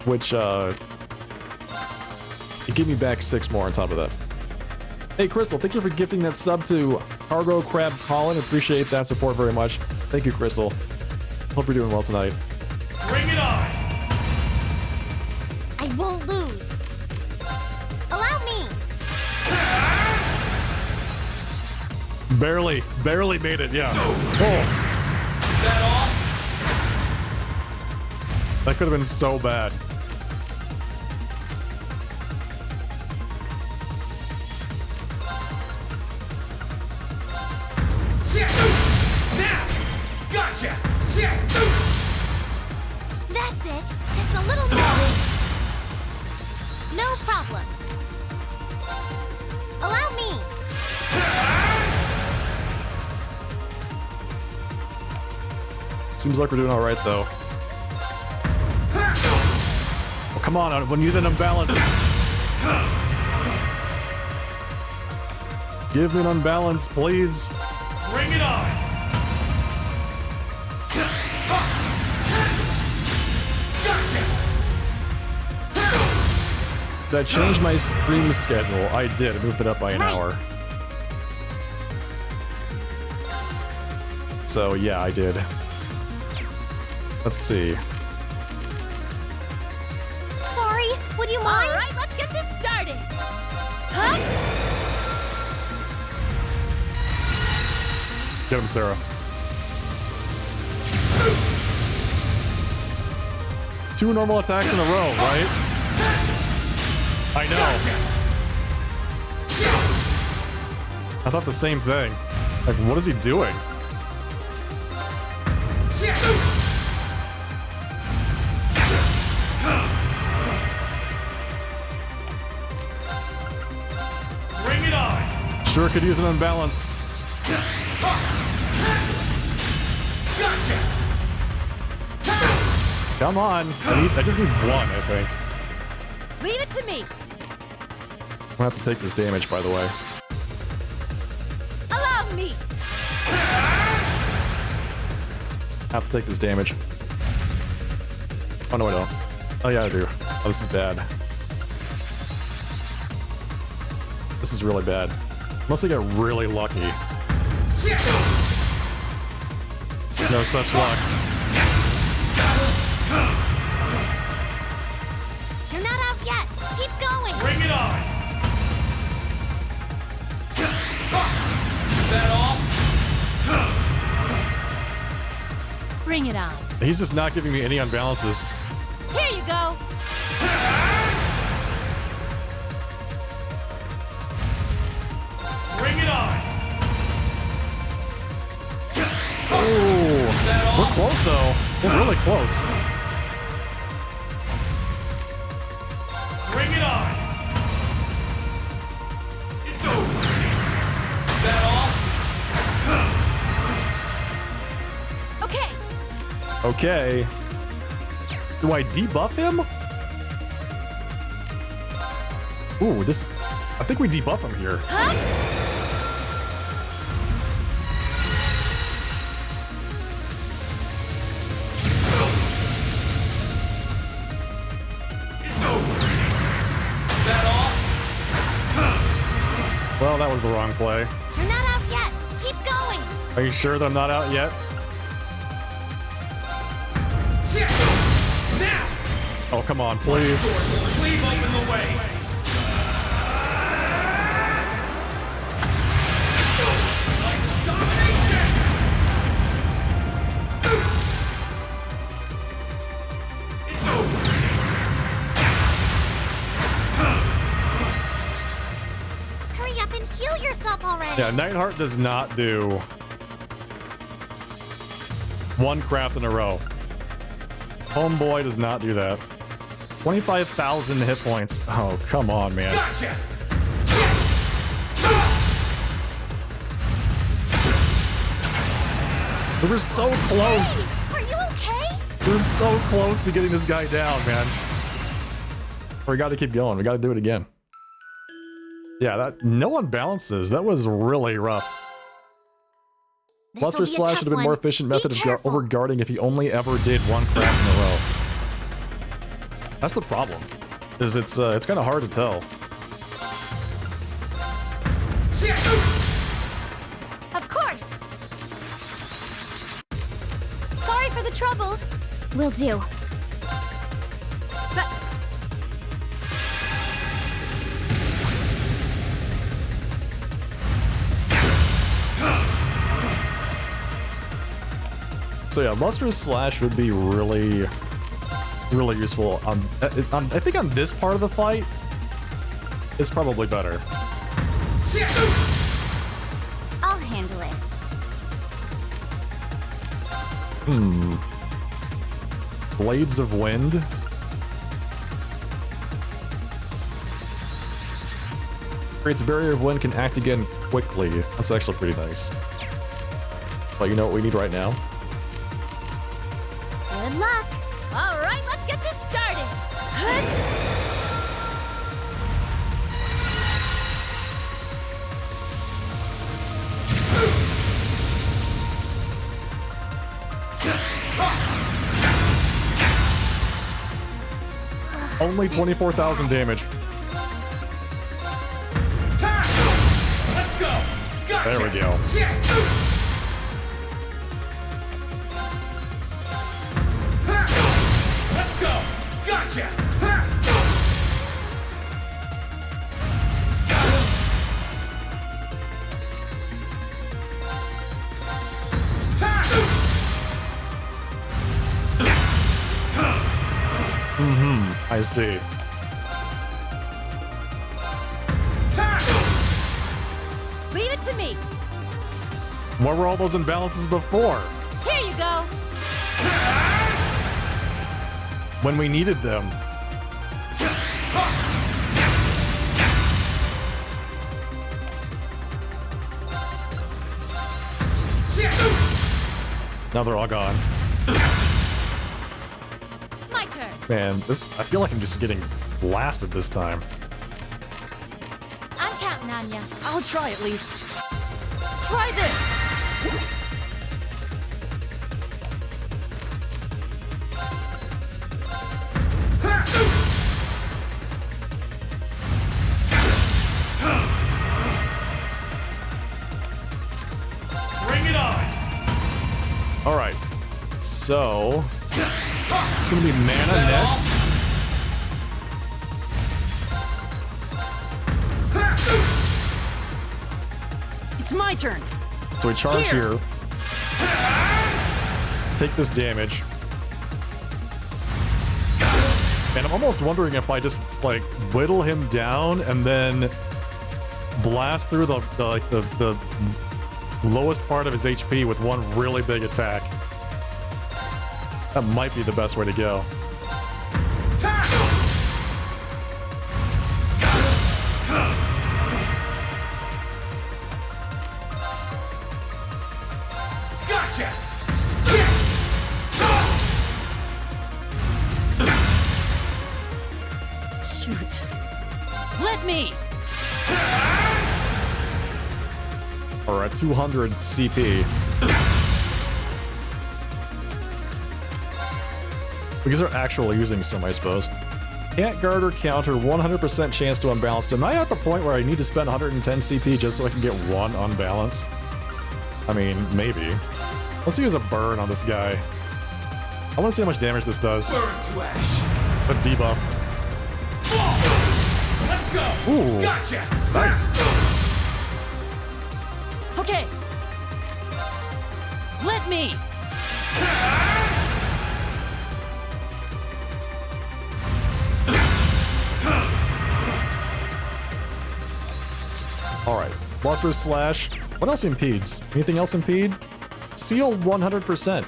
which it gave me back 6 more on top of that. Hey, Crystal, thank you for gifting that sub to Cargo Crab Colin. Appreciate that support very much. Thank you, Crystal. Hope you're doing well tonight. Bring it on! I won't lose. Allow me. Barely made it, yeah. Oh, Is that all? that could have been so bad. Now! Gotcha! That's it. Just a little more. No problem. Allow me. Seems like we're doing all right, though. Oh, come on, we need an unbalance. Give me an unbalance, please. Bring it on! Gotcha! Did I change my stream schedule? I did. I moved it up by an hour. So, yeah, I did. Let's see. Sorry. Would you mind? All right, let's get this started. Huh? Get him, Sarah. Two normal attacks in a row, right? I know. I thought the same thing. Like, what is he doing? Sure could use an unbalance. Gotcha! Come on. I just need one, I think. Leave it to me. I'm gonna have to take this damage, by the way. Allow me. I have to take this damage. Oh, no, I don't. Oh, yeah, I do. Oh, this is bad. This is really bad. Unless I get really lucky. No such luck. You're not out yet. Keep going. Bring it on! Is that all? Bring it on. He's just not giving me any unbalances. Here you go. Bring it on! Oh, we're close though. We're really close. Bring it on! It's over! Is that all? Okay. Okay. Do I debuff him? Ooh, this... I think we debuff him here. Huh? It's over! Is that all? Well, that was the wrong play. You're not out yet. Keep going. Are you sure that I'm not out yet? Now! Oh, come on, please. Cleave open the way! Domination! It's over! Hurry up and heal yourself already. Yeah, Nightheart does not do one craft in a row. Homeboy does not do that. 25,000 hit points. Oh, come on, man. Gotcha! We were so close. Are you okay? We were so close to getting this guy down, man. We got to keep going. We got to do it again. Yeah, that no unbalances. That was really rough. This'll Buster be a Slash tough would have been one. more efficient Be method of careful. over guarding if he only ever did one craft in a row. That's the problem. Is it's kind of hard to tell. Of course. Sorry for the trouble. Will do. So yeah, Buster Slash would be really useful. I think on this part of the fight, it's probably better. I'll handle it. Blades of Wind. Creates a barrier of wind, can act again quickly. That's actually pretty nice. But you know what we need right now? Good luck. All right, let's get this started. Huh? Only 24,000 damage. Let's go! Gotcha! There we go. Let's go! Gotcha! I see. Leave it to me. What were all those imbalances before? Here you go. When we needed them. Now they're all gone. My turn. Man, I feel like I'm just getting blasted this time. I'm counting on ya. I'll try at least. Try this! Bring it on! Alright. So it's gonna be mana next. It's my turn. So we charge here. Take this damage. And I'm almost wondering if I just like whittle him down and then blast through the lowest part of his HP with one really big attack. That might be the best way to go. Gotcha! Shoot. Let me! Or at 200 CP. Because they're actually using some, I suppose. Can't guard or counter, 100% chance to unbalance. Am I at the point where I need to spend 110 CP just so I can get one unbalance? I mean, maybe. Let's use a burn on this guy. I want to see how much damage this does. Burn to ash! A debuff. Let's go! Ooh. Gotcha! Nice. Okay. Let me! Alright. Bluster Slash. What else impedes? Anything else impede? Seal 100%.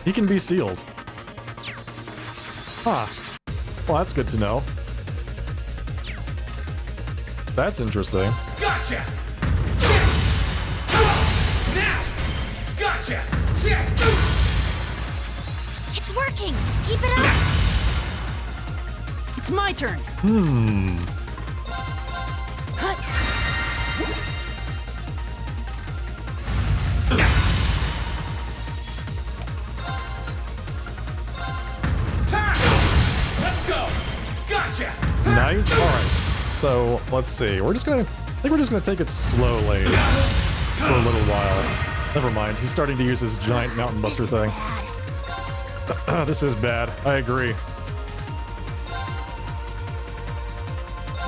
He can be sealed. Huh. Well, that's good to know. That's interesting. Gotcha! Now! Gotcha! It's working. Keep it up. It's my turn. Hut. Let's go! Gotcha! Nice. Alright. So, let's see. I think we're just gonna take it slowly for a little while. Never mind. He's starting to use his giant mountain buster thing. This is bad. I agree.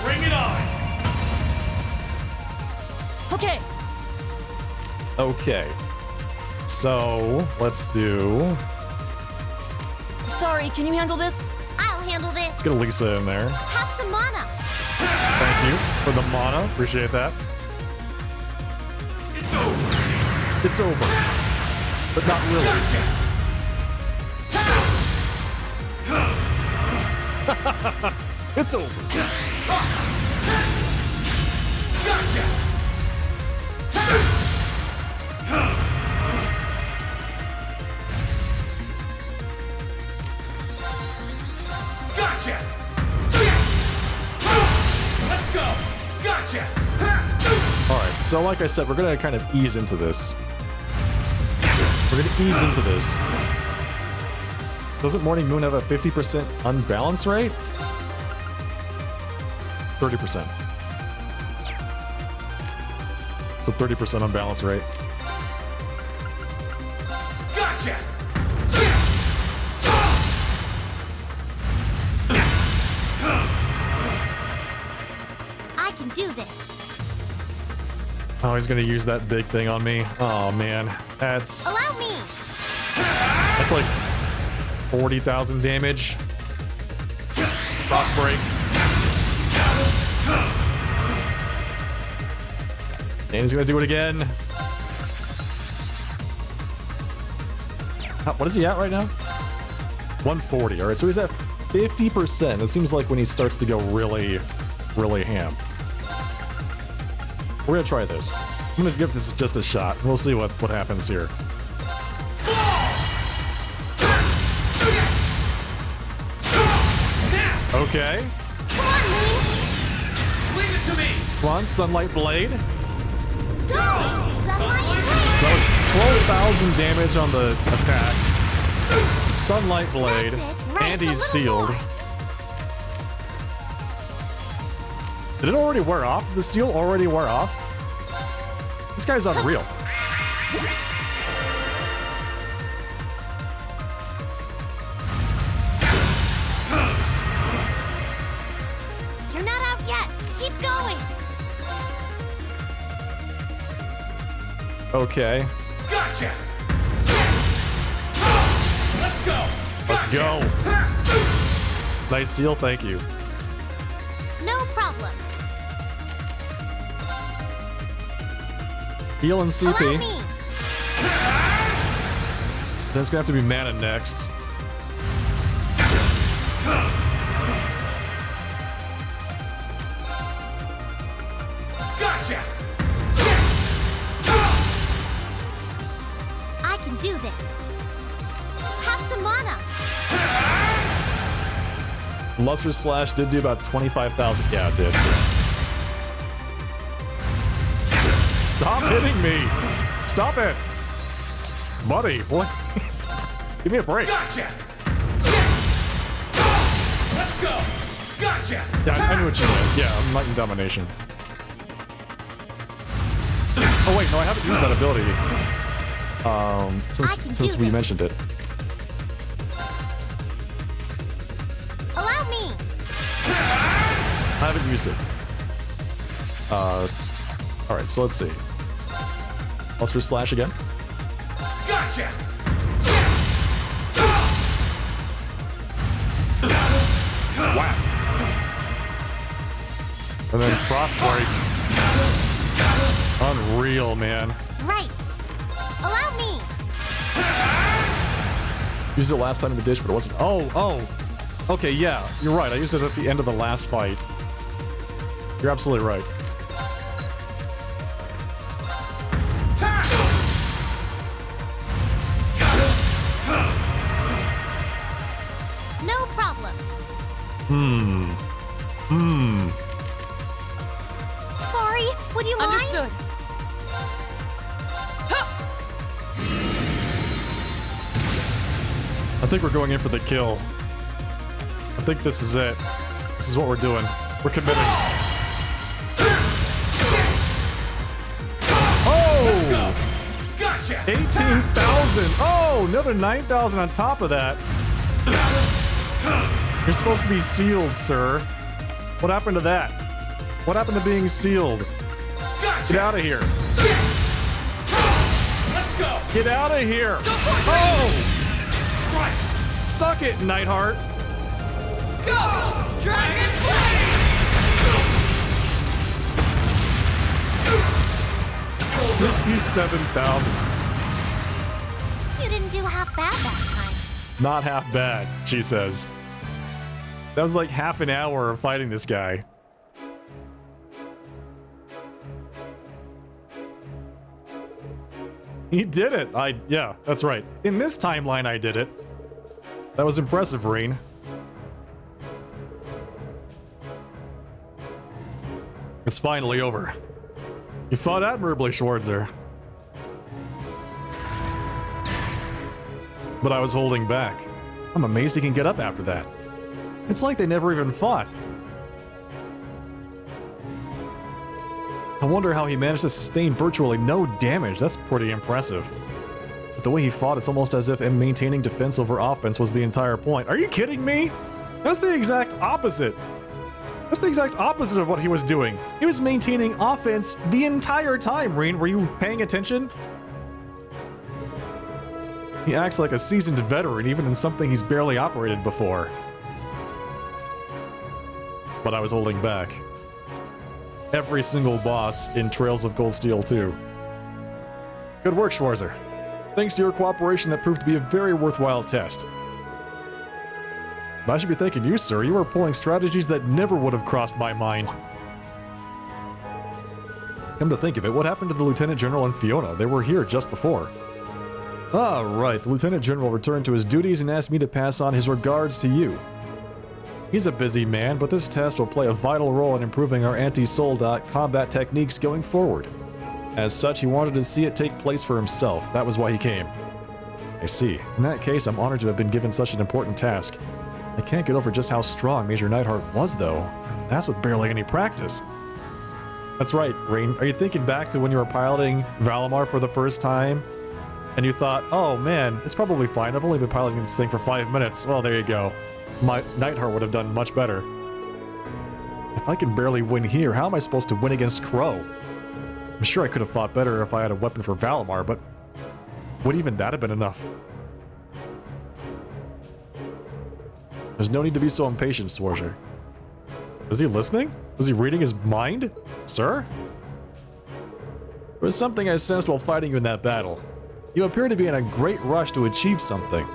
Bring it on! Okay. Okay. So, let's do... Sorry, can you handle this? I'll handle this. Let's get Lisa in there. Have some mana. Thank you for the mana. Appreciate that. It's over! It's over. But not really. It's over. Gotcha! Gotcha! Let's go! Gotcha! Alright, so like I said, we're gonna kind of ease into this. We're gonna ease into this. Doesn't Morning Moon have a 50% unbalance rate? 30%. It's a 30% unbalance rate. Gotcha! I can do this. Oh, he's gonna use that big thing on me. Oh man, that's Allow me. like 40,000 damage. Cross break. And he's gonna do it again. What is he at right now? 140. All right, so he's at 50%. It seems like when he starts to go really ham. We're gonna try this. I'm gonna give this just a shot. We'll see what happens here. Okay. Come on, Link. Leave it to me. Come on, Sunlight Blade. Go! Sunlight Blade! So that was 12,000 damage on the attack. Sunlight Blade. That's it. Rest And a he's little sealed. more. Did it already wear off? Did the seal already wear off? This guy's unreal. You're not out yet. Keep going. Okay. Gotcha. Let's go. Let's go. Nice seal, thank you. No problem. Heal and Allow CP. me. Then it's gonna have to be mana next. Gotcha. I can do this. Have some mana. Luster Slash did do about 25,000. Yeah, it did. Stop hitting me! Stop it! Buddy, please. Give me a break. Gotcha. Let's go. Gotcha. Yeah, I knew what you meant. Yeah, Enlightened Domination. Oh wait, no, I haven't used that ability. Since we mentioned it. Allow me. I haven't used it. Alright, so let's see. Luster Slash again. Gotcha. Wow. And then Frostbreak. Unreal, man. Right. Allow me. Used it last time in the dish, but it wasn't. Oh. Okay, yeah, you're right. I used it at the end of the last fight. You're absolutely right. No problem. Sorry. Would you mind? Understood. I think we're going in for the kill. I think this is it. This is what we're doing. We're committing. Oh! Gotcha. 18,000! Oh, another 9,000 on top of that. You're supposed to be sealed, sir. What happened to that? What happened to being sealed? Gotcha. Get out of here. Let's go. Get out of here. Oh! Right. Suck it, Nightheart. Go. Dragon Blade. 67,000. You didn't do half bad that time. Not half bad, she says. That was like half an hour of fighting this guy. He did it. Yeah, that's right. In this timeline, I did it. That was impressive, Rain. It's finally over. You fought admirably, Schwarzer. But I was holding back. I'm amazed he can get up after that. It's like they never even fought. I wonder how he managed to sustain virtually no damage. That's pretty impressive. But the way he fought, it's almost as if him maintaining defense over offense was the entire point. Are you kidding me? That's the exact opposite. That's the exact opposite of what he was doing. He was maintaining offense the entire time, Reen. Were you paying attention? He acts like a seasoned veteran, even in something he's barely operated before. But I was holding back. Every single boss in Trails of Cold Steel 2. Good work, Schwarzer. Thanks to your cooperation, that proved to be a very worthwhile test. I should be thanking you, sir. You were pulling strategies that never would have crossed my mind. Come to think of it, what happened to the Lieutenant General and Fiona? They were here just before. Ah, right. The Lieutenant General returned to his duties and asked me to pass on his regards to you. He's a busy man, but this test will play a vital role in improving our anti-Soul combat techniques going forward. As such, he wanted to see it take place for himself. That was why he came. I see. In that case, I'm honored to have been given such an important task. I can't get over just how strong Major Neidhart was, though. And that's with barely any practice. That's right, Rain. Are you thinking back to when you were piloting Valimar for the first time? And you thought, oh man, it's probably fine. I've only been piloting this thing for 5 minutes. Well, there you go. My Neidhart would have done much better. If I can barely win here, how am I supposed to win against Crow? I'm sure I could have fought better if I had a weapon for Valimar, but would even that have been enough? There's no need to be so impatient, Sworzer. Is he listening? Was he reading his mind? Sir? There was something I sensed while fighting you in that battle. You appear to be in a great rush to achieve something.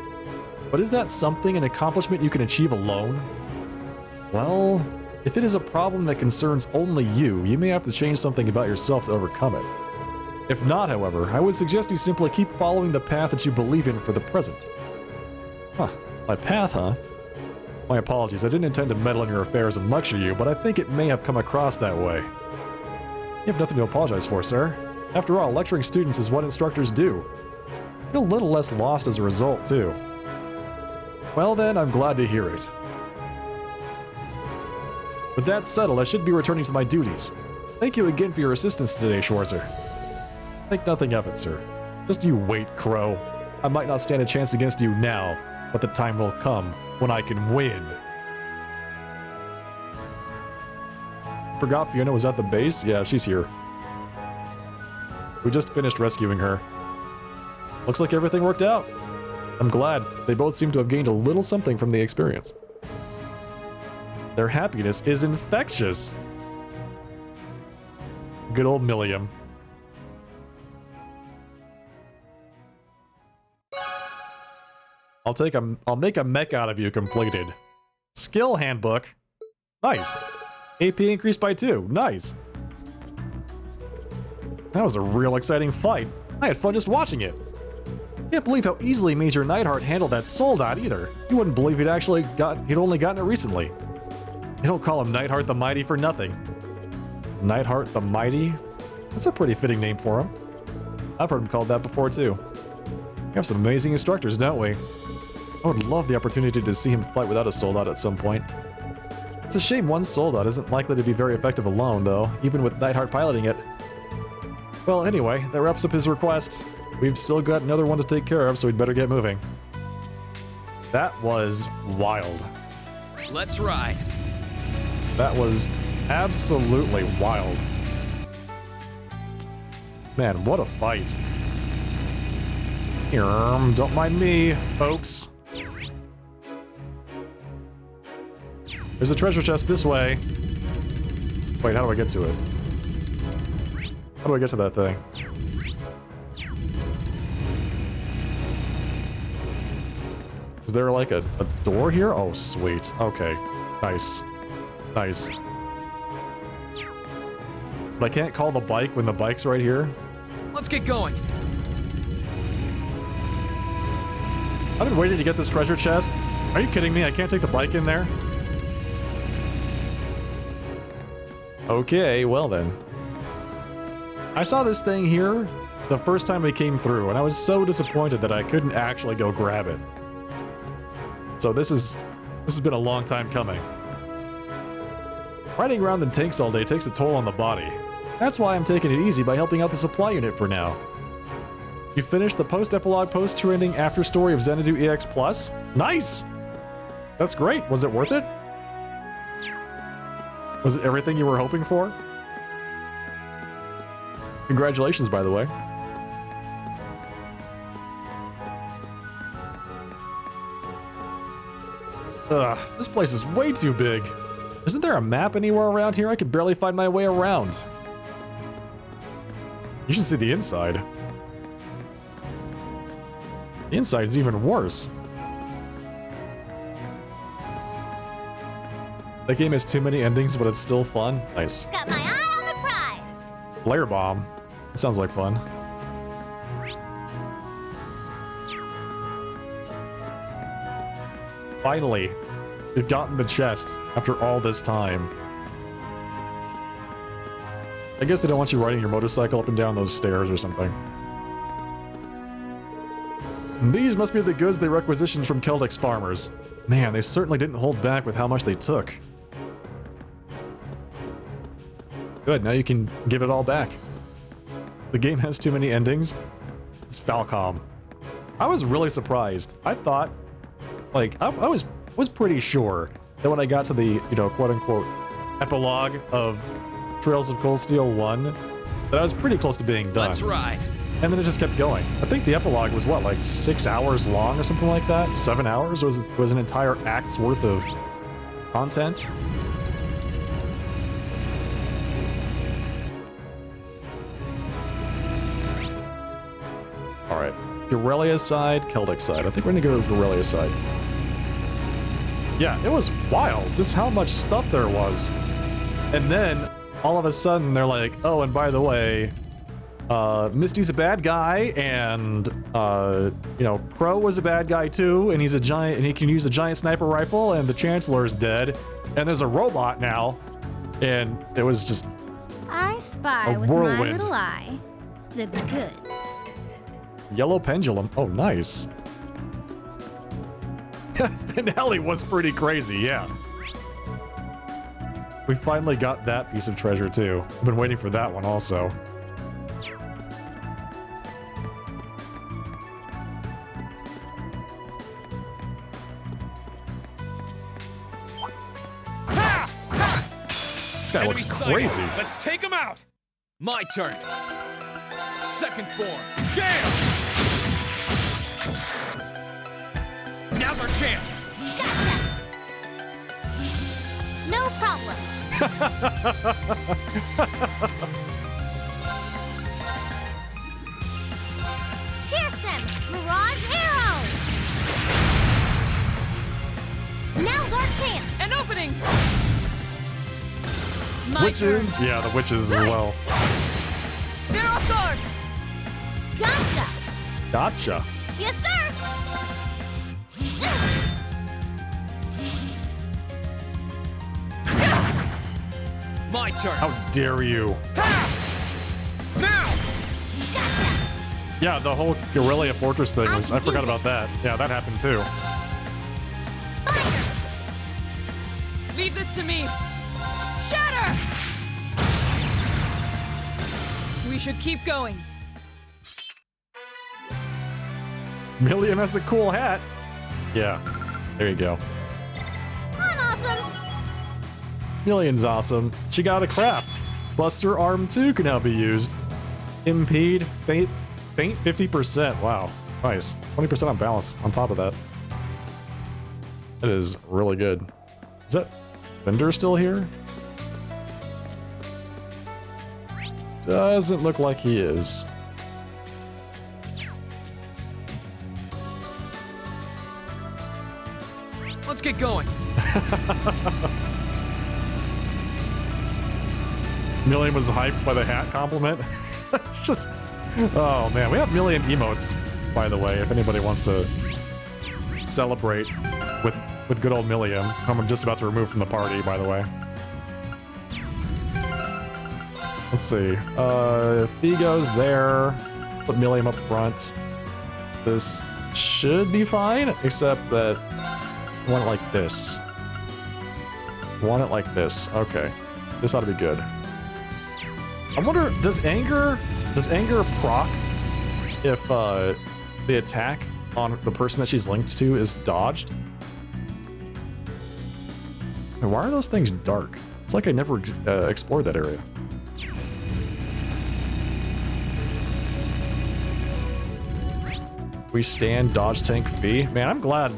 But is that something an accomplishment you can achieve alone? Well, if it is a problem that concerns only you, you may have to change something about yourself to overcome it. If not, however, I would suggest you simply keep following the path that you believe in for the present. Huh, my path, huh? My apologies, I didn't intend to meddle in your affairs and lecture you, but I think it may have come across that way. You have nothing to apologize for, sir. After all, lecturing students is what instructors do. I feel a little less lost as a result, too. Well then, I'm glad to hear it. With that settled, I should be returning to my duties. Thank you again for your assistance today, Schwarzer. Think nothing of it, sir. Just you wait, Crow. I might not stand a chance against you now, but the time will come when I can win. Forgot Fiona was at the base? Yeah, she's here. We just finished rescuing her. Looks like everything worked out. I'm glad. They both seem to have gained a little something from the experience. Their happiness is infectious. Good old Milliam. I'll make a mech out of you completed. Skill handbook. Nice. AP increased by 2. Nice. That was a real exciting fight. I had fun just watching it. Can't believe how easily Major Neidhart handled that Soldat either. You wouldn't believe he'd only gotten it recently. They don't call him Neidhart the Mighty for nothing. Neidhart the Mighty? That's a pretty fitting name for him. I've heard him called that before too. We have some amazing instructors, don't we? I would love the opportunity to see him fight without a Soldat at some point. It's a shame one Soldat isn't likely to be very effective alone, though, even with Neidhart piloting it. Well, anyway, that wraps up his request. We've still got another one to take care of, so we'd better get moving. That was wild. Let's ride. That was absolutely wild. Man, what a fight. Don't mind me, folks. There's a treasure chest this way. Wait, how do I get to it? How do I get to that thing? Is there like a door here? Oh, sweet. Okay. Nice. Nice. But I can't call the bike when the bike's right here? Let's get going. I've been waiting to get this treasure chest. Are you kidding me? I can't take the bike in there? Okay, well then. I saw this thing here the first time we came through, and I was so disappointed that I couldn't actually go grab it. So this has been a long time coming. Riding around in tanks all day takes a toll on the body. That's why I'm taking it easy by helping out the supply unit for now. You finished the post-epilogue, post-trending after story of Xanadu EX Plus? Nice! That's great. Was it worth it? Was it everything you were hoping for? Congratulations, by the way. Ugh, this place is way too big. Isn't there a map anywhere around here? I can barely find my way around. You should see the inside. The inside's even worse. That game has too many endings, but it's still fun. Nice. Got my eye on the prize. Flare bomb. That sounds like fun. Finally, we've gotten the chest after all this time. I guess they don't want you riding your motorcycle up and down those stairs or something. These must be the goods they requisitioned from Keldix farmers. Man, they certainly didn't hold back with how much they took. Good, now you can give it all back. The game has too many endings. It's Falcom. I was really surprised. I thought, like, I was pretty sure that when I got to the, you know, quote-unquote epilogue of Trails of Cold Steel 1, that I was pretty close to being done. Let's ride. And then it just kept going. I think the epilogue was what, like 6 hours long or something like that? 7 hours? It was an entire act's worth of content. Alright. Guerrilla side, Celtic side. I think we're gonna go to Guerrilla side. Yeah, it was wild just how much stuff there was. And then all of a sudden they're like, oh, and by the way, Misty's a bad guy, and you know, Crow was a bad guy too, and he's a giant, and he can use a giant sniper rifle, and the Chancellor's dead, and there's a robot now, and it was just I spy a with my whirlwind. little eye the goods. Yellow pendulum. Oh, nice. Finale was pretty crazy, yeah. We finally got that piece of treasure too. I've been waiting for that one also. This guy looks crazy. Let's take him out. My turn. Second form. Gale! Now's our chance. Gotcha! No problem. Pierce them! Mirage arrow! Now's our chance! An opening! My Witches? Yeah, the witches as well. They're off guard! Gotcha! Gotcha. Yes, sir! My turn. How dare you? Now! Yeah, the whole Guerrilla Fortress thing was. I forgot about that. Yeah, that happened too. Leave this to me! Shatter! We should keep going. Milliam has a cool hat. Yeah, there you go. I'm awesome! Million's awesome. She got a craft. Buster Arm 2 can now be used. Impede, faint 50%. Wow, nice. 20% on balance on top of that. That is really good. Is that Vendor still here? Doesn't look like he is. Let's get going. Million was hyped by the hat compliment. Just, oh man, we have Million emotes, by the way, if anybody wants to celebrate with good old Million, whom I'm just about to remove from the party, by the way. Let's see. Figo's there. Put Million up front. This should be fine, except that I want it like this. Want it like this. Okay. This ought to be good. I wonder, does anger proc if the attack on the person that she's linked to is dodged? And why are those things dark? It's like I never explored that area. We stand dodge tank fee. Man, I'm glad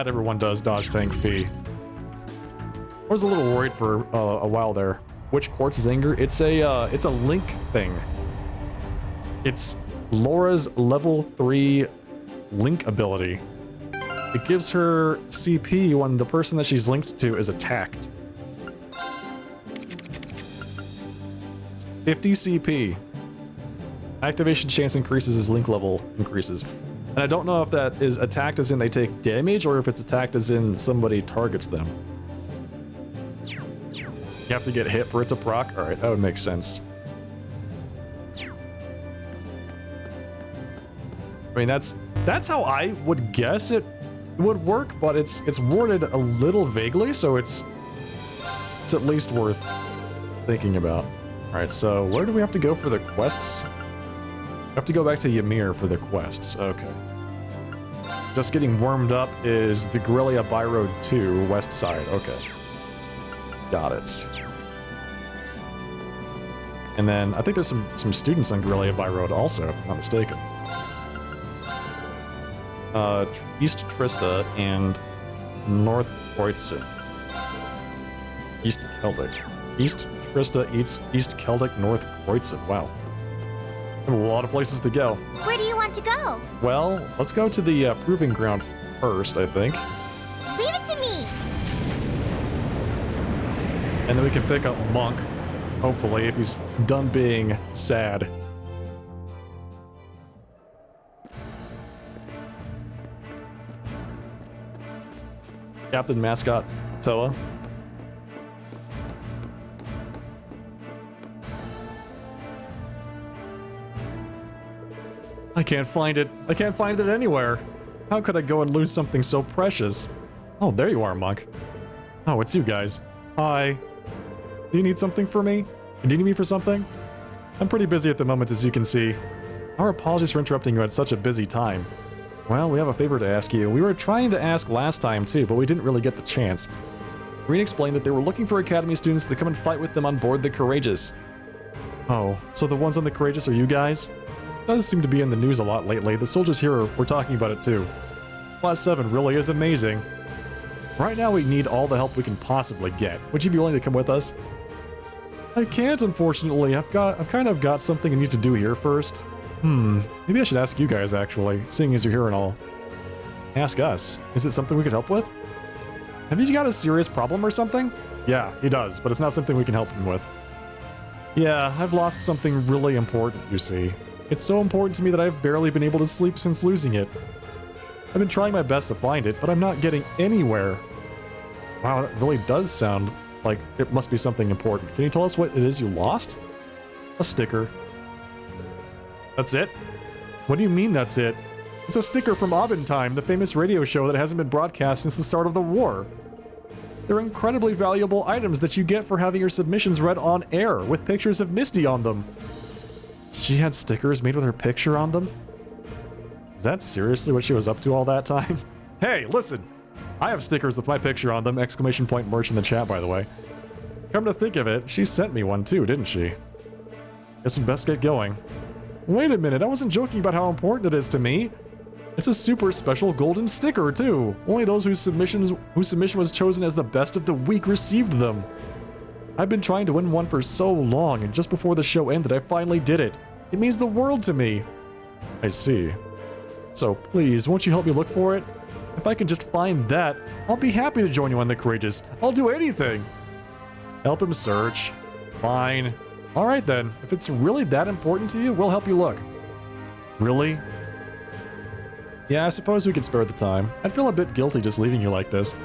everyone does dodge tank fee. I was a little worried for a while there. Which quartz is anger? It's a link thing. It's Laura's level 3 link ability. It gives her CP when the person that she's linked to is attacked. 50 CP. Activation chance increases as link level increases. And I don't know if that is attacked as in they take damage or if it's attacked as in somebody targets them. You have to get hit for it to proc? Alright, that would make sense. I mean, that's how I would guess it would work, but it's worded a little vaguely, so it's at least worth thinking about. Alright, so where do we have to go for the quests? We have to go back to Ymir for the quests. Okay. Just getting warmed up is the Guerrilla Byroad 2, west side. Okay. Got it. And then I think there's some students on Guerrilla Byroad also, if I'm not mistaken. East Trista and North Kreutzen. East Celtic. East Trista, East Celtic, North Kreutzen. Wow. A lot of places to go. Where do you want to go? Well, let's go to the Proving Ground first, I think. Leave it to me! And then we can pick up Monk, hopefully, if he's done being sad. Captain Mascot Toa. I can't find it. I can't find it anywhere. How could I go and lose something so precious? Oh, there you are, Monk. Oh, it's you guys. Hi. Do you need something for me? Do you need me for something? I'm pretty busy at the moment, as you can see. Our apologies for interrupting you at such a busy time. Well, we have a favor to ask you. We were trying to ask last time too, but we didn't really get the chance. Green explained that they were looking for Academy students to come and fight with them on board the Courageous. Oh, so the ones on the Courageous are you guys? Does seem to be in the news a lot lately. The soldiers here were talking about it too. Class 7 really is amazing. Right now we need all the help we can possibly get. Would you be willing to come with us? I can't, unfortunately. I've kind of got something I need to do here first. Maybe I should ask you guys, actually, seeing as you're here and all. Ask us. Is it something we could help with? Have you got a serious problem or something? Yeah, he does, but it's not something we can help him with. Yeah, I've lost something really important, you see. It's so important to me that I've barely been able to sleep since losing it. I've been trying my best to find it, but I'm not getting anywhere. Wow, that really does sound like it must be something important. Can you tell us what it is you lost? A sticker. That's it? What do you mean that's it? It's a sticker from Abendheim, the famous radio show that hasn't been broadcast since the start of the war. They're incredibly valuable items that you get for having your submissions read on air, with pictures of Misty on them. She had stickers made with her picture on them? Is that seriously what she was up to all that time? Hey, listen! I have stickers with my picture on them, exclamation point merch in the chat, by the way. Come to think of it, she sent me one too, didn't she? Guess we'd best get going. Wait a minute, I wasn't joking about how important it is to me. It's a super special golden sticker, too. Only those whose submission was chosen as the best of the week received them. I've been trying to win one for so long, and just before the show ended, I finally did it. It means the world to me. I see. So please, won't you help me look for it? If I can just find that, I'll be happy to join you on the Courageous. I'll do anything. Help him search. Fine. Alright then, if it's really that important to you, we'll help you look. Really? Yeah, I suppose we could spare the time. I'd feel a bit guilty just leaving you like this.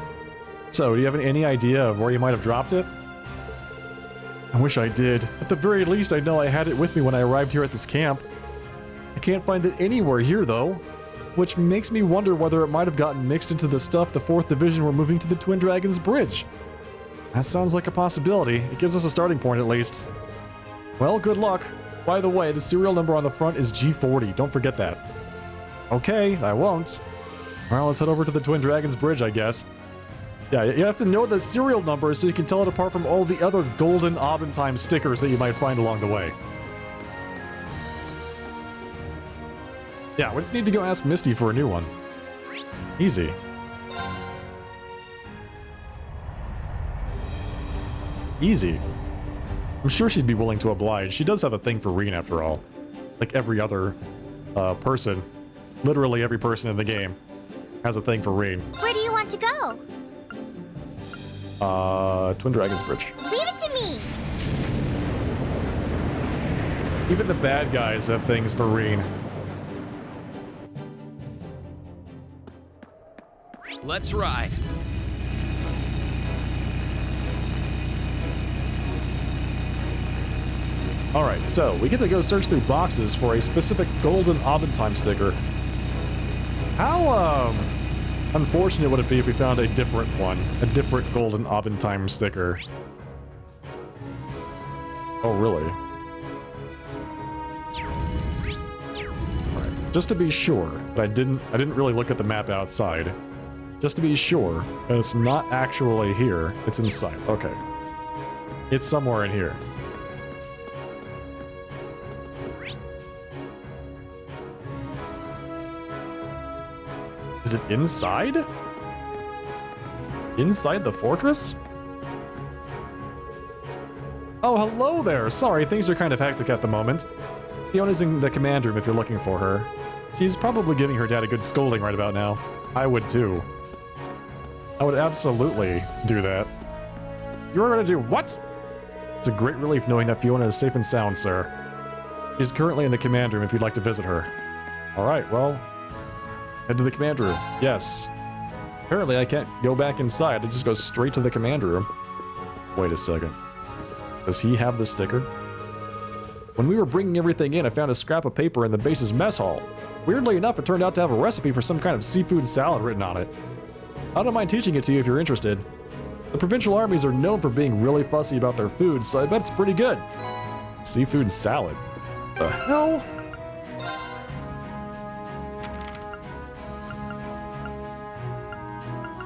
So, do you have any idea of where you might have dropped it? I wish I did. At the very least, I know I had it with me when I arrived here at this camp. I can't find it anywhere here, though. Which makes me wonder whether it might have gotten mixed into the stuff the 4th Division were moving to the Twin Dragons Bridge. That sounds like a possibility. It gives us a starting point, at least. Well, good luck. By the way, the serial number on the front is G40. Don't forget that. Okay, I won't. Well, let's head over to the Twin Dragons Bridge, I guess. Yeah, you have to know the serial number so you can tell it apart from all the other golden Abendheim stickers that you might find along the way. Yeah, we just need to go ask Misty for a new one. Easy. Easy. I'm sure she'd be willing to oblige. She does have a thing for Reen, after all. Like every other person. Literally every person in the game has a thing for Reen. Where do you want to go? Twin Dragons Bridge. Leave it to me! Even the bad guys have things for Reen. Let's ride. Alright, so we get to go search through boxes for a specific golden Abentime sticker. How, unfortunate would it be if we found a different one? A different golden Abentime sticker. Oh, really? Alright, just to be sure, but I didn't really look at the map outside. Just to be sure, and it's not actually here, it's inside. Okay. It's somewhere in here. Is it inside? Inside the fortress? Oh, hello there! Sorry, things are kind of hectic at the moment. Fiona's in the command room if you're looking for her. She's probably giving her dad a good scolding right about now. I would too. I would absolutely do that. You're gonna do what? It's a great relief knowing that Fiona is safe and sound, sir. She's currently in the command room if you'd like to visit her. Alright, well... head to the command room. Yes. Apparently I can't go back inside, I just go straight to the command room. Wait a second. Does he have the sticker? When we were bringing everything in, I found a scrap of paper in the base's mess hall. Weirdly enough, it turned out to have a recipe for some kind of seafood salad written on it. I don't mind teaching it to you if you're interested. The provincial armies are known for being really fussy about their food, so I bet it's pretty good. Seafood salad. The hell?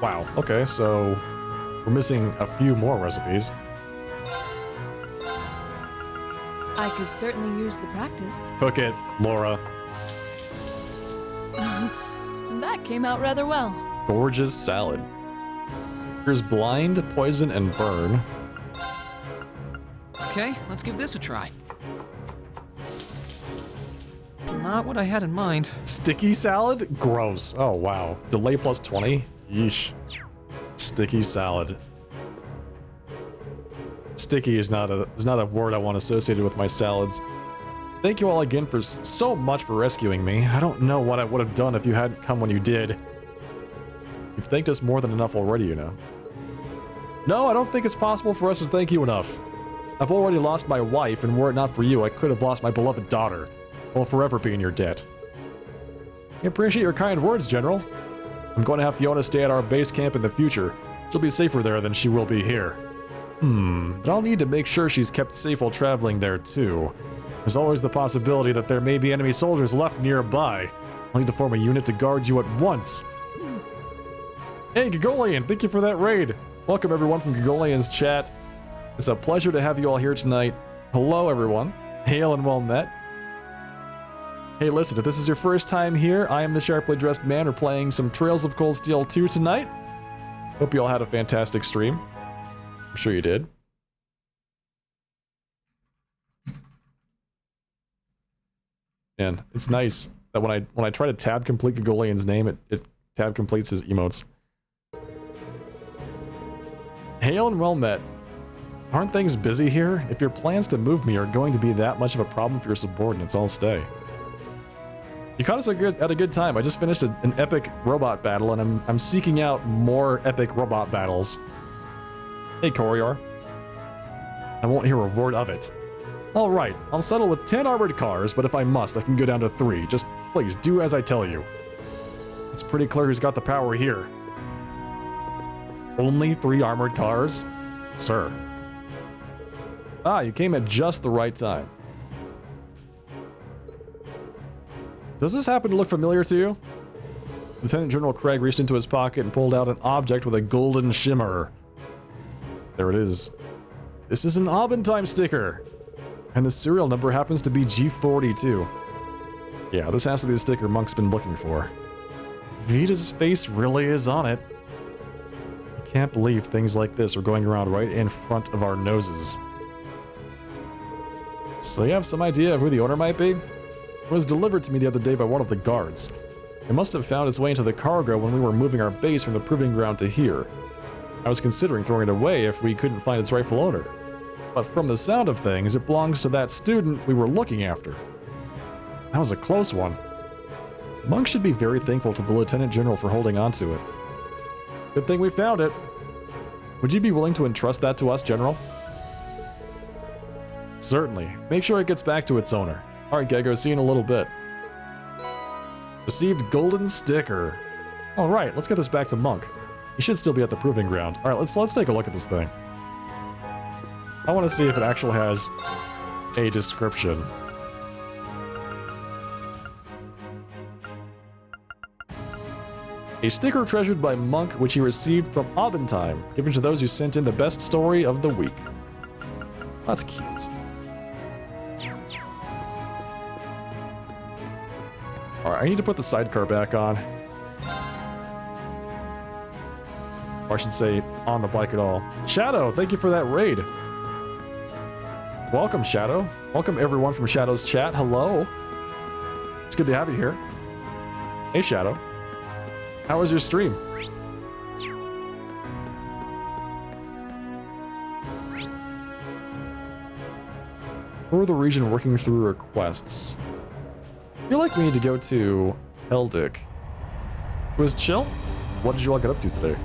Wow, okay, so we're missing a few more recipes. I could certainly use the practice. Cook it, Laura. That came out rather well. Gorgeous salad. Here's blind, poison, and burn. Okay, let's give this a try. Not what I had in mind. Sticky salad? Gross. Oh, wow. Delay plus 20? Yeesh. Sticky salad. Sticky is not a word I want associated with my salads. Thank you all again for so much for rescuing me. I don't know what I would have done if you hadn't come when you did. You've thanked us more than enough already, you know. No, I don't think it's possible for us to thank you enough. I've already lost my wife, and were it not for you, I could have lost my beloved daughter. I will forever be in your debt. I appreciate your kind words, General. I'm going to have Fiona stay at our base camp in the future. She'll be safer there than she will be here. But I'll need to make sure she's kept safe while traveling there, too. There's always the possibility that there may be enemy soldiers left nearby. I'll need to form a unit to guard you at once. Hey, Gagolian, thank you for that raid. Welcome, everyone, from Gagolian's chat. It's a pleasure to have you all here tonight. Hello, everyone. Hail and well met. Hey, listen, if this is your first time here, I am the Sharply Dressed Man. We're playing some Trails of Cold Steel 2 tonight. Hope you all had a fantastic stream. I'm sure you did. Man, it's nice that when I try to tab complete Gagolian's name, it tab completes his emotes. Hail and well met. Aren't things busy here? If your plans to move me are going to be that much of a problem for your subordinates, I'll stay. You caught us at a good time. I just finished an epic robot battle, and I'm seeking out more epic robot battles. Hey, Corior. I won't hear a word of it. Alright, I'll settle with 10 armored cars, but if I must, I can go down to 3. Just please, do as I tell you. It's pretty clear who's got the power here. Only 3 armored cars? Sir. Ah, you came at just the right time. Does this happen to look familiar to you? Lieutenant General Craig reached into his pocket and pulled out an object with a golden shimmer. There it is. This is an Abentime sticker. And the serial number happens to be G42. Yeah, this has to be the sticker Monk's been looking for. Vita's face really is on it. I can't believe things like this are going around right in front of our noses. So you have some idea of who the owner might be? It was delivered to me the other day by one of the guards. It must have found its way into the cargo when we were moving our base from the proving ground to here. I was considering throwing it away if we couldn't find its rightful owner. but from the sound of things, it belongs to that student we were looking after. That was a close one. Monk should be very thankful to the Lieutenant General for holding on to it. Good thing we found it. Would you be willing to entrust that to us, General? Certainly. Make sure it gets back to its owner. Alright, Gego, see you in a little bit. Received golden sticker. Alright, let's get this back to Monk. He should still be at the proving ground. Alright, let's take a look at this thing. I want to see if it actually has a description. A sticker treasured by Monk, which he received from Abentime, given to those who sent in the best story of the week. That's cute. Alright, I need to put the sidecar back on. Or I should say, on the bike at all. Shadow, thank you for that raid. Welcome, Shadow. Welcome everyone from Shadow's chat. Hello. It's good to have you here. Hey, Shadow. How was your stream? For the region working through requests. I feel like we need to go to Heldick. It was chill? What did you all get up to today?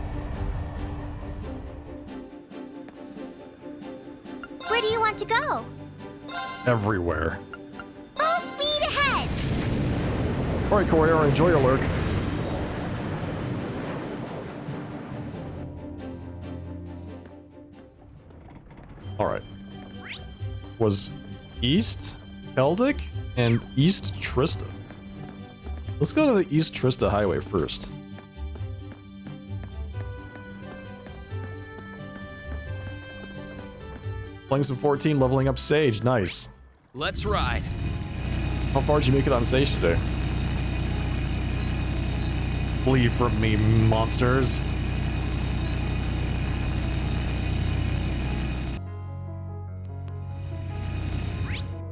Where do you want to go? Everywhere. Full speed ahead! Alright, Corey, enjoy your lurk. Alright. Was East Heldick and East Trista. Let's go to the East Trista Highway first. Playing some 14, leveling up Sage. Nice. Let's ride. How far did you make it on Sage today? Flee from me, monsters.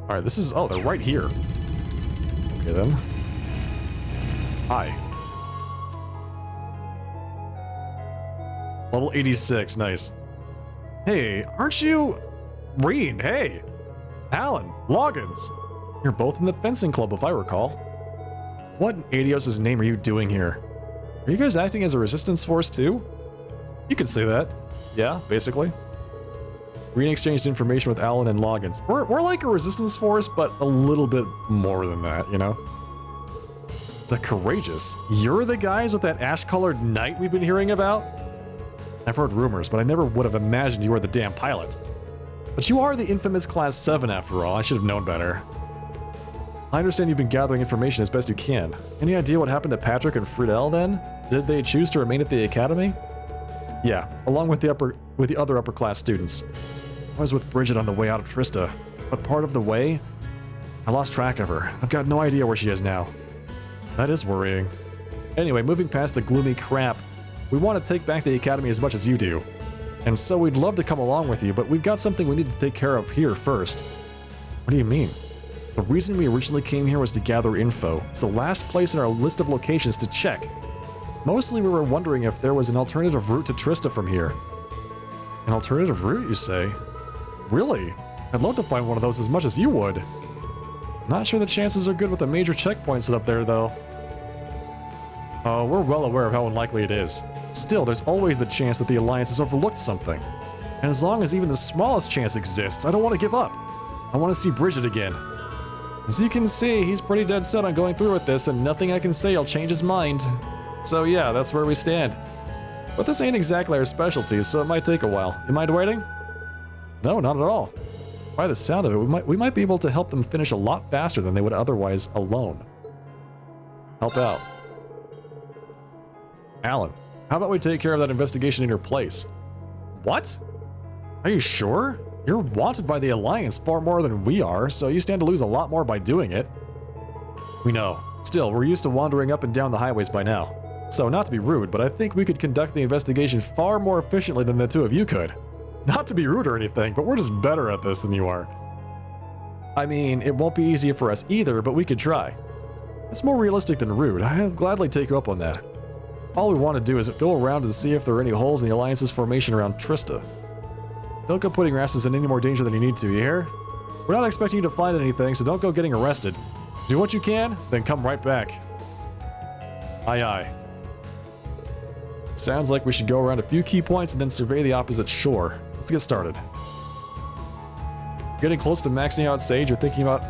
Alright, this is... Oh, they're right here. Okay, then. Hi. Level 86, nice. Hey, aren't you... Reen, hey! Alan, Loggins. You're both in the fencing club, if I recall. What in Adios' name are you doing here? Are you guys acting as a resistance force, too? You could say that. Yeah, basically. Reen exchanged information with Alan and Loggins. We're like a resistance force, but a little bit more than that, you know? The Courageous. You're the guys with that ash-colored knight we've been hearing about? I've heard rumors, but I never would have imagined you were the damn pilot. But you are the infamous Class 7 after all. I should have known better. I understand you've been gathering information as best you can. Any idea what happened to Patrick and Friedel then? Did they choose to remain at the academy? Yeah, along with the other upper class students. I was with Bridget on the way out of Trista, but part of the way, I lost track of her. I've got no idea where she is now. That is worrying. Anyway, moving past the gloomy crap, we want to take back the academy as much as you do. And so we'd love to come along with you, but we've got something we need to take care of here first. What do you mean? The reason we originally came here was to gather info. It's the last place in our list of locations to check. Mostly we were wondering if there was an alternative route to Trista from here. An alternative route, you say? Really? I'd love to find one of those as much as you would. Not sure the chances are good with a major checkpoint set up there, though. Oh, we're well aware of how unlikely it is. Still, there's always the chance that the Alliance has overlooked something. And as long as even the smallest chance exists, I don't want to give up. I want to see Bridget again. As you can see, he's pretty dead set on going through with this, and nothing I can say will change his mind. So yeah, that's where we stand. But this ain't exactly our specialty, so it might take a while. You mind waiting? No, not at all. By the sound of it, we might be able to help them finish a lot faster than they would otherwise alone. Help out. Alan, how about we take care of that investigation in your place? What? Are you sure? You're wanted by the Alliance far more than we are, so you stand to lose a lot more by doing it. We know. Still, we're used to wandering up and down the highways by now. So, not to be rude, but I think we could conduct the investigation far more efficiently than the two of you could. Not to be rude or anything, but we're just better at this than you are. I mean, it won't be easy for us either, but we could try. It's more realistic than rude. I'll gladly take you up on that. All we want to do is go around and see if there are any holes in the Alliance's formation around Trista. Don't go putting your asses in any more danger than you need to, you hear? We're not expecting you to find anything, so don't go getting arrested. Do what you can, then come right back. Aye aye. Sounds like we should go around a few key points and then survey the opposite shore. Let's get started. Getting close to maxing out Sage, you're thinking about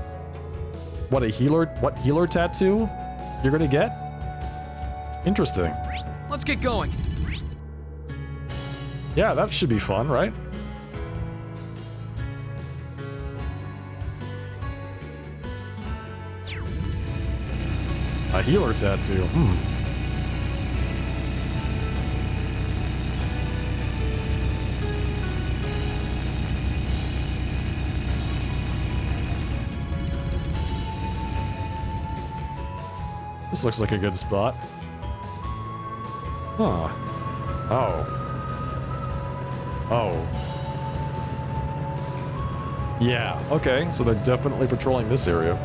what healer tattoo you're gonna get? Interesting. Let's get going. Yeah, that should be fun, right? A healer tattoo. This looks like a good spot. Huh. Oh. Oh. Yeah, okay, so they're definitely patrolling this area.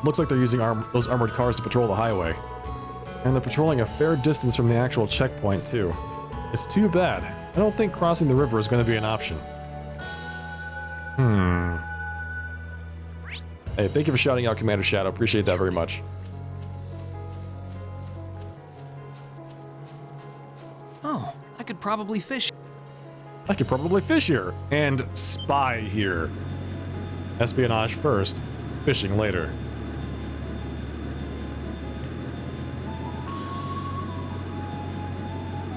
Looks like they're using those armored cars to patrol the highway. And they're patrolling a fair distance from the actual checkpoint, too. It's too bad. I don't think crossing the river is going to be an option. Hey, thank you for shouting out Commander Shadow. Appreciate that very much. Oh, I could probably fish. I could probably fish here. And spy here. Espionage first, fishing later.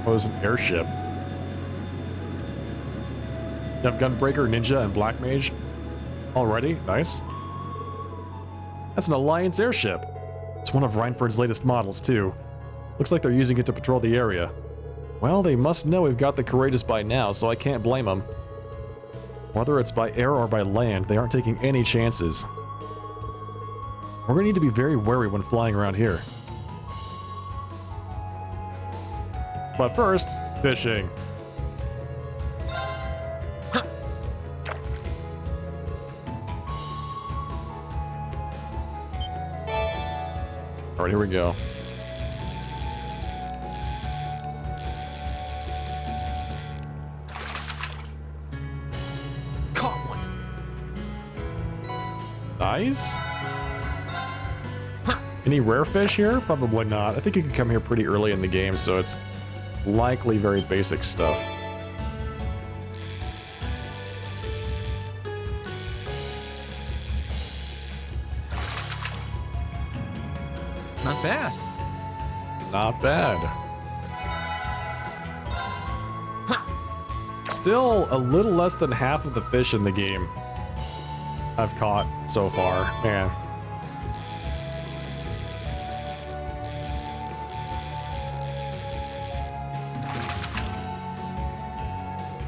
Oh, it was an airship. You have Gunbreaker, Ninja, and Black Mage already? Nice. That's an Alliance airship. It's one of Reinford's latest models, too. Looks like they're using it to patrol the area. Well, they must know we've got the Courageous by now, so I can't blame them. Whether it's by air or by land, they aren't taking any chances. We're gonna need to be very wary when flying around here. But first, fishing. Alright, here we go. Caught one. Nice. Any rare fish here? Probably not. I think you can come here pretty early in the game, so it's likely very basic stuff. Not bad. Not bad. Still a little less than half of the fish in the game I've caught so far. Man.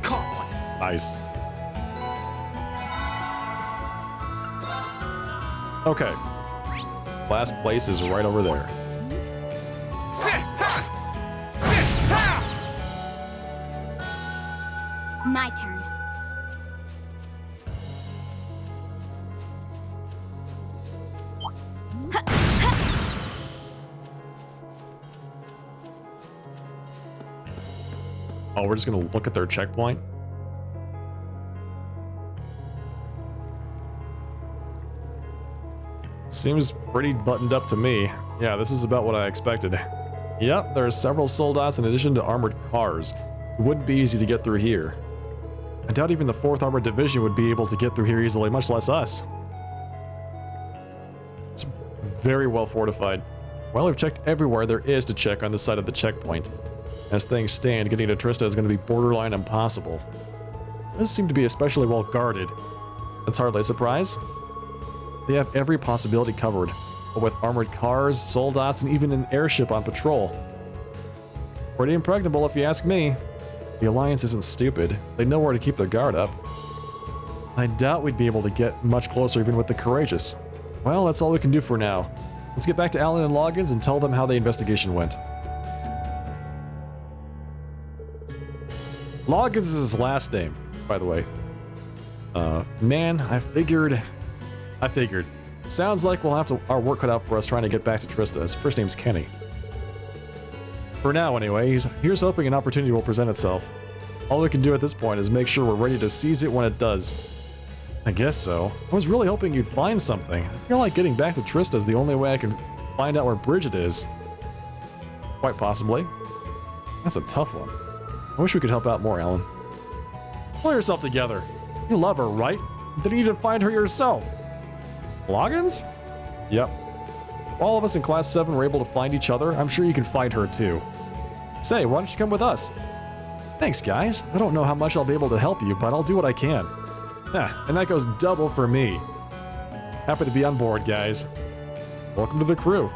Caught one. Nice. Okay. Last place is right over there. My turn. Oh, we're just gonna look at their checkpoint? Seems pretty buttoned up to me. Yeah, this is about what I expected. Yep, there are several soldats in addition to armored cars. It wouldn't be easy to get through here. I doubt even the 4th Armored Division would be able to get through here easily, much less us. It's very well fortified. Well, we've checked everywhere there is to check on this side of the checkpoint. As things stand, getting to Trista is going to be borderline impossible. It does seem to be especially well guarded. That's hardly a surprise. They have every possibility covered, but with armored cars, soldats, and even an airship on patrol. Pretty impregnable if you ask me. The Alliance isn't stupid. They know where to keep their guard up. I doubt we'd be able to get much closer even with the Courageous. Well, that's all we can do for now. Let's get back to Alan and Loggins and tell them how the investigation went. Loggins is his last name, by the way. Man, I figured. Sounds like we'll have our work cut out for us trying to get back to Trista. His first name's Kenny. For now, anyway, here's hoping an opportunity will present itself. All we can do at this point is make sure we're ready to seize it when it does. I guess so. I was really hoping you'd find something. I feel like getting back to Trista is the only way I can find out where Bridget is. Quite possibly. That's a tough one. I wish we could help out more, Alan. Pull yourself together. You love her, right? Then you need to find her yourself. Loggins? Yep. If all of us in Class 7 were able to find each other, I'm sure you can find her too. Say, why don't you come with us? Thanks, guys. I don't know how much I'll be able to help you, but I'll do what I can. And that goes double for me. Happy to be on board, guys. Welcome to the crew.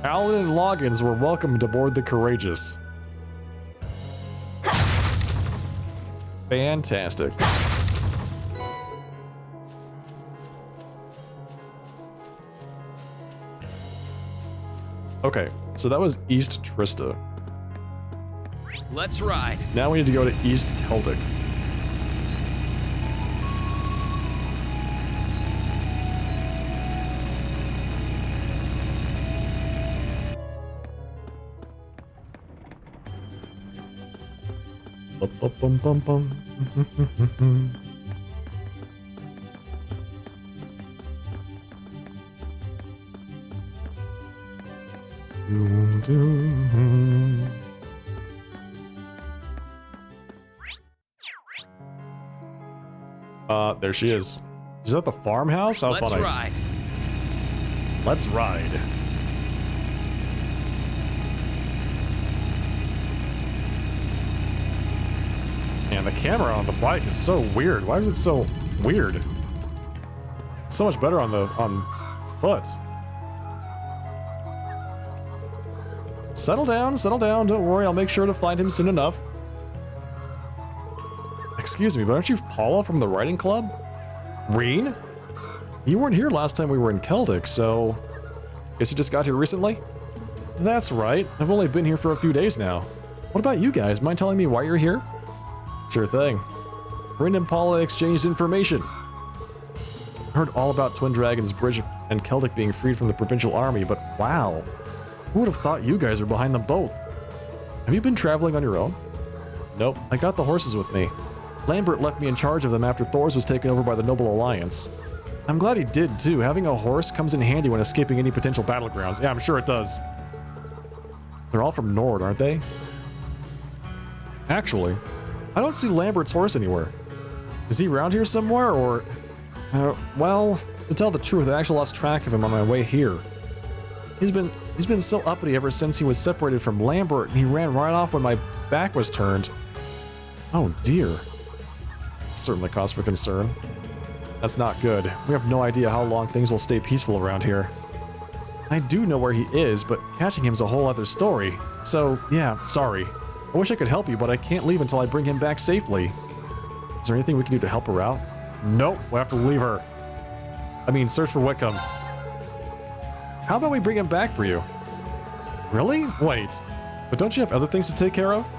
Alan and Loggins were welcomed aboard the Courageous. Fantastic. Okay, so that was East Trista. Let's ride. Now we need to go to East Celtic. Bum, bum, bum, bum. There she is. Is that the farmhouse? How Let's funny. ride. Let's ride. And the camera on the bike is so weird. Why is it so weird? It's so much better on foot. Settle down, don't worry, I'll make sure to find him soon enough. Excuse me, but aren't you Paula from the writing club? Reen? You weren't here last time we were in Celtic, so... Guess you just got here recently? That's right, I've only been here for a few days now. What about you guys? Mind telling me why you're here? Sure thing. Reen and Paula exchanged information. Heard all about Twin Dragons Bridge and Celtic being freed from the provincial army, but wow. Who would have thought you guys are behind them both? Have you been traveling on your own? Nope, I got the horses with me. Lambert left me in charge of them after Thors was taken over by the Noble Alliance. I'm glad he did too. Having a horse comes in handy when escaping any potential battlegrounds. Yeah, I'm sure it does. They're all from Nord, aren't they? Actually, I don't see Lambert's horse anywhere. Is he around here somewhere, or... well, to tell the truth, I actually lost track of him on my way here. He's been so uppity ever since he was separated from Lambert, and he ran right off when my back was turned. Oh dear. That's certainly cause for concern. That's not good. We have no idea how long things will stay peaceful around here. I do know where he is, but catching him's a whole other story. So, yeah, sorry. I wish I could help you, but I can't leave until I bring him back safely. Is there anything we can do to help her out? Nope, we'll have to leave her. I mean, search for Wickham. How about we bring him back for you? Really? Wait. But don't you have other things to take care of?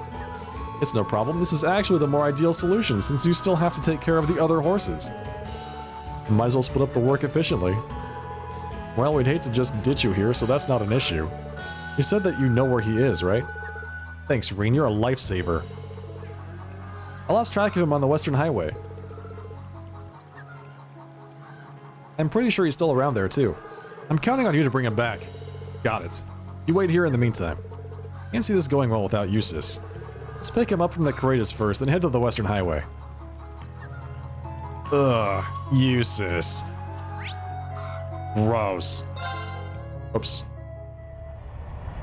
It's no problem. This is actually the more ideal solution, since you still have to take care of the other horses. Might as well split up the work efficiently. Well, we'd hate to just ditch you here, so that's not an issue. You said that you know where he is, right? Thanks, Reen. You're a lifesaver. I lost track of him on the Western Highway. I'm pretty sure he's still around there, too. I'm counting on you to bring him back. Got it. You wait here in the meantime. Can't see this going well without Eustace. Let's pick him up from the Courageous first, then head to the Western Highway. Ugh, Eustace. Gross. Oops.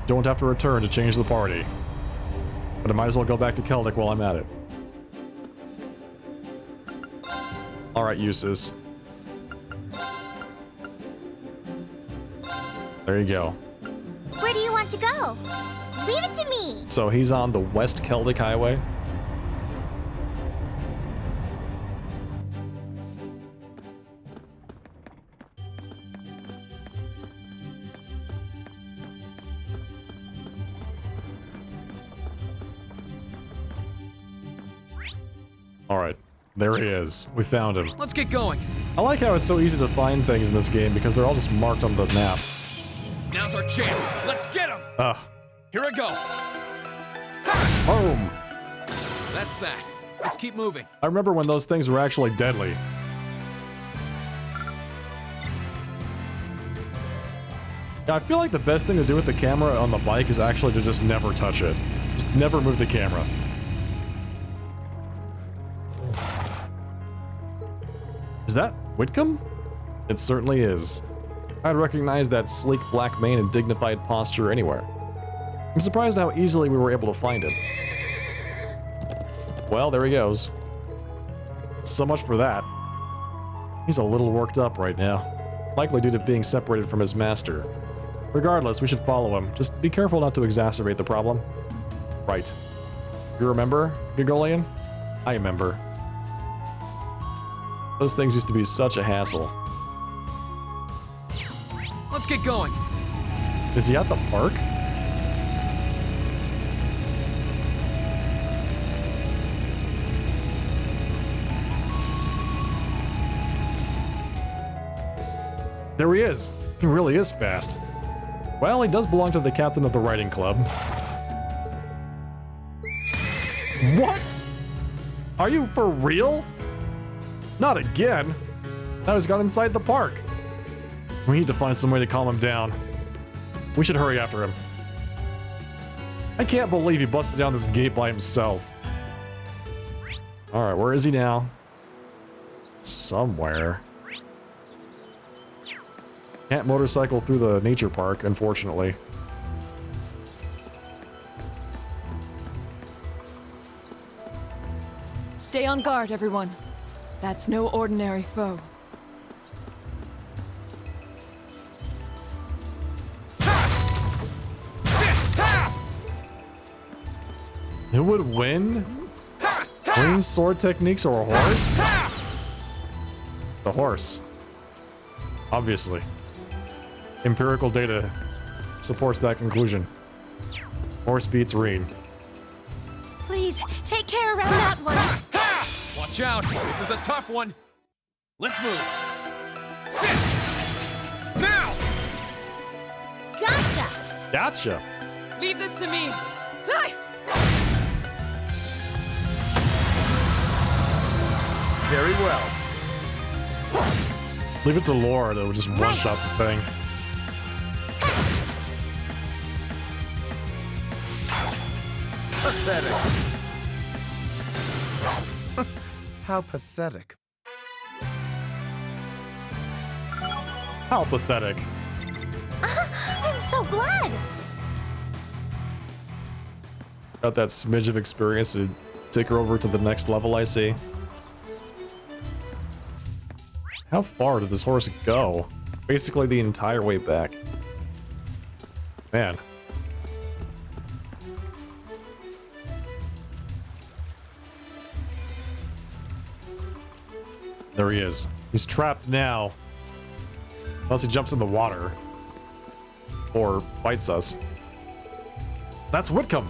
Don't have to return to change the party. But I might as well go back to Celtic while I'm at it. Alright, Eustace. There you go. Where do you want to go? Leave it to me! So he's on the West Celtic Highway. Alright, there he is. We found him. Let's get going. I like how it's so easy to find things in this game because they're all just marked on the map. Now's our chance. Let's get him. Ugh. Here I go. Boom. That's that. Let's keep moving. I remember when those things were actually deadly. Yeah, I feel like the best thing to do with the camera on the bike is actually to just never touch it. Just never move the camera. Is that Whitcomb? It certainly is. I'd recognize that sleek black mane and dignified posture anywhere. I'm surprised how easily we were able to find him. Well, there he goes. So much for that. He's a little worked up right now, likely due to being separated from his master. Regardless, we should follow him. Just be careful not to exacerbate the problem. Right. You remember, Gregolian? I remember. Those things used to be such a hassle. Let's get going. Is he at the park? There he is. He really is fast. Well, he does belong to the captain of the riding club. What? Are you for real? Not again. Now he's got inside the park. We need to find some way to calm him down. We should hurry after him. I can't believe he busted down this gate by himself. Alright, where is he now? Somewhere. Can't motorcycle through the nature park, unfortunately. Stay on guard, everyone. That's no ordinary foe. Who would win? Clean sword techniques or a horse? The horse. Obviously. Empirical data supports that conclusion. Horse beats Reen. Please, take care around that one. Watch out. This is a tough one. Let's move. Sit. Now. Gotcha! Gotcha! Leave this to me. Sai! Very well. Leave it to Laura to just one-shot the thing. Pathetic. How pathetic. How pathetic. I'm so glad! Got that smidge of experience to take her over to the next level, I see. How far did this horse go? Basically the entire way back. Man. There he is. He's trapped now. Unless he jumps in the water. Or fights us. That's Whitcomb!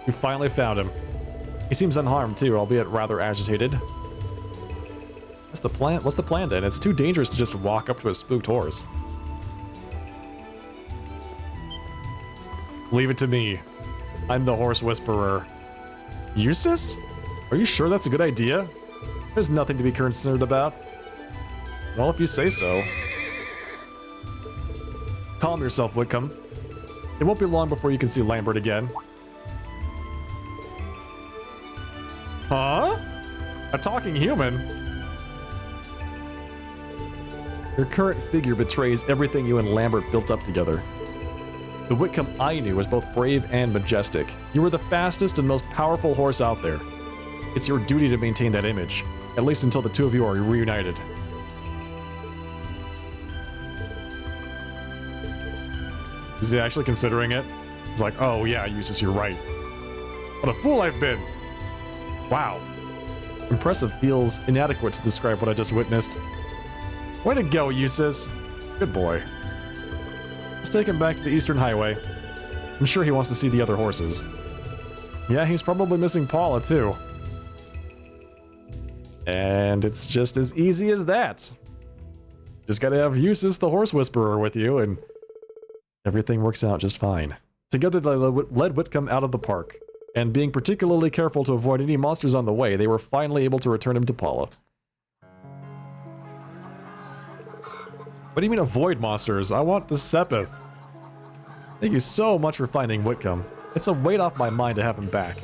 We finally found him. He seems unharmed too, albeit rather agitated. What's the plan? What's the plan then? It's too dangerous to just walk up to a spooked horse. Leave it to me. I'm the horse whisperer. Eustace? Are you sure that's a good idea? There's nothing to be concerned about. Well, if you say so. Calm yourself, Whitcomb. It won't be long before you can see Lambert again. Huh? A talking human? Your current figure betrays everything you and Lambert built up together. The Whitcomb I knew was both brave and majestic. You were the fastest and most powerful horse out there. It's your duty to maintain that image, at least until the two of you are reunited. Is he actually considering it? He's like, oh yeah, Eustace, you're right. What a fool I've been! Wow. Impressive feels inadequate to describe what I just witnessed. Way to go, Eustace. Good boy. Let's take him back to the Eastern Highway. I'm sure he wants to see the other horses. Yeah, he's probably missing Paula, too. And it's just as easy as that. Just gotta have Eustace, the horse whisperer, with you, and everything works out just fine. Together they led Whitcomb out of the park, and being particularly careful to avoid any monsters on the way, they were finally able to return him to Paula. What do you mean avoid monsters? I want the Sepith. Thank you so much for finding Whitcomb. It's a weight off my mind to have him back.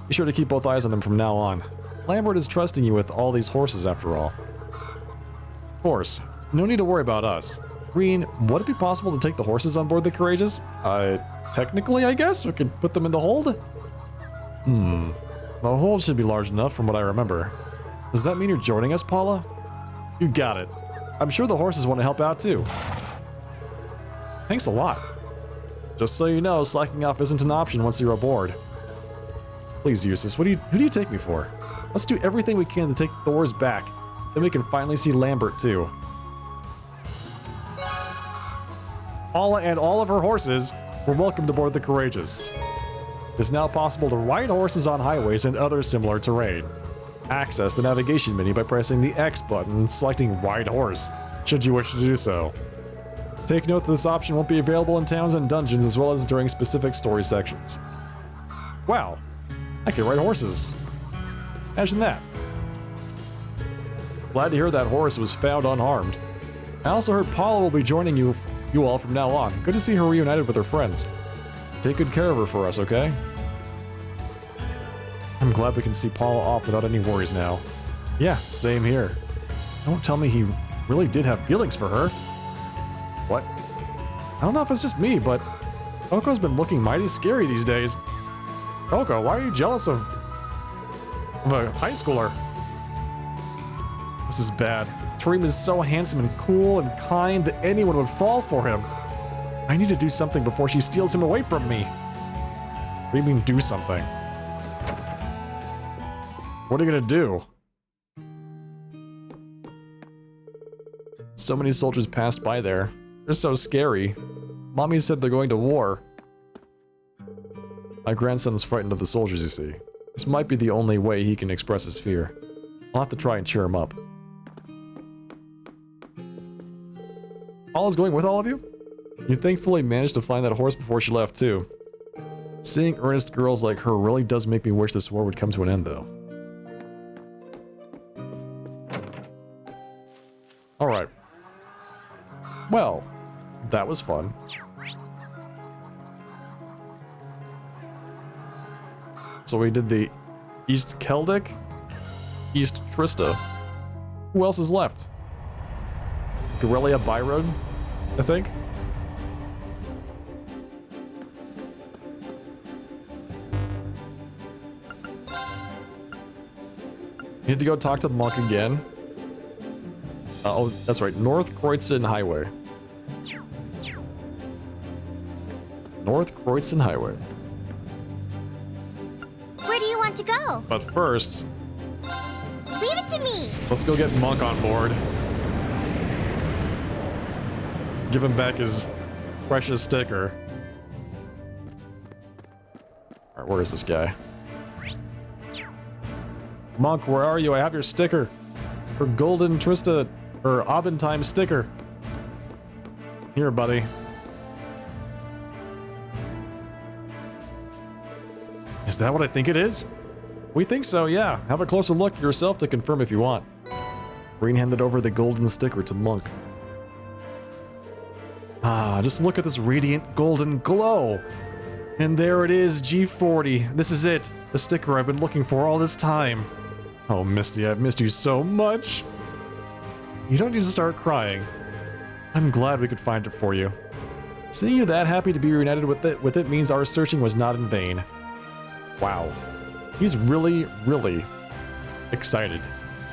Be sure to keep both eyes on him from now on. Lambert is trusting you with all these horses after all. Of course, no need to worry about us. Green, would it be possible to take the horses on board the Courageous? Technically, I guess? We could put them in the hold? The hold should be large enough from what I remember. Does that mean you're joining us, Paula? You got it. I'm sure the horses want to help out too. Thanks a lot. Just so you know, slacking off isn't an option once you're aboard. Please, Eustace, who do you take me for? Let's do everything we can to take Thor's back. Then we can finally see Lambert too. Paula and all of her horses were welcomed aboard the Courageous. It's now possible to ride horses on highways and other similar terrain. Access the navigation menu by pressing the X button and selecting Ride Horse, should you wish to do so. Take note that this option won't be available in towns and dungeons as well as during specific story sections. Wow, I can ride horses. Imagine that. Glad to hear that horse was found unharmed. I also heard Paula will be joining you all from now on. Good to see her reunited with her friends. Take good care of her for us, okay? I'm glad we can see Paula off without any worries now. Yeah, same here. Don't tell me he really did have feelings for her. What? I don't know if it's just me, but Toko's been looking mighty scary these days. Toko, why are you jealous of a high schooler? This is bad. Tareem is so handsome and cool and kind that anyone would fall for him. I need to do something before she steals him away from me. What do you mean, do something? What are you gonna do? So many soldiers passed by there. They're so scary. Mommy said they're going to war. My grandson's frightened of the soldiers, you see. This might be the only way he can express his fear. I'll have to try and cheer him up. Paula's going with all of you? You thankfully managed to find that horse before she left, too. Seeing earnest girls like her really does make me wish this war would come to an end, though. Alright. Well, that was fun. So we did the East Keldic, East Trista. Who else is left? Guerrilla Byroad, I think? Need to go talk to Monk again. Oh, that's right. North Kreutzen Highway. North Kreutzen Highway. Where do you want to go? But first, Leave it to me. let's go get Monk on board. Give him back his precious sticker. Alright, where is this guy? Monk, where are you? I have your sticker. Her golden Trista, or Abentime sticker. Here, buddy. Is that what I think it is? We think so, yeah. Have a closer look yourself to confirm if you want. Green handed over the golden sticker to Monk. Ah, just look at this radiant golden glow. And there it is, G40. This is it. The sticker I've been looking for all this time. Oh, Misty, I've missed you so much. You don't need to start crying. I'm glad we could find it for you. Seeing you that happy to be reunited with it means our searching was not in vain. Wow. He's really, really excited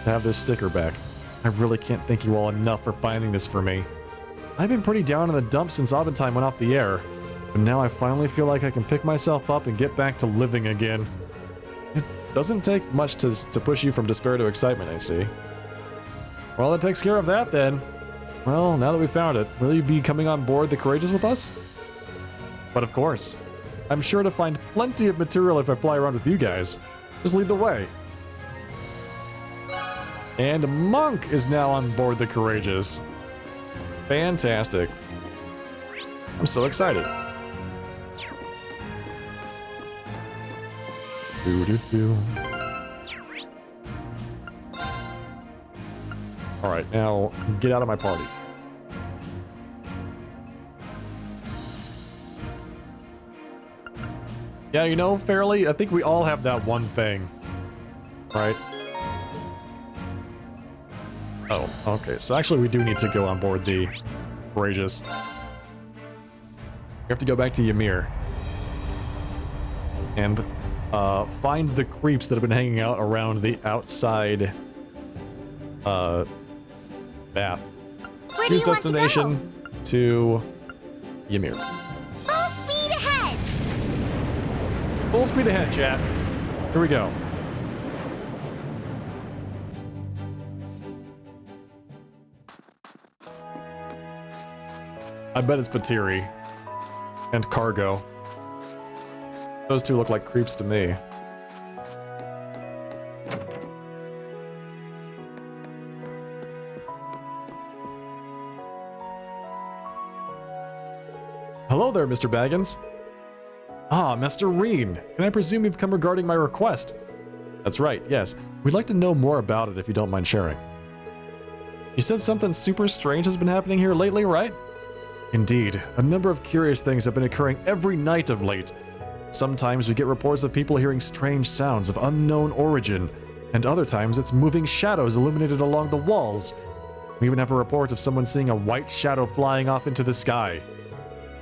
to have this sticker back. I really can't thank you all enough for finding this for me. I've been pretty down in the dumps since Abentime went off the air, but now I finally feel like I can pick myself up and get back to living again. It doesn't take much to push you from despair to excitement, I see. Well, that takes care of that then. Well, now that we found it, will you be coming on board the Courageous with us? But of course. I'm sure to find plenty of material if I fly around with you guys. Just lead the way. And Monk is now on board the Courageous. Fantastic. I'm so excited. Do. Alright, now get out of my party. Yeah, you know, fairly, I think we all have that one thing. Right? Oh, okay. So actually we do need to go on board the Courageous. We have to go back to Ymir. And find the creeps that have been hanging out around the outside bath. Where do Choose you want to destination to Ymir. Full speed ahead! Full speed ahead, chat. Here we go. I bet it's Patiri. And Cargo. Those two look like creeps to me. Hello there, Mr. Baggins. Ah, Master Reen. Can I presume you've come regarding my request? That's right, yes. We'd like to know more about it if you don't mind sharing. You said something super strange has been happening here lately, right? Indeed. A number of curious things have been occurring every night of late. Sometimes we get reports of people hearing strange sounds of unknown origin, and other times it's moving shadows illuminated along the walls. We even have a report of someone seeing a white shadow flying off into the sky.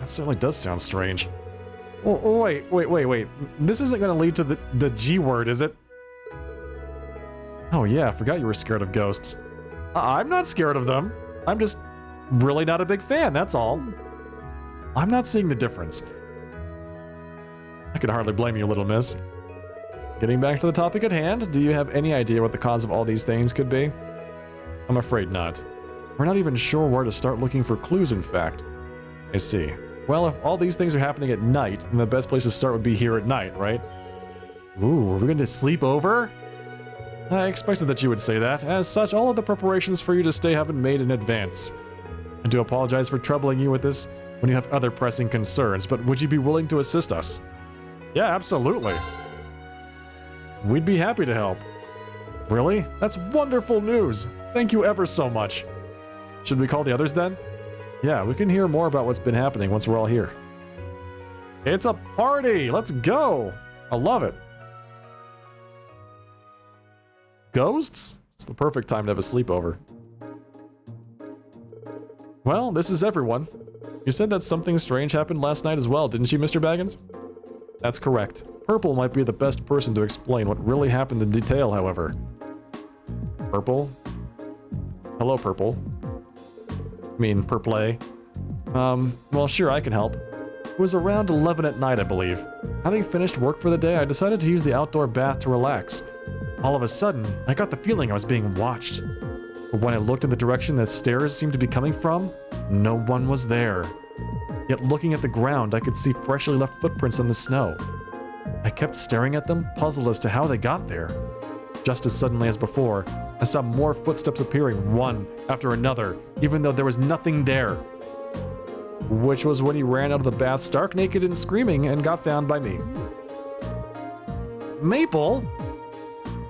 That certainly does sound strange. Oh, wait. This isn't going to lead to the G word, is it? Oh yeah, I forgot you were scared of ghosts. I'm not scared of them. I'm just really not a big fan, that's all. I'm not seeing the difference. I can hardly blame you, little miss. Getting back to the topic at hand, do you have any idea what the cause of all these things could be? I'm afraid not. We're not even sure where to start looking for clues, in fact. I see. Well, if all these things are happening at night, then the best place to start would be here at night, right? Ooh, are we going to sleep over? I expected that you would say that. As such, all of the preparations for you to stay have been made in advance. I do apologize for troubling you with this when you have other pressing concerns, but would you be willing to assist us? Yeah, absolutely. We'd be happy to help. Really? That's wonderful news. Thank you ever so much. Should we call the others then? Yeah, we can hear more about what's been happening once we're all here. It's a party! Let's go! I love it. Ghosts? It's the perfect time to have a sleepover. Well, this is everyone. You said that something strange happened last night as well, didn't you, Mr. Baggins? That's correct. Purple might be the best person to explain what really happened in detail, however. Purple? Hello, Purple. I mean, Purple. Well, sure, I can help. It was around 11 at night, I believe. Having finished work for the day, I decided to use the outdoor bath to relax. All of a sudden, I got the feeling I was being watched. But when I looked in the direction that stairs seemed to be coming from, no one was there. Yet looking at the ground, I could see freshly left footprints on the snow. I kept staring at them, puzzled as to how they got there. Just as suddenly as before, I saw more footsteps appearing, one after another, even though there was nothing there. Which was when he ran out of the bath stark naked and screaming and got found by me. Maple?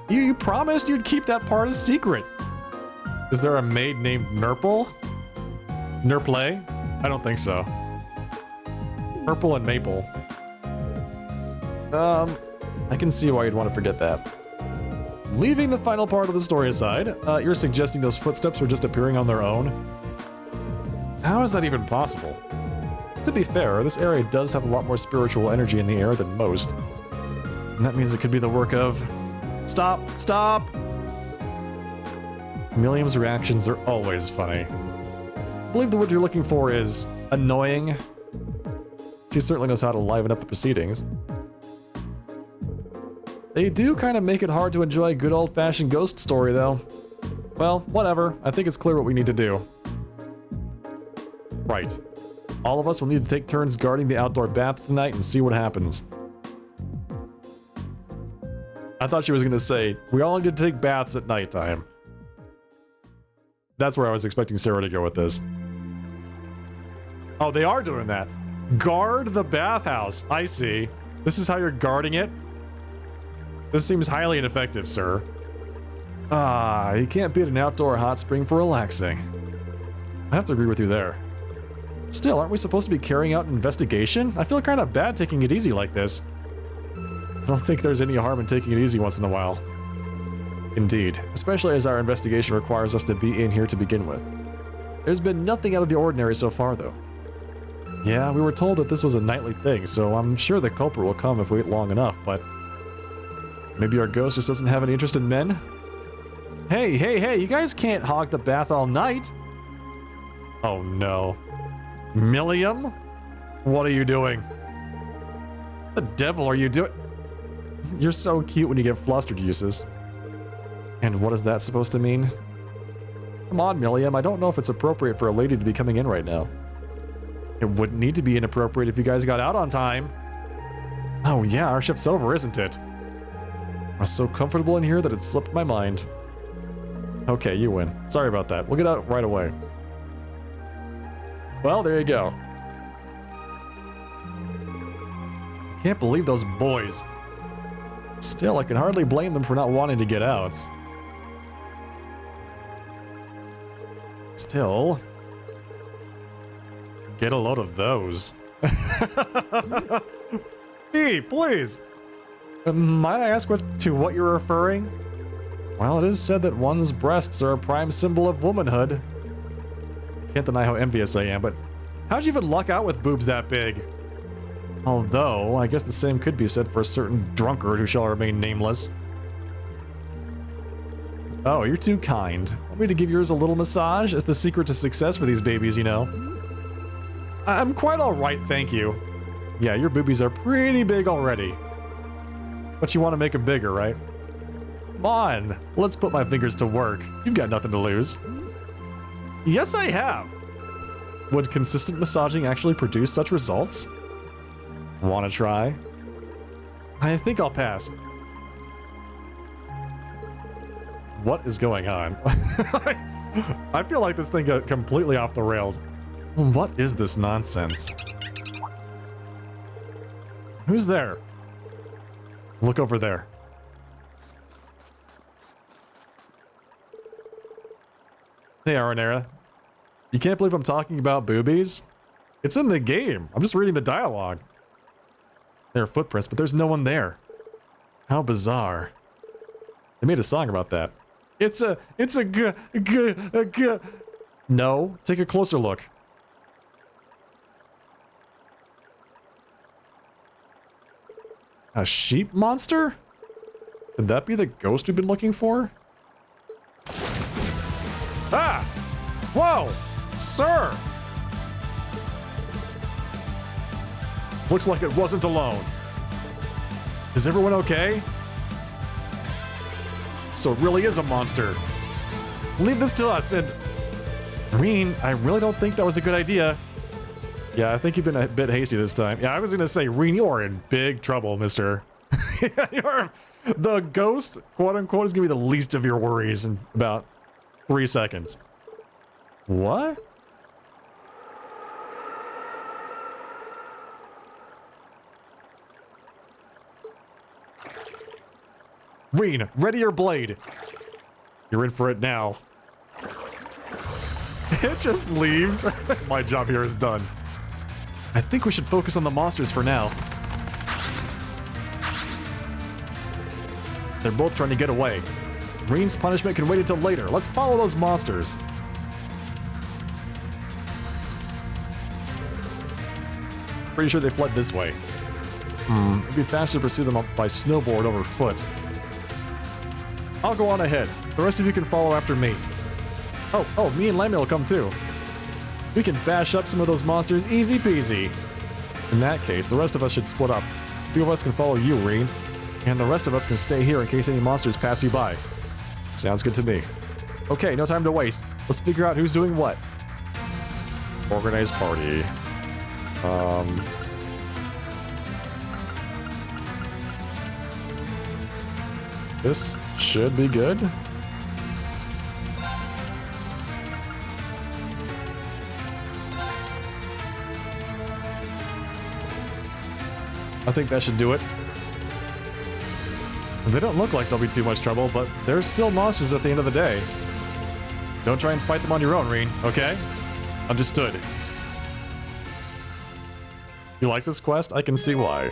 You promised you'd keep that part a secret. Is there a maid named Nurple? Nurple? I don't think so. Purple and Maple. I can see why you'd want to forget that. Leaving the final part of the story aside, you're suggesting those footsteps were just appearing on their own? How is that even possible? To be fair, this area does have a lot more spiritual energy in the air than most. And that means it could be the work of... Stop! Stop! Milliam's reactions are always funny. I believe the word you're looking for is annoying. She certainly knows how to liven up the proceedings. They do kind of make it hard to enjoy a good old-fashioned ghost story, though. Well, whatever. I think it's clear what we need to do. Right. All of us will need to take turns guarding the outdoor bath tonight and see what happens. I thought she was going to say, we all need to take baths at nighttime. That's where I was expecting Sarah to go with this. Oh, they are doing that. Guard the bathhouse. I see. This is how you're guarding it? This seems highly ineffective, sir. Ah, you can't beat an outdoor hot spring for relaxing. I have to agree with you there. Still, aren't we supposed to be carrying out an investigation? I feel kind of bad taking it easy like this. I don't think there's any harm in taking it easy once in a while. Indeed, especially as our investigation requires us to be in here to begin with. There's been nothing out of the ordinary so far, though. Yeah, we were told that this was a nightly thing, so I'm sure the culprit will come if we wait long enough, but... maybe our ghost just doesn't have any interest in men? Hey, you guys can't hog the bath all night! Oh no. Milliam? What are you doing? What the devil are you doing? You're so cute when you get flustered, Eustace. And what is that supposed to mean? Come on, Milliam, I don't know if it's appropriate for a lady to be coming in right now. It wouldn't need to be inappropriate if you guys got out on time. Oh yeah, our shift's over, isn't it? I was so comfortable in here that it slipped my mind. Okay, you win. Sorry about that. We'll get out right away. Well, there you go. Can't believe those boys. Still, I can hardly blame them for not wanting to get out. Still... get a load of those. Hey, please! Might I ask to what you're referring? Well, it is said that one's breasts are a prime symbol of womanhood. Can't deny how envious I am, but how'd you even luck out with boobs that big? Although, I guess the same could be said for a certain drunkard who shall remain nameless. Oh, you're too kind. Want me to give yours a little massage? It's the secret to success for these babies, you know. I'm quite alright, thank you. Yeah, your boobies are pretty big already. But you want to make them bigger, right? Come on, let's put my fingers to work. You've got nothing to lose. Yes, I have! Would consistent massaging actually produce such results? Wanna try? I think I'll pass. What is going on? I feel like this thing got completely off the rails. What is this nonsense? Who's there? Look over there. Hey, Aranera. You can't believe I'm talking about boobies? It's in the game. I'm just reading the dialogue. There are footprints, but there's no one there. How bizarre. They made a song about that. It's a No, take a closer look. A sheep monster? Could that be the ghost we've been looking for? Ah! Whoa! Sir! Looks like it wasn't alone. Is everyone okay? So it really is a monster. Leave this to us and... Reen, I really don't think that was a good idea. Yeah, I think you've been a bit hasty this time. Yeah, I was gonna say, Reen, you are in big trouble, mister. The ghost, quote unquote, is gonna be the least of your worries in about 3 seconds. What? Reen, ready your blade. You're in for it now. It just leaves. My job here is done. I think we should focus on the monsters for now. They're both trying to get away. Reen's punishment can wait until later. Let's follow those monsters. Pretty sure they fled this way. It'd be faster to pursue them up by snowboard over foot. I'll go on ahead. The rest of you can follow after me. Oh, me and Lammy will come too. We can bash up some of those monsters easy peasy. In that case, the rest of us should split up. A few of us can follow you, Reen, and the rest of us can stay here in case any monsters pass you by. Sounds good to me. Okay, no time to waste. Let's figure out who's doing what. Organized party. This should be good. I think that should do it. They don't look like they'll be too much trouble, but they're still monsters at the end of the day. Don't try and fight them on your own, Reen, okay? Understood. You like this quest? I can see why.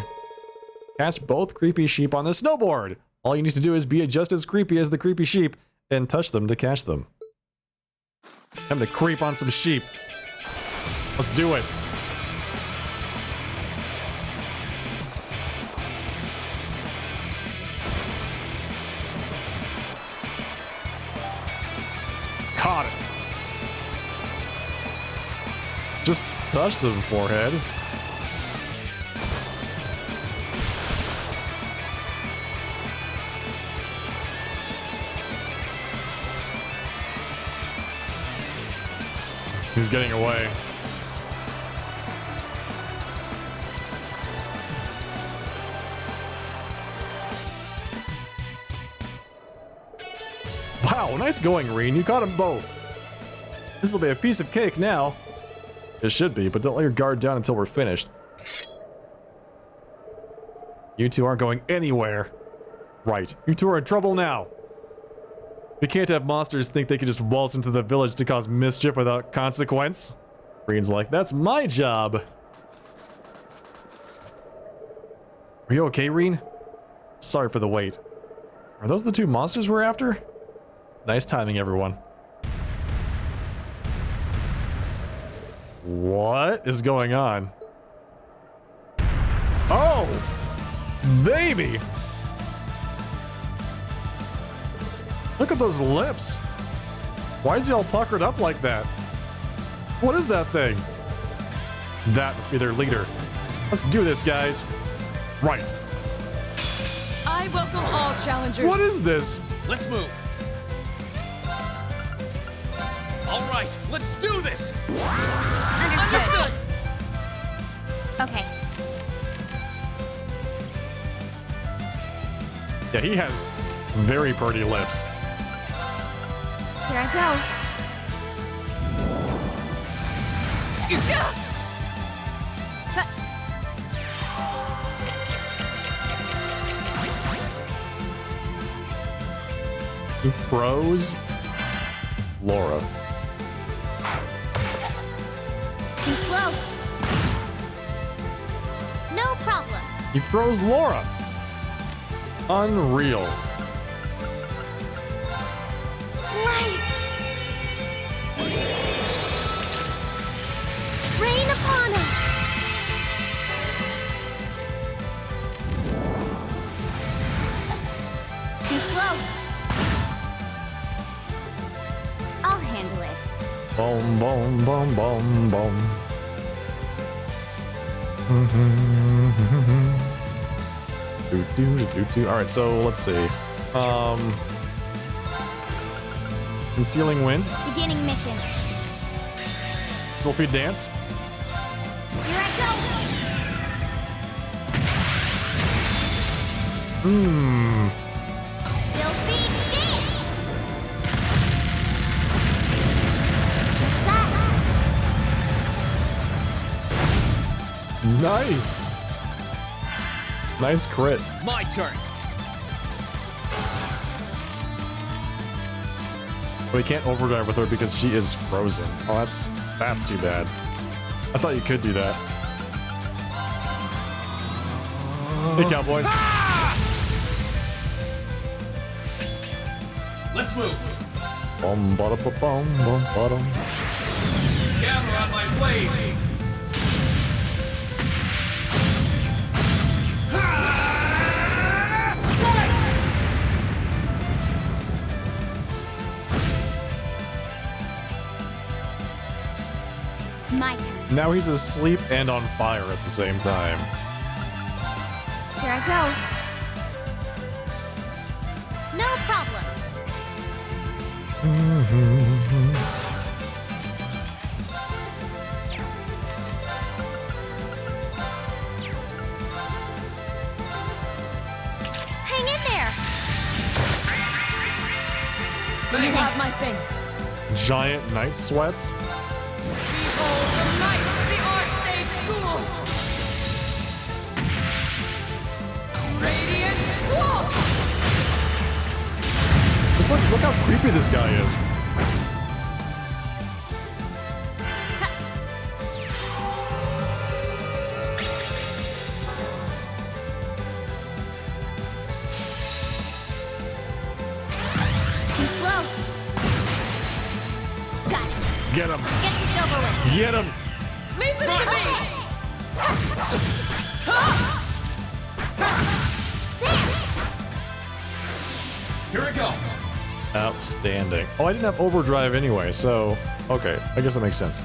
Catch both creepy sheep on the snowboard! All you need to do is be just as creepy as the creepy sheep and touch them to catch them. Time to creep on some sheep. Let's do it. Caught it. Just touch the forehead. He's getting away. Wow, nice going, Reen. You caught them both. This will be a piece of cake now. It should be, but don't let your guard down until we're finished. You two aren't going anywhere. Right. You two are in trouble now. We can't have monsters think they can just waltz into the village to cause mischief without consequence. Reen's like, that's my job. Are you okay, Reen? Sorry for the wait. Are those the two monsters we're after? Nice timing, everyone. What is going on? Oh! Baby! Look at those lips! Why is he all puckered up like that? What is that thing? That must be their leader. Let's do this, guys. Right. I welcome all challengers. What is this? Let's move. All right, let's do this. Understood. Okay. Yeah, he has very pretty lips. Here I go. You froze Laura. Too slow. No problem. He froze Laura. Unreal. Light. Rain upon us. Too slow. I'll handle it. Boom, boom, boom, boom, boom. All right, so let's see. Concealing wind. Beginning mission. Sylphie dance. Here I go. Filthy dance. What's that? Nice. Nice crit. My turn. We can't overdrive with her because she is frozen. Oh, that's too bad. I thought you could do that. Hey, Cowboys. Let's move. Bum, bada, ba, bum, bum, bada. Gather on my blade. My turn. Now he's asleep and on fire at the same time. Here I go. No problem. Hang in there. You have my things. Giant night sweats. Behold the might of the Archsage School. Just look how creepy this guy is. Too slow. Got it. Get him. Get this over with. Get him. Leave this to me! Here I go. Outstanding. Oh, I didn't have overdrive anyway, so okay, I guess that makes sense.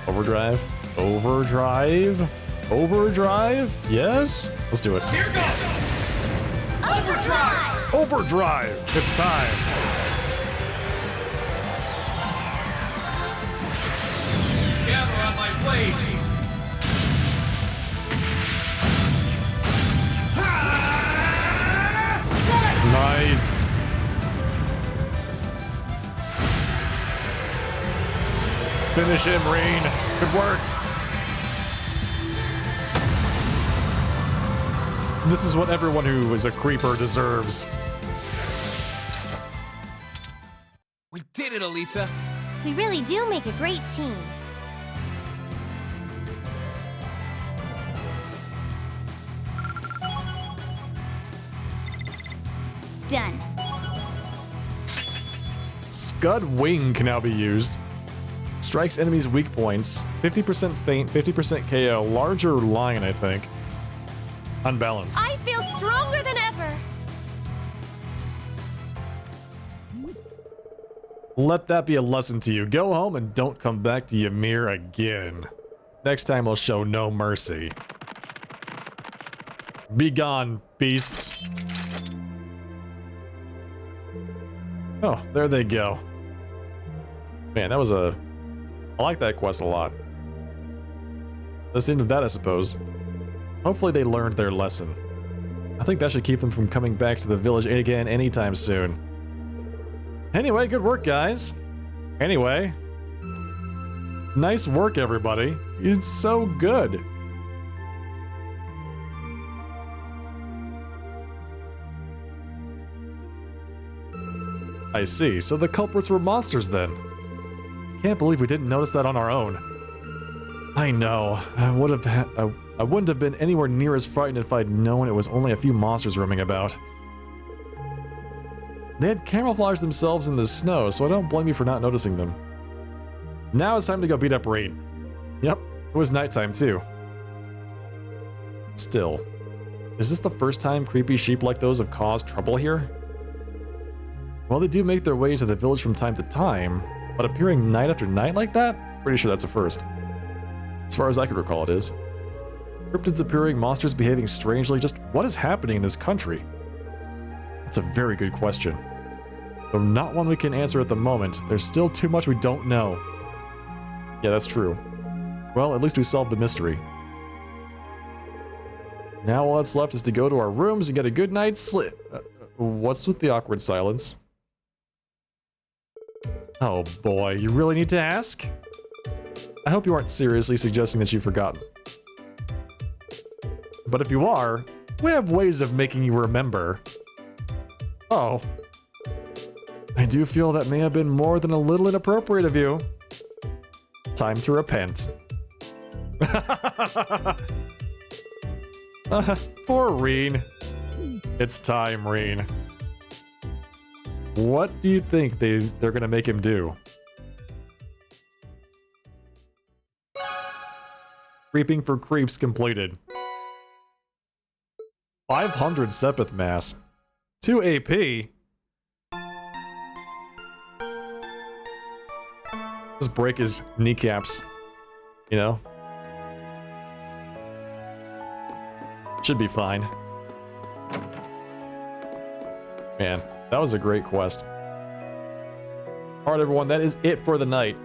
Overdrive, overdrive, overdrive. Yes, let's do it. Here goes. Overdrive! Overdrive. It's time. Gather on my blade. Nice. Finish him, Rain. Good work. This is what everyone who is a creeper deserves. We did it, Elisa. We really do make a great team. Done. Scud Wing can now be used. Strikes enemies' weak points. 50% faint, 50% KO. Larger lion, I think. Unbalanced. I feel stronger than ever. Let that be a lesson to you. Go home and don't come back to Ymir again. Next time we'll show no mercy. Be gone, beasts. Oh, there they go. Man, that was a... I like that quest a lot. That's the end of that, I suppose. Hopefully they learned their lesson. I think that should keep them from coming back to the village again anytime soon. Anyway, good work, guys. Anyway. Nice work, everybody. It's so good. I see. So the culprits were monsters then. Can't believe we didn't notice that on our own. I know. I wouldn't have been anywhere near as frightened if I'd known it was only a few monsters roaming about. They had camouflaged themselves in the snow, so I don't blame you for not noticing them. Now it's time to go beat up Rain. Yep, it was nighttime too. Still, is this the first time creepy sheep like those have caused trouble here? Well, they do make their way to the village from time to time, but appearing night after night like that? Pretty sure that's a first. As far as I could recall, it is. Cryptids appearing, monsters behaving strangely, just what is happening in this country? That's a very good question. Though not one we can answer at the moment, there's still too much we don't know. Yeah, that's true. Well, at least we solved the mystery. Now all that's left is to go to our rooms and get a good night's sleep. What's with the awkward silence? Oh boy, you really need to ask? I hope you aren't seriously suggesting that you've forgotten. But if you are, we have ways of making you remember. Oh. I do feel that may have been more than a little inappropriate of you. Time to repent. Poor Reen. It's time, Reen. What do you think they're gonna make him do? Creeping for creeps completed. 500 Sepith Mass. 2 AP. Just break his kneecaps. You know? Should be fine. Man, that was a great quest. Alright everyone, that is it for the night.